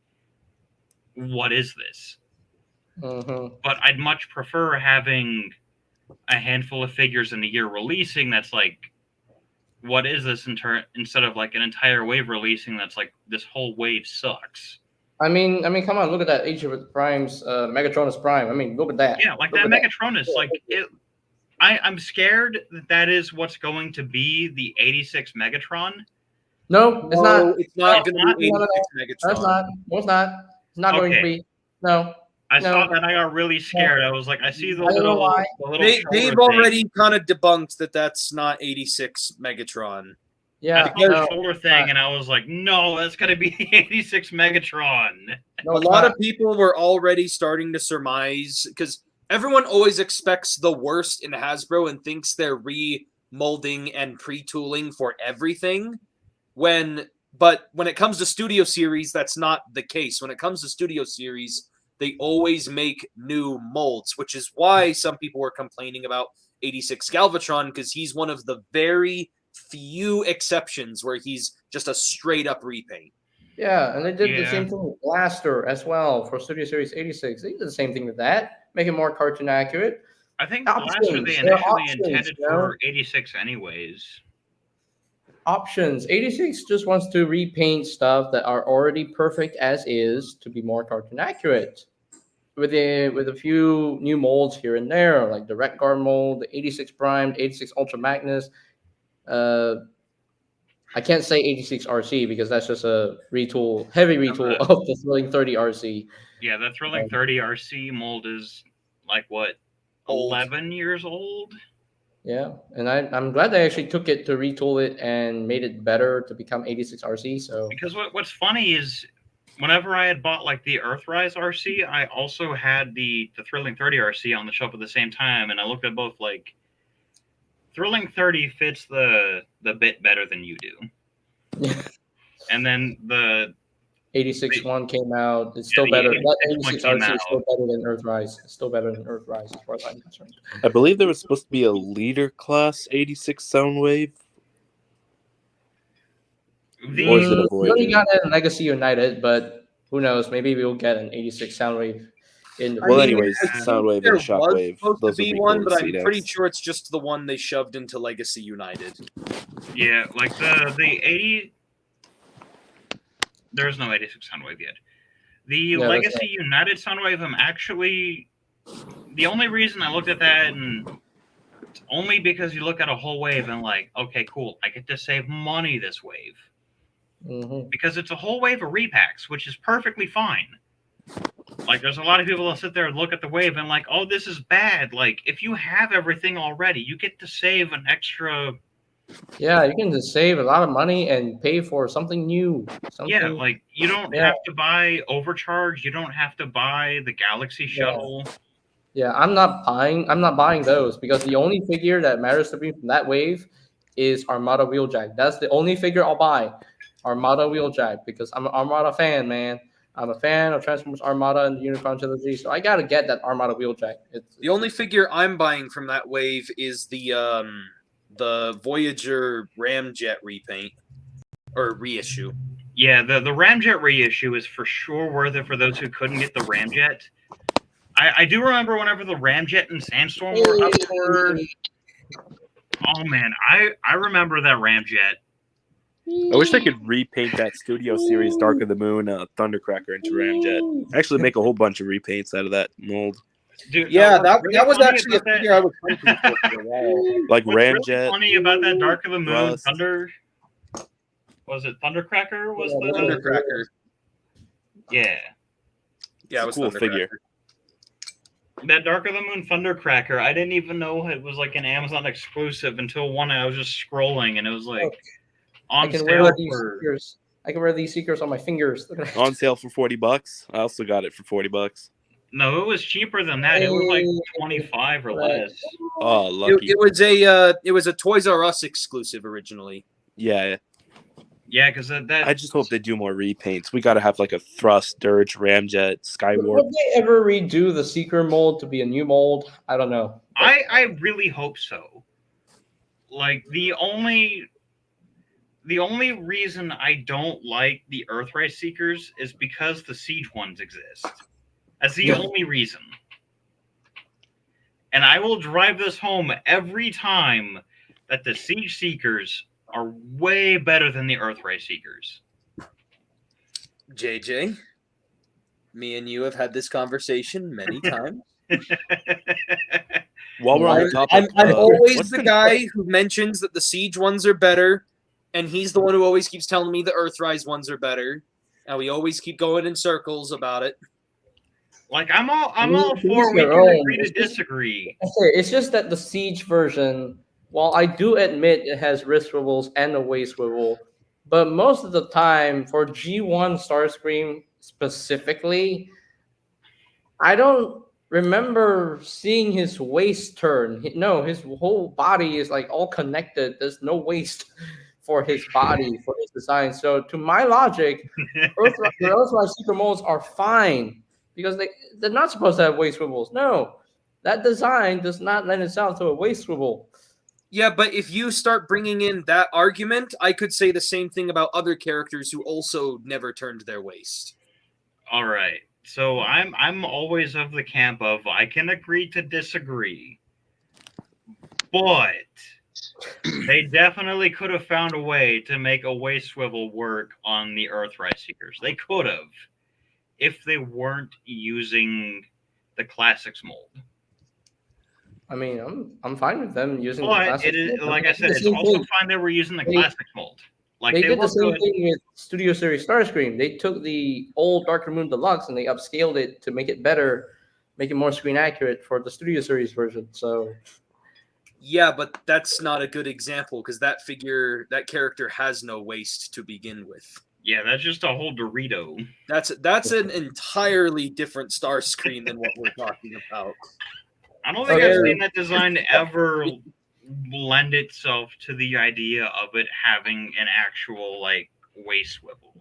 what is this? Mhm. But I'd much prefer having a handful of figures in a year releasing that's like, what is this instead of like an entire wave releasing that's like, this whole wave sucks. I mean, come on, look at that Age of the Primes, Megatronus Prime. I mean, look at that. Yeah, like Look that at Megatronus, like it. I'm scared that is what's going to be the 86 Megatron. No, it's not. It's not It's going to be not. 86 No, it's Megatron. not. No, it's not. It's not going to Okay. be. No. I No. saw that. I got really scared. I was like, I see the I don't know little. why. The little They've shoulder thing. already kind of debunked that that's not 86 Megatron. Yeah. I saw the No, shoulder thing, and I was like, no, that's gonna be the 86 Megatron. no, A it's lot not. of people were already starting to surmise because everyone always expects the worst in Hasbro and thinks they're remolding and pre-tooling for everything. But when it comes to Studio Series, that's not the case. When it comes to Studio Series, they always make new molds, which is why some people were complaining about 86 Galvatron, because he's one of the very few exceptions where he's just a straight up repaint. Yeah, and they did the Yeah. same thing with Blaster as well for Studio Series 86. They did the same thing with that, make it more cartoon accurate. I think Options. Blaster they There are initially options, intended you know? for 86 anyways. Options. 86 just wants to repaint stuff that are already perfect as is to be more cartoon accurate. With a few new molds here and there, like the Red Guard mold, the 86 Prime, 86 Ultra Magnus. I can't say 86 RC because that's just a heavy retool of the Thrilling 30 RC. Yeah, the Thrilling 30 RC mold is like what, 11 years old? Yeah, and I'm glad they actually took it to retool it and made it better to become 86 RC. So Because what's funny is whenever I had bought like the Earthrise RC, I also had the Thrilling 30 RC on the shelf at the same time, and I looked at both like Thrilling 30 fits the bit better than you do. And then the 86 one came out. It's still the better. 86 That one 86 came RC is still out. better than Earthrise. It's still better than Earthrise as far as I'm concerned. I believe there was supposed to be a leader class 86 Soundwave. The- Or is it a We already Voyager? got it in Legacy United, but who knows? Maybe we'll get an 86 Soundwave in the Well, I mean, anyways, I think Soundwave there and was Shockwave. supposed Those to would be be one, cool but to I'm see pretty next. sure it's just the one they shoved into Legacy United. Yeah, like the 80. There's no 86 Soundwave yet. The that's Legacy right. United Soundwave, I'm actually the only reason I looked at that, and it's only because you look at a whole wave and like, okay, cool, I get to save money this wave Mhm. because it's a whole wave of repacks, which is perfectly fine. Like, there's a lot of people that sit there and look at the wave and like, oh, this is bad. Like, if you have everything already, you get to save an extra. Yeah, you can just save a lot of money and pay for something new. Yeah, like you don't Yeah. have to buy Overcharge. You don't have to buy the Galaxy Shuttle. Yeah, I'm not buying those because the only figure that matters to me from that wave is Armada Wheeljack. That's the only figure I'll buy. Armada Wheeljack, because I'm an Armada fan, man. I'm a fan of Transformers Armada and the Unicron trilogy, so I gotta get that Armada Wheeljack. The only figure I'm buying from that wave is the Voyager Ramjet repaint or reissue. Yeah, the Ramjet reissue is for sure worth it for those who couldn't get the Ramjet. I do remember whenever the Ramjet and Sandstorm were up for. Oh man, I remember that Ramjet. I wish I could repaint that Studio Series Dark of the Moon Thundercracker into Ramjet. Actually, make a whole bunch of repaints out of that mold, Dude, Yeah, what's that, really that was funny actually a about that- figure I was hunting for a while. like What's really Ramjet. funny about that Dark of the Moon Rust. Thunder? Was it Thundercracker? Was the Thundercracker. yeah? Yeah, it It's was a cool Thundercracker. figure. That Dark of the Moon Thundercracker. I didn't even know it was like an Amazon exclusive until one I was just scrolling and it was like I on can sale wear these for. seekers. I can wear these seekers on my fingers. Look at that. On sale for $40. I also got it for $40. No, it was cheaper than that. It was like 25 or less. Oh, It, lucky. it was a Toys R Us exclusive originally. Yeah, Yeah, because that I just hope they do more repaints. We got to have like a Thrust, Dirge, Ramjet, Skywarp. Would they ever redo the Seeker mold to be a new mold? I don't know. I really hope so. Like the only reason I don't like the Earthrise Seekers is because the Siege ones exist. That's the only reason. And I will drive this home every time that the Siege Seekers are way better than the Earthrise Seekers. JJ, me and you have had this conversation many times. While we're on the topic, I'm always what's the guy who mentions that the Siege ones are better, and he's the one who always keeps telling me the Earthrise ones are better, and we always keep going in circles about it. Like I'm all To for each we their can own. agree to It's just- disagree. It's just that the Siege version, while I do admit it has wrist swivels and a waist swivel, but most of the time for G1 Starscream specifically, I don't remember seeing his waist turn. No, his whole body is like all connected. There's no waist for his body, for his design. So to my logic, the Earthrise Seeker molds are fine because they're not supposed to have waist swivels. No, that design does not lend itself to a waist swivel. Yeah, but if you start bringing in that argument, I could say the same thing about other characters who also never turned their waist. All right. So I'm always of the camp of I can agree to disagree. But they definitely could have found a way to make a waist swivel work on the Earthrise Seekers. They could have if they weren't using the classics mold. I mean, I'm fine with them using the But classic it is mold. like I said, The it's same also thing. fine they were using the They- classics mold. Like They did the were same good. thing with Studio Series Starscream. They took the old Darker Moon Deluxe and they upscaled it to make it better, make it more screen accurate for the Studio Series version. So Yeah, but that's not a good example because that character has no waist to begin with. Yeah, that's just a whole Dorito. That's an entirely different Starscream than what we're talking about. I don't think Okay. I've seen that design ever lend itself to the idea of it having an actual like waist swivel.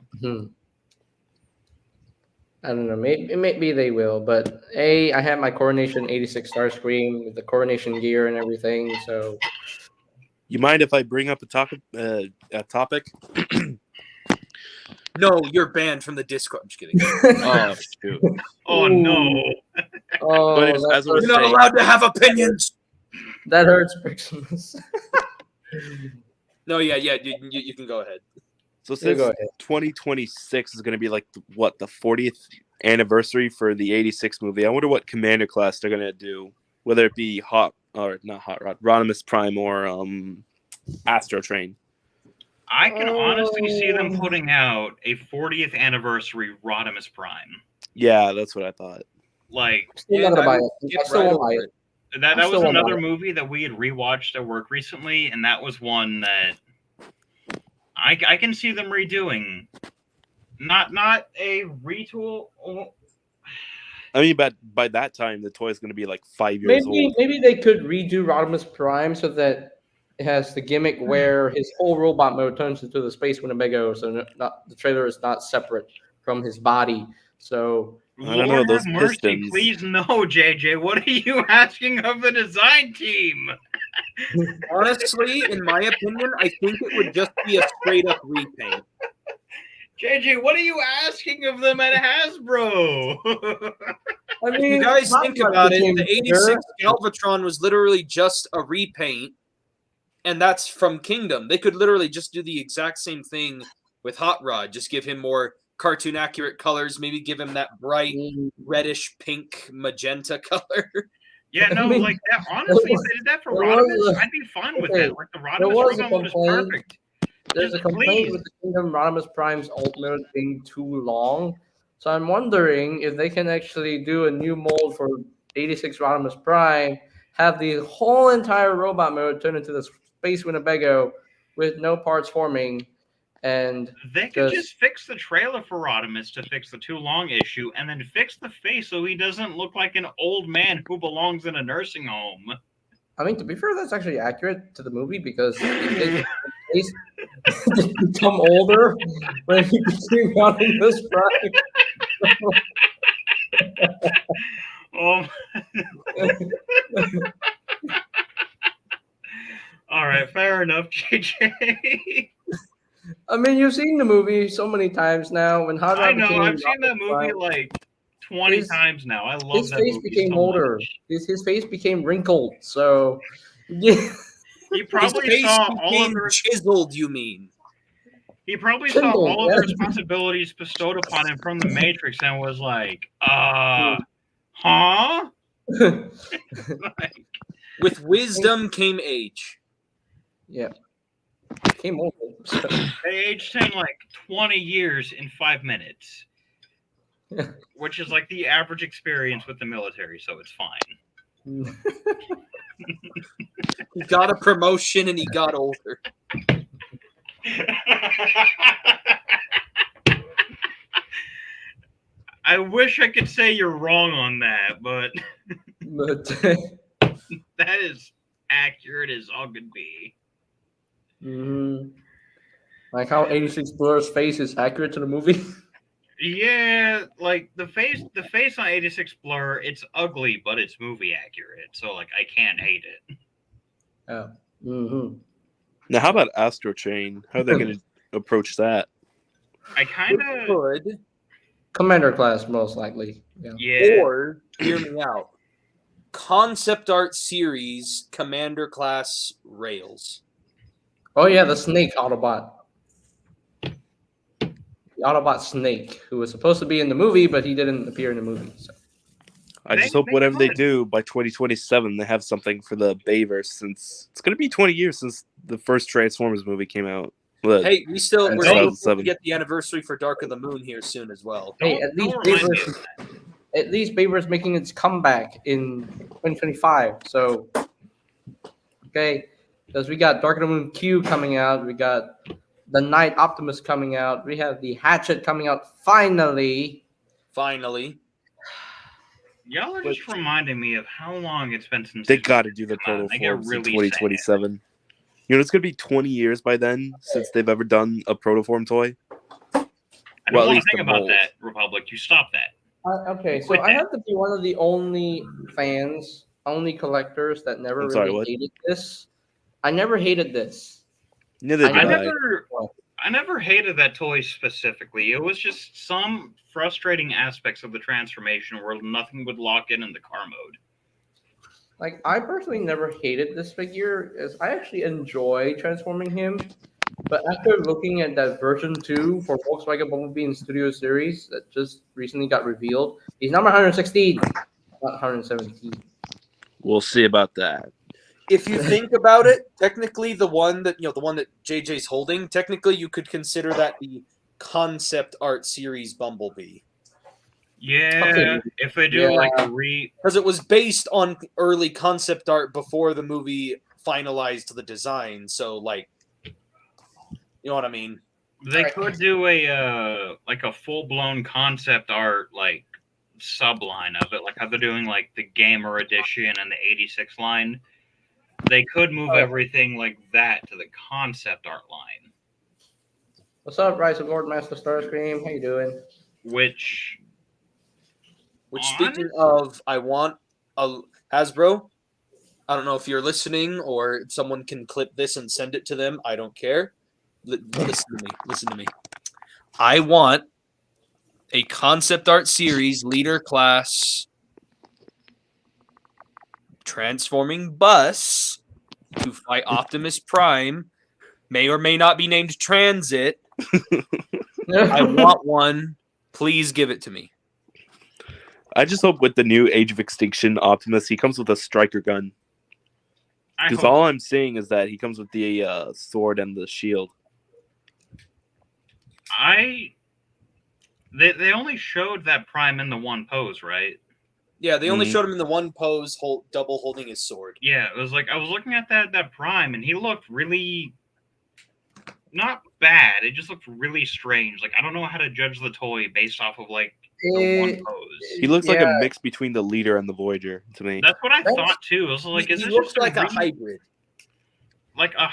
I don't know. Maybe they will, but I have my Coronation 86 Starscream with the Coronation gear and everything. So You mind if I bring up a topic? No, you're banned from the Discord. I'm just kidding. Oh shoot! Oh Ooh. no! oh, But anyways, as I was You're not saying- allowed to have opinions. that hurts, Briximus. No, yeah, you can go ahead. So You since go ahead. 2026 is going to be like the 40th anniversary for the 86 movie, I wonder what Commander class they're going to do, whether it be Rodimus Prime or Astro Train. I can honestly see them putting out a 40th anniversary Rodimus Prime. Yeah, that's what I thought. Like Still not gonna buy it. I still won't buy it. that I'm was still on another that. movie that we had rewatched at work recently, and that was one that I can see them redoing. Not a retool. I mean, but by that time, the toy is going to be like 5 years old. Maybe they could redo Rodimus Prime so that it has the gimmick where his whole robot mode turns into the Space Winnebago, so the trailer is not separate from his body. So I don't know, Lord those have mercy, pistons. please no, JJ. What are you asking of the design team? Honestly, in my opinion, I think it would just be a straight up repaint. JJ, what are you asking of them at Hasbro? I If mean, you guys Hot think Rod about it, became the bigger. 86 Galvatron was literally just a repaint, and that's from Kingdom. They could literally just do the exact same thing with Hot Rod. Just give him more cartoon accurate colors. Maybe give him that bright reddish pink magenta color. Yeah, no, I mean, like that. Honestly, if they did that for there was Rodimus, a- I'd be fine with okay, that. Like the there Rodimus was a robot mode is complaint. perfect. There's a Just complaint please. with the Kingdom Rodimus Prime's ultimate being too long. So I'm wondering if they can actually do a new mold for 86 Rodimus Prime, have the whole entire robot mode turn into the Space Winnebago with no parts forming, and They could just fix the trailer for Rodimus to fix the too long issue, and then fix the face so he doesn't look like an old man who belongs in a nursing home. I mean, to be fair, that's actually accurate to the movie because his face become older when he became Rodimus Prime. All right, fair enough, JJ. I mean, you've seen the movie so many times now. When Hot Rod I know, became I've seen that Rodimus movie Prime, like 20 his- times now. I love his that face movie became so older. much. His face became wrinkled. So, yeah. He His probably face saw all of became the chiseled, you mean? he probably saw Kindled, all of the yeah. responsibilities bestowed upon him from the Matrix and was like, huh? Like, With wisdom came age. Yeah. Became older. So, they aged him like 20 years in 5 minutes, which is like the average experience with the military, so it's fine. He got a promotion and he got older. I wish I could say you're wrong on that, but but that is accurate as all could be. mhm. Like how 86 Blur's face is accurate to the movie. Yeah, like the face on 86 Blur, it's ugly, but it's movie accurate, so like I can't hate it. Oh. Mm-hmm. Now, how about Astro Chain? How are they going to approach that? I kind of Good. Commander class, most likely. Yeah. yeah. Or, hear me out, concept art series Commander Class Rails. Oh yeah, the Snake Autobot. The Autobot Snake, who was supposed to be in the movie, but he didn't appear in the movie. So. I just They- hope they whatever they could. do by 2027, they have something for the Bayverse, since it's going to be 20 years since the first Transformers movie came out. Well, Hey, we're still That's going to 2007. get the anniversary for Dark of the Moon here soon as well. Hey, Don't- at least don't remind me Bayverse, of that. at least Bayverse making its comeback in 2025. So, okay, because we got Dark of the Moon Q coming out, we got the Night Optimus coming out, we have the Hatchet coming out finally. Finally. Y'all are just reminding me of how long it's been since they this got to movie do the came out, and I get protoforms in really 2027. You know, it's going to be 20 years by then since they've ever done a protoform toy. sad. I Well, don't at want least to think the about mold. that, Republic. You stop that. Okay, so Quit I that. have to be one of the only fans, only collectors that never I'm really sorry, what? hated this. I never hated this. Neither I did I. I never hated that toy specifically. It was just some frustrating aspects of the transformation where nothing would lock in the car mode. Like, I personally never hated this figure, as I actually enjoy transforming him. But after looking at that version 2 for Volkswagen Bumblebee in Studio Series that just recently got revealed, he's number 116, not 117. We'll see about that. If you think about it, technically the one that JJ's holding, technically you could consider that the concept art series Bumblebee. Yeah, Okay. if they do Yeah. like a re, Because it was based on early concept art before the movie finalized the design. So, like, you know what I mean? they Right. could do a like a full blown concept art like subline of it, like how they're doing like the gamer edition and the 86 line. They could move Right. everything like that to the concept art line, What's up, Rise of Lord Master Starscream? How you doing? which Speaking of, I want a Hasbro. I don't know if you're listening or someone can clip this and send it to them. I don't care. Listen to me. Listen to me. I want a concept art series leader class transforming bus to fight Optimus Prime. May or may not be named Transit. I want one. Please give it to me. I just hope with the new Age of Extinction Optimus, he comes with a striker gun. I Because hope- all I'm seeing is that he comes with the sword and the shield. They only showed that Prime in the one pose, right? Yeah, they only Mhm. showed him in the one pose, double holding his sword. Yeah, it was like I was looking at that Prime, and he looked really not bad. It just looked really strange. Like I don't know how to judge the toy based off of like the one pose. He looks like a Yeah. mix between the leader and the Voyager to me. That's what I That's- thought too. I was like, is he this looks just like a really- hybrid. like a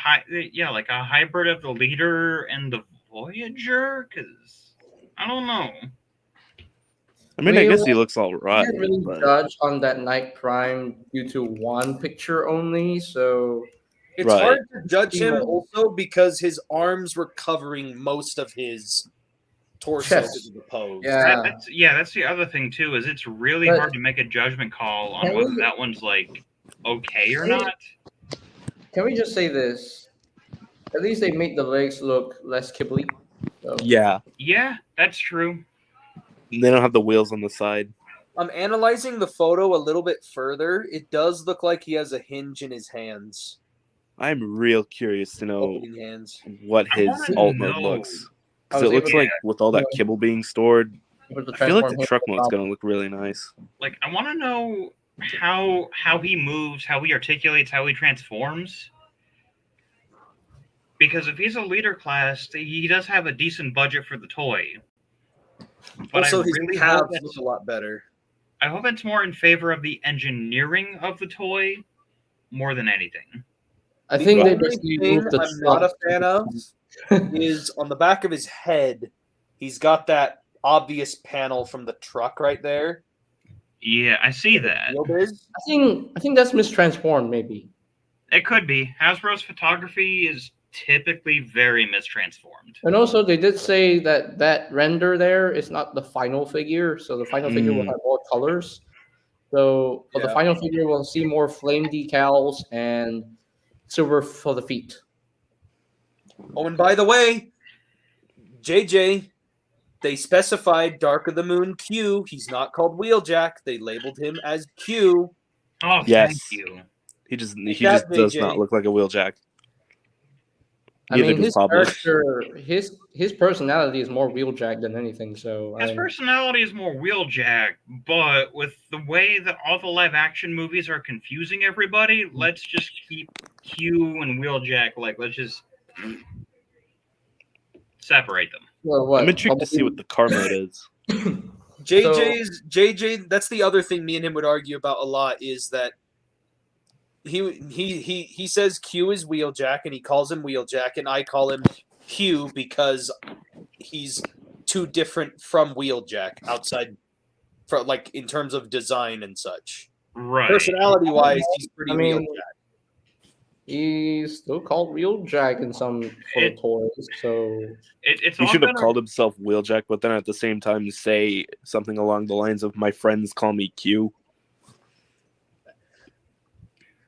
like a hybrid of the leader and the Voyager? Because I don't know. I mean, I We guess he looks all I right. can't really but- judge on that Night Prime due to one picture only. So It's Right. hard to judge him Yeah. also because his arms were covering most of his torso Chest. because of the pose. Yeah. That's the other thing too. Is it's really But- hard to make a judgment call on Can whether we- that one's like okay or Can we- not. can we just say this? At least they made the legs look less kibbly. So. Yeah, Yeah, that's true. they don't have the wheels on the side. I'm analyzing the photo a little bit further. It does look like he has a hinge in his hands. I'm real curious to know Opening hands. what I his wanna alt mode know. looks. I Because was it looks able to- like with all that kibble being stored, With the I feel like the transform truck here, mode's gonna look really nice. Like I want to know how he moves, how he articulates, how he transforms. Because if he's a leader class, he does have a decent budget for the toy. But Also, I his really calves hope look it's, a lot better. I hope it's more in favor of the engineering of the toy more than anything. I The think they only just thing moved the I'm not a truck. fan of is on the back of his head, he's got that obvious panel from the truck right there. Yeah, I see that. Shield is. I think that's mistransformed maybe. It could be. Hasbro's photography is typically very mistransformed. And also, they did say that that render there is not the final figure, so the final figure will Mm. have more colors. So for the Yeah. final figure, we'll see more flame decals and silver for the feet. Oh, and by the way, JJ, they specified Dark of the Moon Q. He's not called Wheeljack. They labeled him as Q. Oh, Yes. thank you. He just Yeah, does JJ. not look like a wheeljack. I Neither mean, does his Pablo. character, his personality is more Wheeljack than anything. So His I'm- personality is more Wheeljack, but with the way that all the live action movies are confusing everybody, let's just keep Q and Wheeljack. Like, let's just separate them. well, what? I'm intrigued to see what the car mode is. JJ. That's the other thing me and him would argue about a lot is that he says Q is Wheeljack and he calls him Wheeljack and I call him Q because he's too different from Wheeljack outside, for like in terms of design and such. Right. Personality wise, he's pretty I mean, Wheeljack. He's still called Wheeljack in some sort of It- toys. So It's He all should have gonna- called himself Wheeljack, but then at the same time say something along the lines of "My friends call me Q."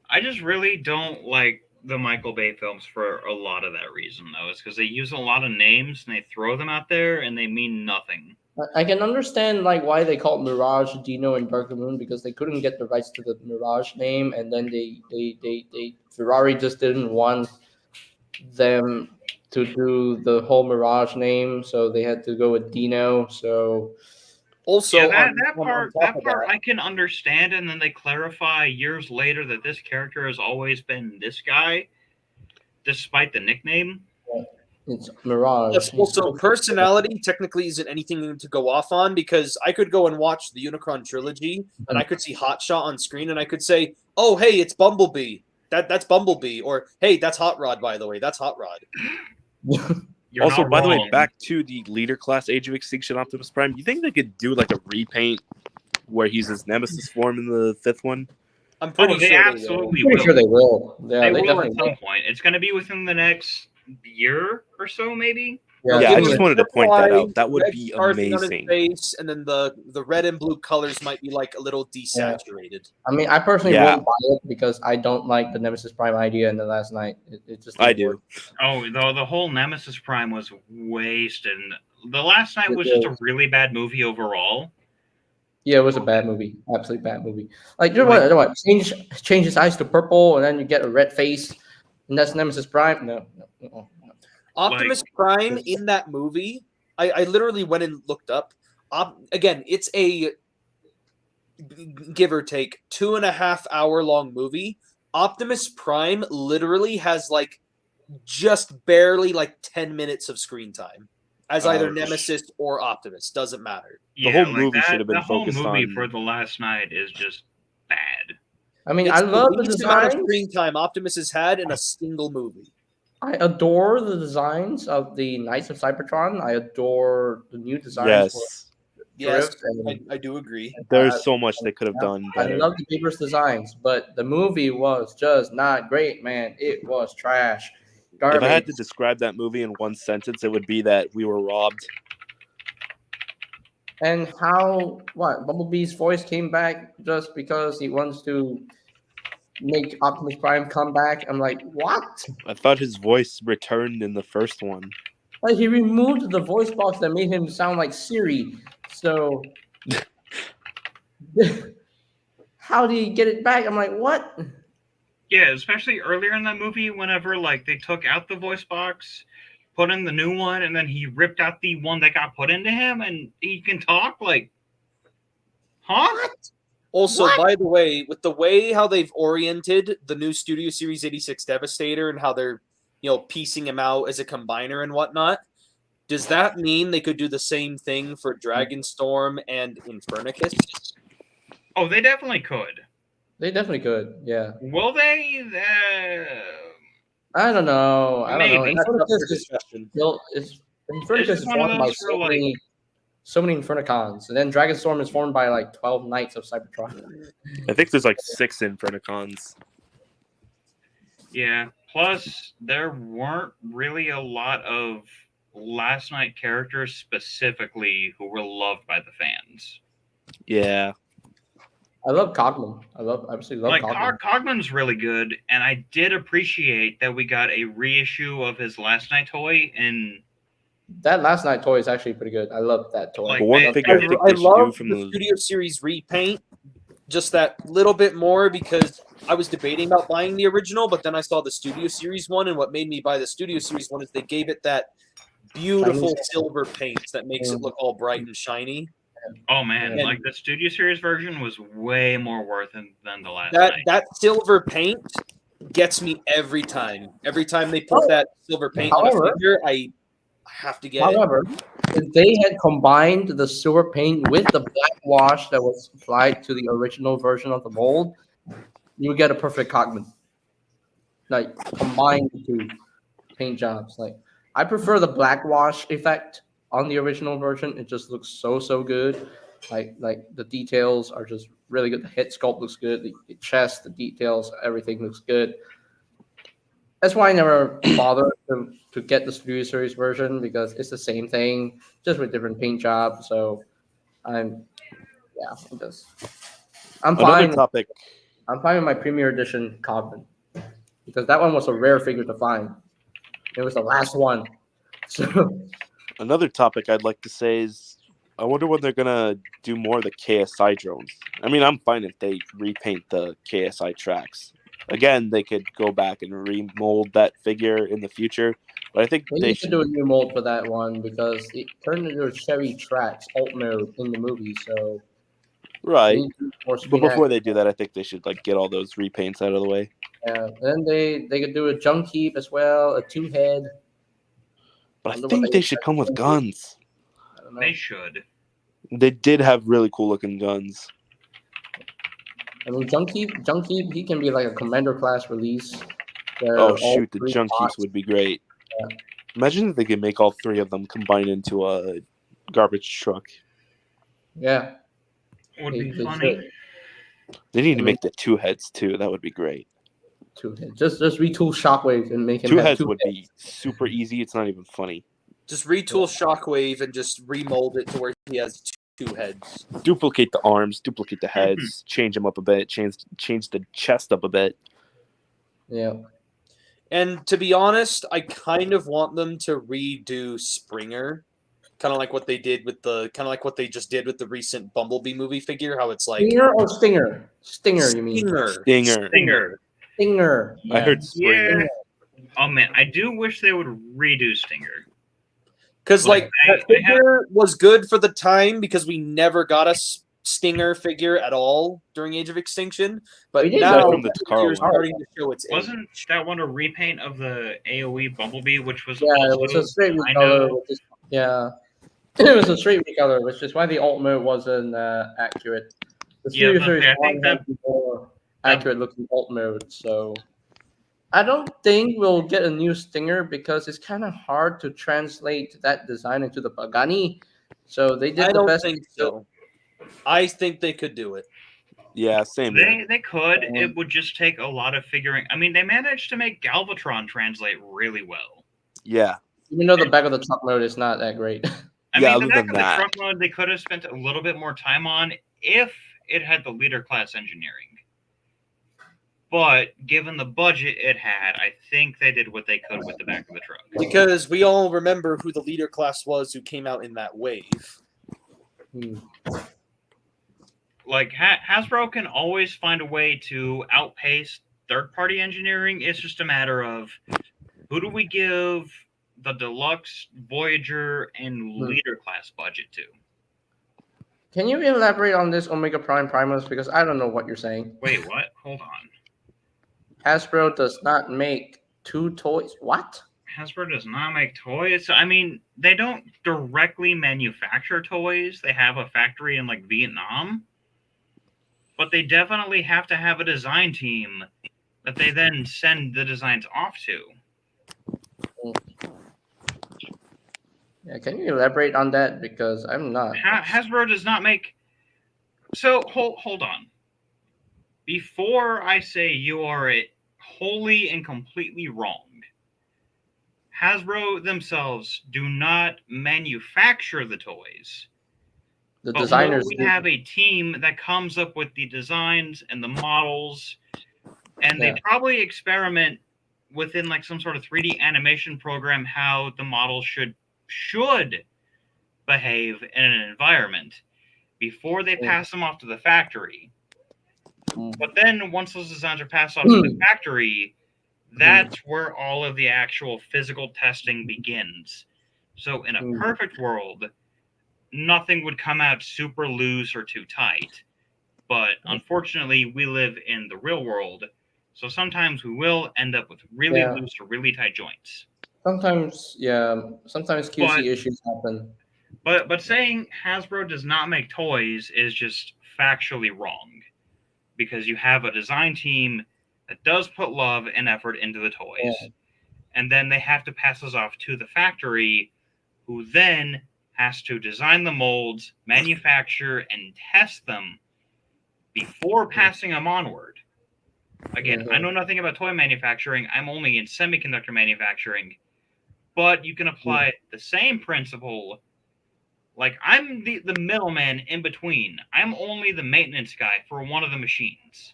I just really don't like the Michael Bay films for a lot of that reason, though. It's because they use a lot of names and they throw them out there and they mean nothing. I can understand like why they called Mirage Dino and Dark Moon because they couldn't get the rights to the Mirage name, and then they Ferrari just didn't want them to do the whole Mirage name, so they had to go with Dino. So Also, Yeah, that, on- that on part, top that of part that- I can understand, and then they clarify years later that this character has always been this guy, despite the nickname. it's Mirage. Yes, also personality technically isn't anything to go off on because I could go and watch the Unicron trilogy and I could see Hotshot on screen and I could say, "Oh, hey, it's Bumblebee. That's Bumblebee," or "Hey, that's Hot Rod. By the way, that's Hot Rod." You're Also, not by the way, wrong. back to the leader class Age of Extinction Optimus Prime. You think they could do like a repaint where he's his Nemesis form in the fifth one? I'm pretty Oh, they sure. absolutely Pretty will. sure they will. Yeah, They will definitely at some point. It's going to be within the next year or so, maybe. Yeah, Yeah, I give just me- wanted to point that out. That would red be star thing on his amazing. face, and then the red and blue colors might be like a little desaturated. I mean, I personally Yeah. won't buy it because I don't like the Nemesis Prime idea in the last night. It just I didn't do. work. Oh, the whole Nemesis Prime was wasted. The Last Night It was just a was. really bad movie overall. Yeah, it was a bad movie. Absolutely bad movie. Like, you know what? Change his eyes to purple, and then you get a red face, and that's Nemesis Prime. No. Optimus Prime in that movie, I literally went and looked up. Again, it's a give or take 2.5 hour long movie. Optimus Prime literally has like just barely like 10 minutes of screen time as either Ouch. Nemesis or Optimus. Doesn't matter. whole movie should have been The whole focused movie on- for The Last Night is just bad. I mean, It's I love the least amount of designs. screen time Optimus has had in a single movie. I adore the designs of the Knights of Cybertron. I adore the new designs. Yes. Yes, Drift and- I do agree. There's so much they could have done I better. love the Beaver's designs, but the movie was just not great, man. It was trash. Garbage. If I had to describe that movie in one sentence, it would be that we were robbed. And how Bumblebee's voice came back just because he wants to make Optimus Prime come back. I'm like, what? I thought his voice returned in the first one. Like, he removed the voice box that made him sound like Siri. So how do you get it back? I'm like, what? Yeah, especially earlier in that movie, whenever like they took out the voice box, put in the new one, and then he ripped out the one that got put into him, and he can talk. Like, huh? Also, What? by the way, with the way how they've oriented the new Studio Series 86 Devastator and how they're, piecing him out as a combiner and whatnot, does that mean they could do the same thing for Dragonstorm and Infernicus? Oh, they definitely could. They definitely could. Yeah. Will they? I don't know. I don't know. Maybe. That's up Infernicus for is discussion. built. Infernicus just is one of formed by those where, so many Infernicons, and then Dragonstorm is formed by like 12 Knights of Cybertron. I think there's like 6 Infernicons. Yeah. Plus, there weren't really a lot of Last Night characters specifically who were loved by the fans. Yeah. I love Cogman. I absolutely love Like Cogman. Cogman's really good, and I did appreciate that we got a reissue of his Last Night toy. And That Last Night toy is actually pretty good. I love that toy. Like, But one I- figure I think I they should do love from the the Studio Series repaint just that little bit more because I was debating about buying the original, but then I saw the Studio Series one, and what made me buy the Studio Series one is they gave it that beautiful Shiny. silver paint that makes it look all bright and shiny. oh man, Yeah. like the Studio Series version was way more worth it than the Last Night. That silver paint gets me every time. Every time they put that silver paint on a However- figure, I have to get it. However, if they had combined the silver paint with the black wash that was applied to the original version of the mold, you would get a perfect Cogman. Like, combine the two paint jobs. Like, I prefer the black wash effect on the original version. It just looks so good. Like the details are just really good. The head sculpt looks good. The chest, the details, everything looks good. That's why I never bothered to get the Studio Series version because it's the same thing, just with different paint jobs. So I'm another fine. topic. I'm fine with my Premier Edition Cogman because that one was a rare figure to find. It was the last one. So Another topic I'd like to say is I wonder when they're gonna do more of the KSI drones. I mean, I'm fine if they repaint the KSI tracks. Again, they could go back and remold that figure in the future, but I think they they need to should. do a new mold for that one because it turned into a Chevy Trax alt mode in the movie. So they Right, need to do more but speed before act. they do that, I think they should like get all those repaints out of the way. Yeah, then they could do a junk heap as well, a 2-head. But I Wonder what think they they should come with guns. I don't know. They should. They did have really cool looking guns. I mean, junk heap, he can be like a commander class release. where Oh all shoot, the 3 junk heaps bots- would be great. Yeah. Imagine if they could make all 3 of them combine into a garbage truck. Yeah, Would they- be they funny. should. They need I to mean- make the 2 heads too. That would be great. 2 heads. Just retool Shockwave and make him 2 have heads 2 would heads. be super easy. It's not even funny. Just retool Shockwave and just remold it to where he has two heads. Duplicate the arms, duplicate the heads, change them up a bit, change the chest up a bit. Yeah. And to be honest, I kind of want them to redo Springer, kind of like what they did with what they just did with the recent Bumblebee movie figure. How it's like Stinger or Stinger? Stinger, you mean? Stinger. Stinger. I heard Springer. Yeah. Oh man, I do wish they would redo Stinger. Because Like, that figure was good for the time because we never got a Stinger figure at all during Age of Extinction. But We did now from the the Takara figure is one. starting to show its Wasn't age. that one a repaint of the AOE Bumblebee, which was Yeah, it was a also straight kind recolor. of- Which is, yeah, it was a straight recolor, which is why the alt mode wasn't accurate. The Yeah, Studio but Series I think 1 had the more accurate looking alt mode, so I don't think we'll get a new Stinger because it's kind of hard to translate that design into the Pagani. So they did I the don't best. think so. I think they could do it. Yeah, same here. They could. It would just take a lot of figuring. I mean, they managed to make Galvatron translate really well. Yeah. Even though the back of the truck mode is not that great. I Yeah, mean, other the back than of the that. truck mode they could have spent a little bit more time on if it had the leader class engineering. But given the budget it had, I think they did what they could with the back of the truck. Because we all remember who the leader class was who came out in that wave. Like Hasbro can always find a way to outpace third-party engineering. It's just a matter of who do we give the deluxe, Voyager, and leader class budget to. Can you elaborate on this Omega Prime Primus? Because I don't know what you're saying. Wait, what? Hold on. Hasbro does not make two toys. What? Hasbro does not make toys. I mean, they don't directly manufacture toys. They have a factory in like Vietnam. But they definitely have to have a design team that they then send the designs off to. Yeah, can you elaborate on that? Because I'm not. Hasbro does not make. So hold on. Before I say you are wholly and completely wrong, Hasbro themselves do not manufacture the toys. The But designers. we have a team that comes up with the designs and the models, and Yeah. they probably experiment within like some sort of 3D animation program how the models should behave in an environment before they pass them off to the factory. But then once those designs are passed off to the factory, that's where all of the actual physical testing begins. So in a perfect world, nothing would come out super loose or too tight. But unfortunately, we live in the real world, so sometimes we will end up with really loose or really tight joints. Sometimes, yeah. Sometimes QC issues happen. But saying Hasbro does not make toys is just factually wrong, because you have a design team that does put love and effort into the toys, and then they have to pass those off to the factory, who then has to design the molds, manufacture, and test them before passing them onward. Again, I know nothing about toy manufacturing. I'm only in semiconductor manufacturing. But you can apply the same principle. Like, I'm the middleman in between. I'm only the maintenance guy for one of the machines.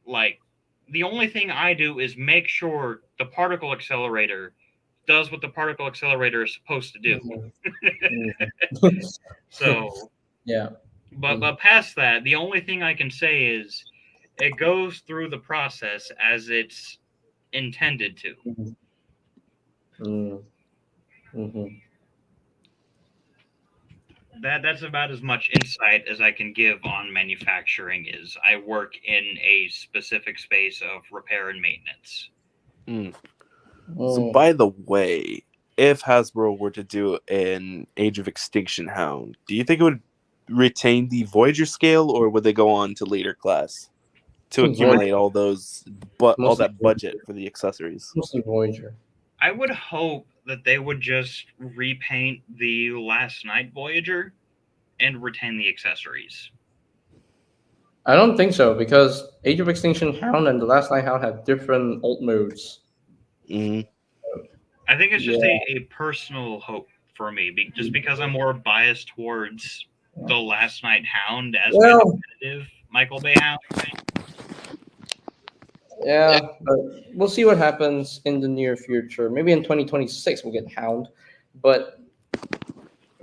Like, the only thing I do is make sure the particle accelerator does what the particle accelerator is supposed to do. So, yeah. But past that, the only thing I can say is it goes through the process as it's intended to. That's about as much insight as I can give on manufacturing. Is I work in a specific space of repair and maintenance. So, by the way, if Hasbro were to do an Age of Extinction Hound, do you think it would retain the Voyager scale, or would they go on to later class to accumulate all those, all that budget for the accessories? Mostly Voyager. I would hope that they would just repaint the Last Night Voyager and retain the accessories. I don't think so, because Age of Extinction Hound and the Last Night Hound have different alt modes. I think it's just Yeah. a personal hope for me, just because I'm more biased towards the Last Night Hound as my Well, definitive Michael Bay Hound. yeah, but we'll see what happens in the near future. Maybe in 2026 we'll get Hound, but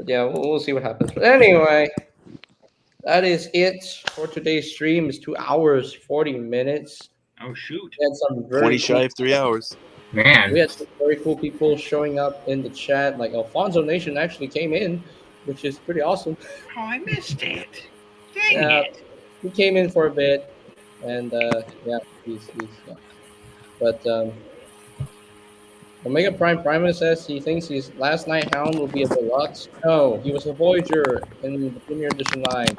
yeah, we'll see what happens. But anyway, that is it for today's stream. It's 2 hours 40 minutes. Oh shoot! We had some 20 very shy cool, of 3 hours. Man, we had some very cool people showing up in the chat. Like Alfonso Nation actually came in, which is pretty awesome. Oh, I missed it. Dang Yeah, it! he came in for a bit, and yeah, he's yeah. But Omega Prime Primus says he thinks his Last Night Hound will be a deluxe. No, he was a Voyager in the Premier Edition line.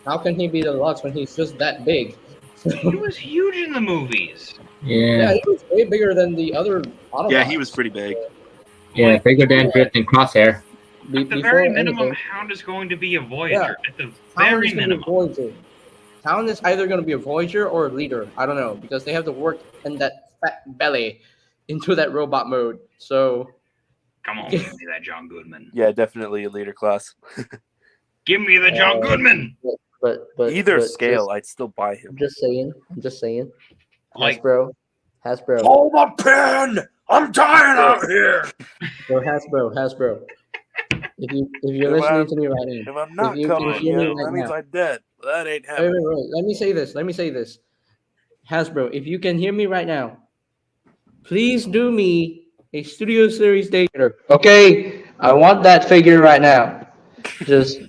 How can he be deluxe when he's just that big? He was huge in the movies. Yeah, yeah, he was way bigger than the other Autobots. Yeah, he was pretty big. yeah, bigger than Drift and Crosshair. Be- At the before very minimum, anything, Hound is going to be a Voyager. At the Hound very is going to be a minimum. Voyager. Hound is either going to be a Voyager or a leader. I don't know, because they have to work in that fat belly into that robot mode. So Come on, give me that John Goodman. Yeah, definitely a leader class. Give me the John Goodman. but Either scale, I'd still buy him. I'm just saying. Like- Hasbro. Hold the pen! I'm dying out here! Bro, Hasbro. If you're If listening I'm- to me right now, If I'm not you coming, can hear me yeah, right that means now. I'm dead. That ain't wait, happening. Let me say this. Hasbro, if you can hear me right now, please do me a Studio Series day figure. Okay, I want that figure right now. Just.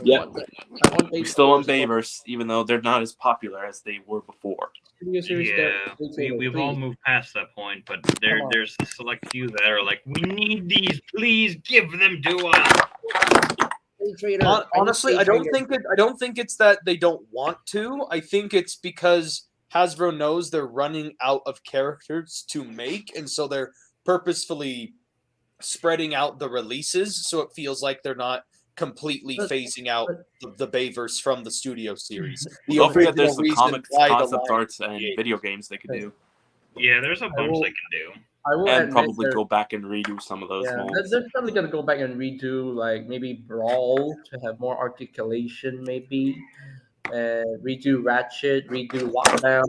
Yeah. I want We these still on figures. Bayverse, even though they're not as popular as they were before. Studio Series Yeah, day figure, we've all please. moved past that point, but Come on. there's a select few that are like, we need these, please give them to us. Day trader. Honestly, need I day don't trader. think I don't think it's that they don't want to. I think it's because Hasbro knows they're running out of characters to make, and so they're purposefully spreading out the releases, so it feels like they're not completely But- phasing out the Bayverse from the studio series. The Don't forget there's original the reason comics, why the concept line arts, and created. video games they could do. Yeah, there's a bunch will- they can do. I will And admit probably they're- go back and redo some of those Yeah, molds. they're probably gonna go back and redo like maybe Brawl to have more articulation, maybe, and redo Ratchet, redo Lockdown,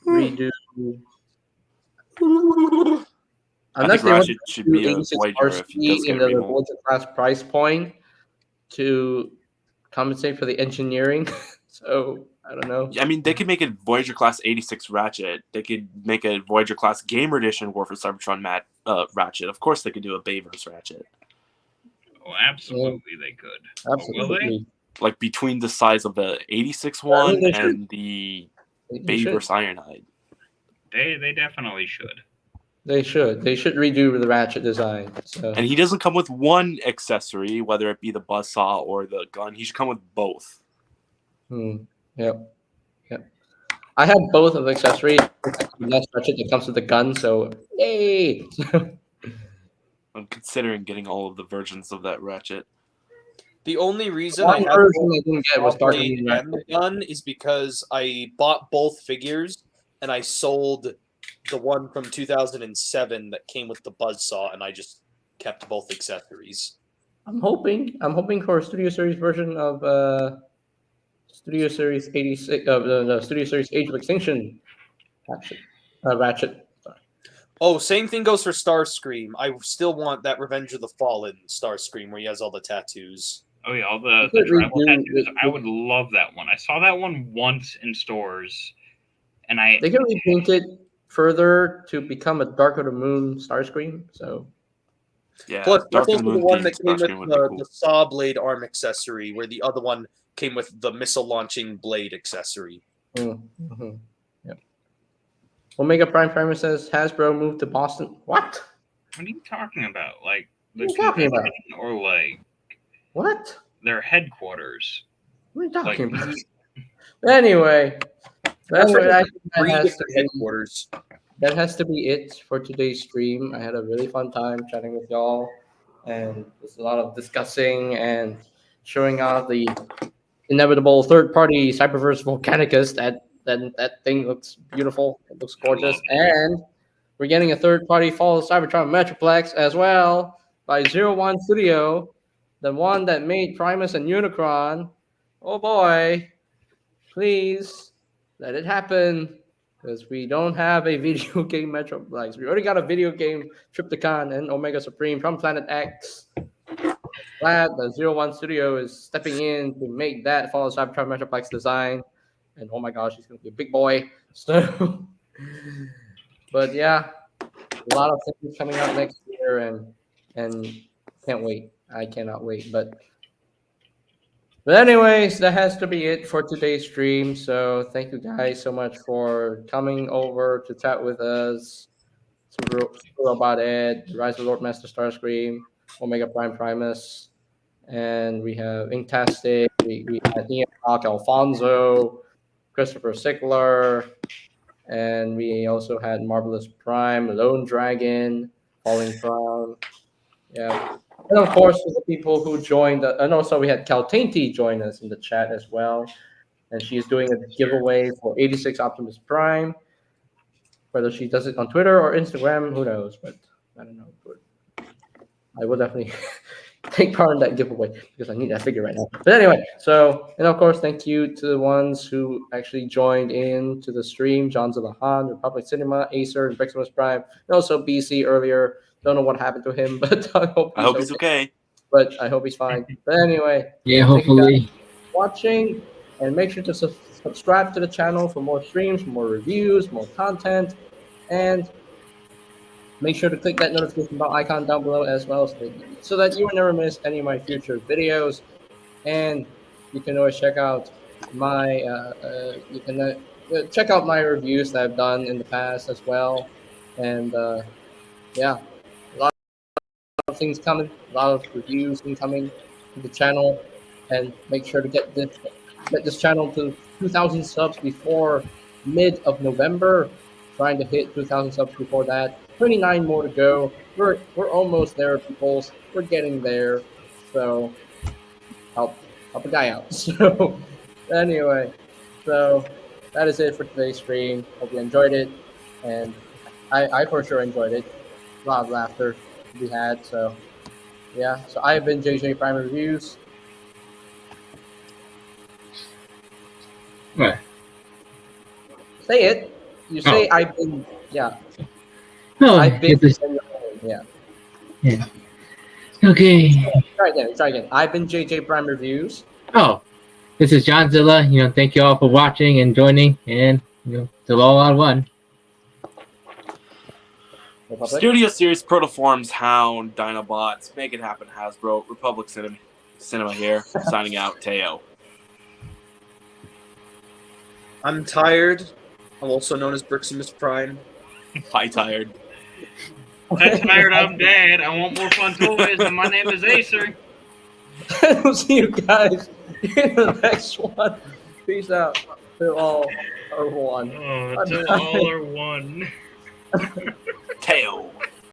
redo. I Unless think they want Ratchet to should do be a 86 Voyager if he RC does get in a the remold. Voyager class price point to compensate for the engineering. So I don't know. I mean, they could make a Voyager class 86 Ratchet. They could make a Voyager class Gamer Edition War for Cybertron Ratchet. Of course, they could do a Bayverse Ratchet. Oh, absolutely, they could. Will they? Absolutely. Like between the size of the 86 I one mean, they should. and the They should. Bayverse Ironhide. They definitely should. They should. They should redo the Ratchet design. So And he doesn't come with one accessory, whether it be the buzzsaw or the gun. He should come with both. Yep. I have both of the accessories. That's Ratchet that comes with the gun. So yay! I'm considering getting all of the versions of that Ratchet. The only reason One I have version both I didn't get was Dark Blade Moon and the Ratchet. gun is because I bought both figures and I sold the one from 2007 that came with the buzzsaw, and I just kept both accessories. I'm hoping for a Studio Series version of Studio Series 86 of the Studio Series Age of Extinction Ratchet. Sorry. Oh, same thing goes for Starscream. I still want that Revenge of the Fallen Starscream where he has all the tattoos. Oh yeah, all the They could tribal redo- tattoos. I would love that one. I saw that one once in stores, and They can repaint it further to become a Dark of the Moon Starscream. So Yeah, Plus, Dark that's of the also Moon the one themed that came with Starscream would be cool. the saw blade arm accessory, where the other one came with the missile launching blade accessory. mm-hmm. Yep. Omega Prime Primer says Hasbro moved to Boston. What? what are you talking about? Like the What are you talking about? convention or like What? their headquarters? What are you Like, talking about? Anyway, That's anyway, right. I think Three that has to different be headquarters. that has to be it for today's stream. I had a really fun time chatting with y'all, and there's a lot of discussing and showing off the inevitable third-party Cyberverse Volcanicus that then that thing looks beautiful. It looks gorgeous. And we're getting a third-party Fall of Cybertron Metroplex as well by 01 Studio, the one that made Primus and Unicron. Oh boy, please let it happen, because we don't have a video game Metroplex. We already got a video game Trypticon and Omega Supreme from Planet X. Glad the 01 Studio is stepping in to make that Fall of Cybertron Metroplex design. And oh my gosh, he's going to be a big boy. So, but yeah, a lot of things coming out next year, and can't wait. I cannot wait. But anyways, that has to be it for today's stream. So thank you guys so much for coming over to chat with us. Super Robot Ed, Rise of Lord Master Starscream, Omega Prime Primus, and we have Inktastic, we had Ian Hawk, Alfonso, Christopher Sickler, and we also had Marvelous Prime, Lone Dragon, Falling Prime. Yeah. And of course, to the people who joined, and also we had Caltainty join us in the chat as well. And she's doing a giveaway for 86 Optimus Prime. Whether she does it on Twitter or Instagram, who knows? But I don't know. But I will definitely take part in that giveaway because I need that figure right now. But anyway, so, and of course, thank you to the ones who actually joined in to the stream: John Zillahan, Republic Cinema, Acer, and Briximus Prime, and also BC earlier. Don't know what happened to him, but I hope he's okay. But I hope he's fine. But anyway, Yeah, hopefully. Watching, and make sure to subscribe to the channel for more streams, more reviews, more content, and make sure to click that notification bell icon down below as well, so that you will never miss any of my future videos. And you can always check out my check out my reviews that I've done in the past as well. And yeah, a lot of things coming, a lot of reviews incoming to the channel, and make sure to get this channel to 2,000 subs before mid of November. Trying to hit 2,000 subs before that. 29 more to go. We're almost there, people. We're getting there. So help a guy out. So anyway, so that is it for today's stream. Hope you enjoyed it, and I for sure enjoyed it. A lot of laughter to be had. So yeah. So I have been JJ Prime Reviews. What? Say it. You say I've been, yeah. Oh, I've been, yeah. yeah. Okay. Try again. I've been JJ Prime Reviews. Oh, this is John Zilla. Thank you all for watching and joining, and till all on one. Studio Series Protoforms, Hound, Dinobots, Make It Happen, Hasbro, Republic Cinema here, signing out, Teo. I'm tired. I'm also known as Briximus Prime. Hi, tired. I'm tired. I'm dead. I want more fun toys, and my name is Acer. We'll see you guys in the next one. Peace out. Till all are one. Oh, till all are one. Teo.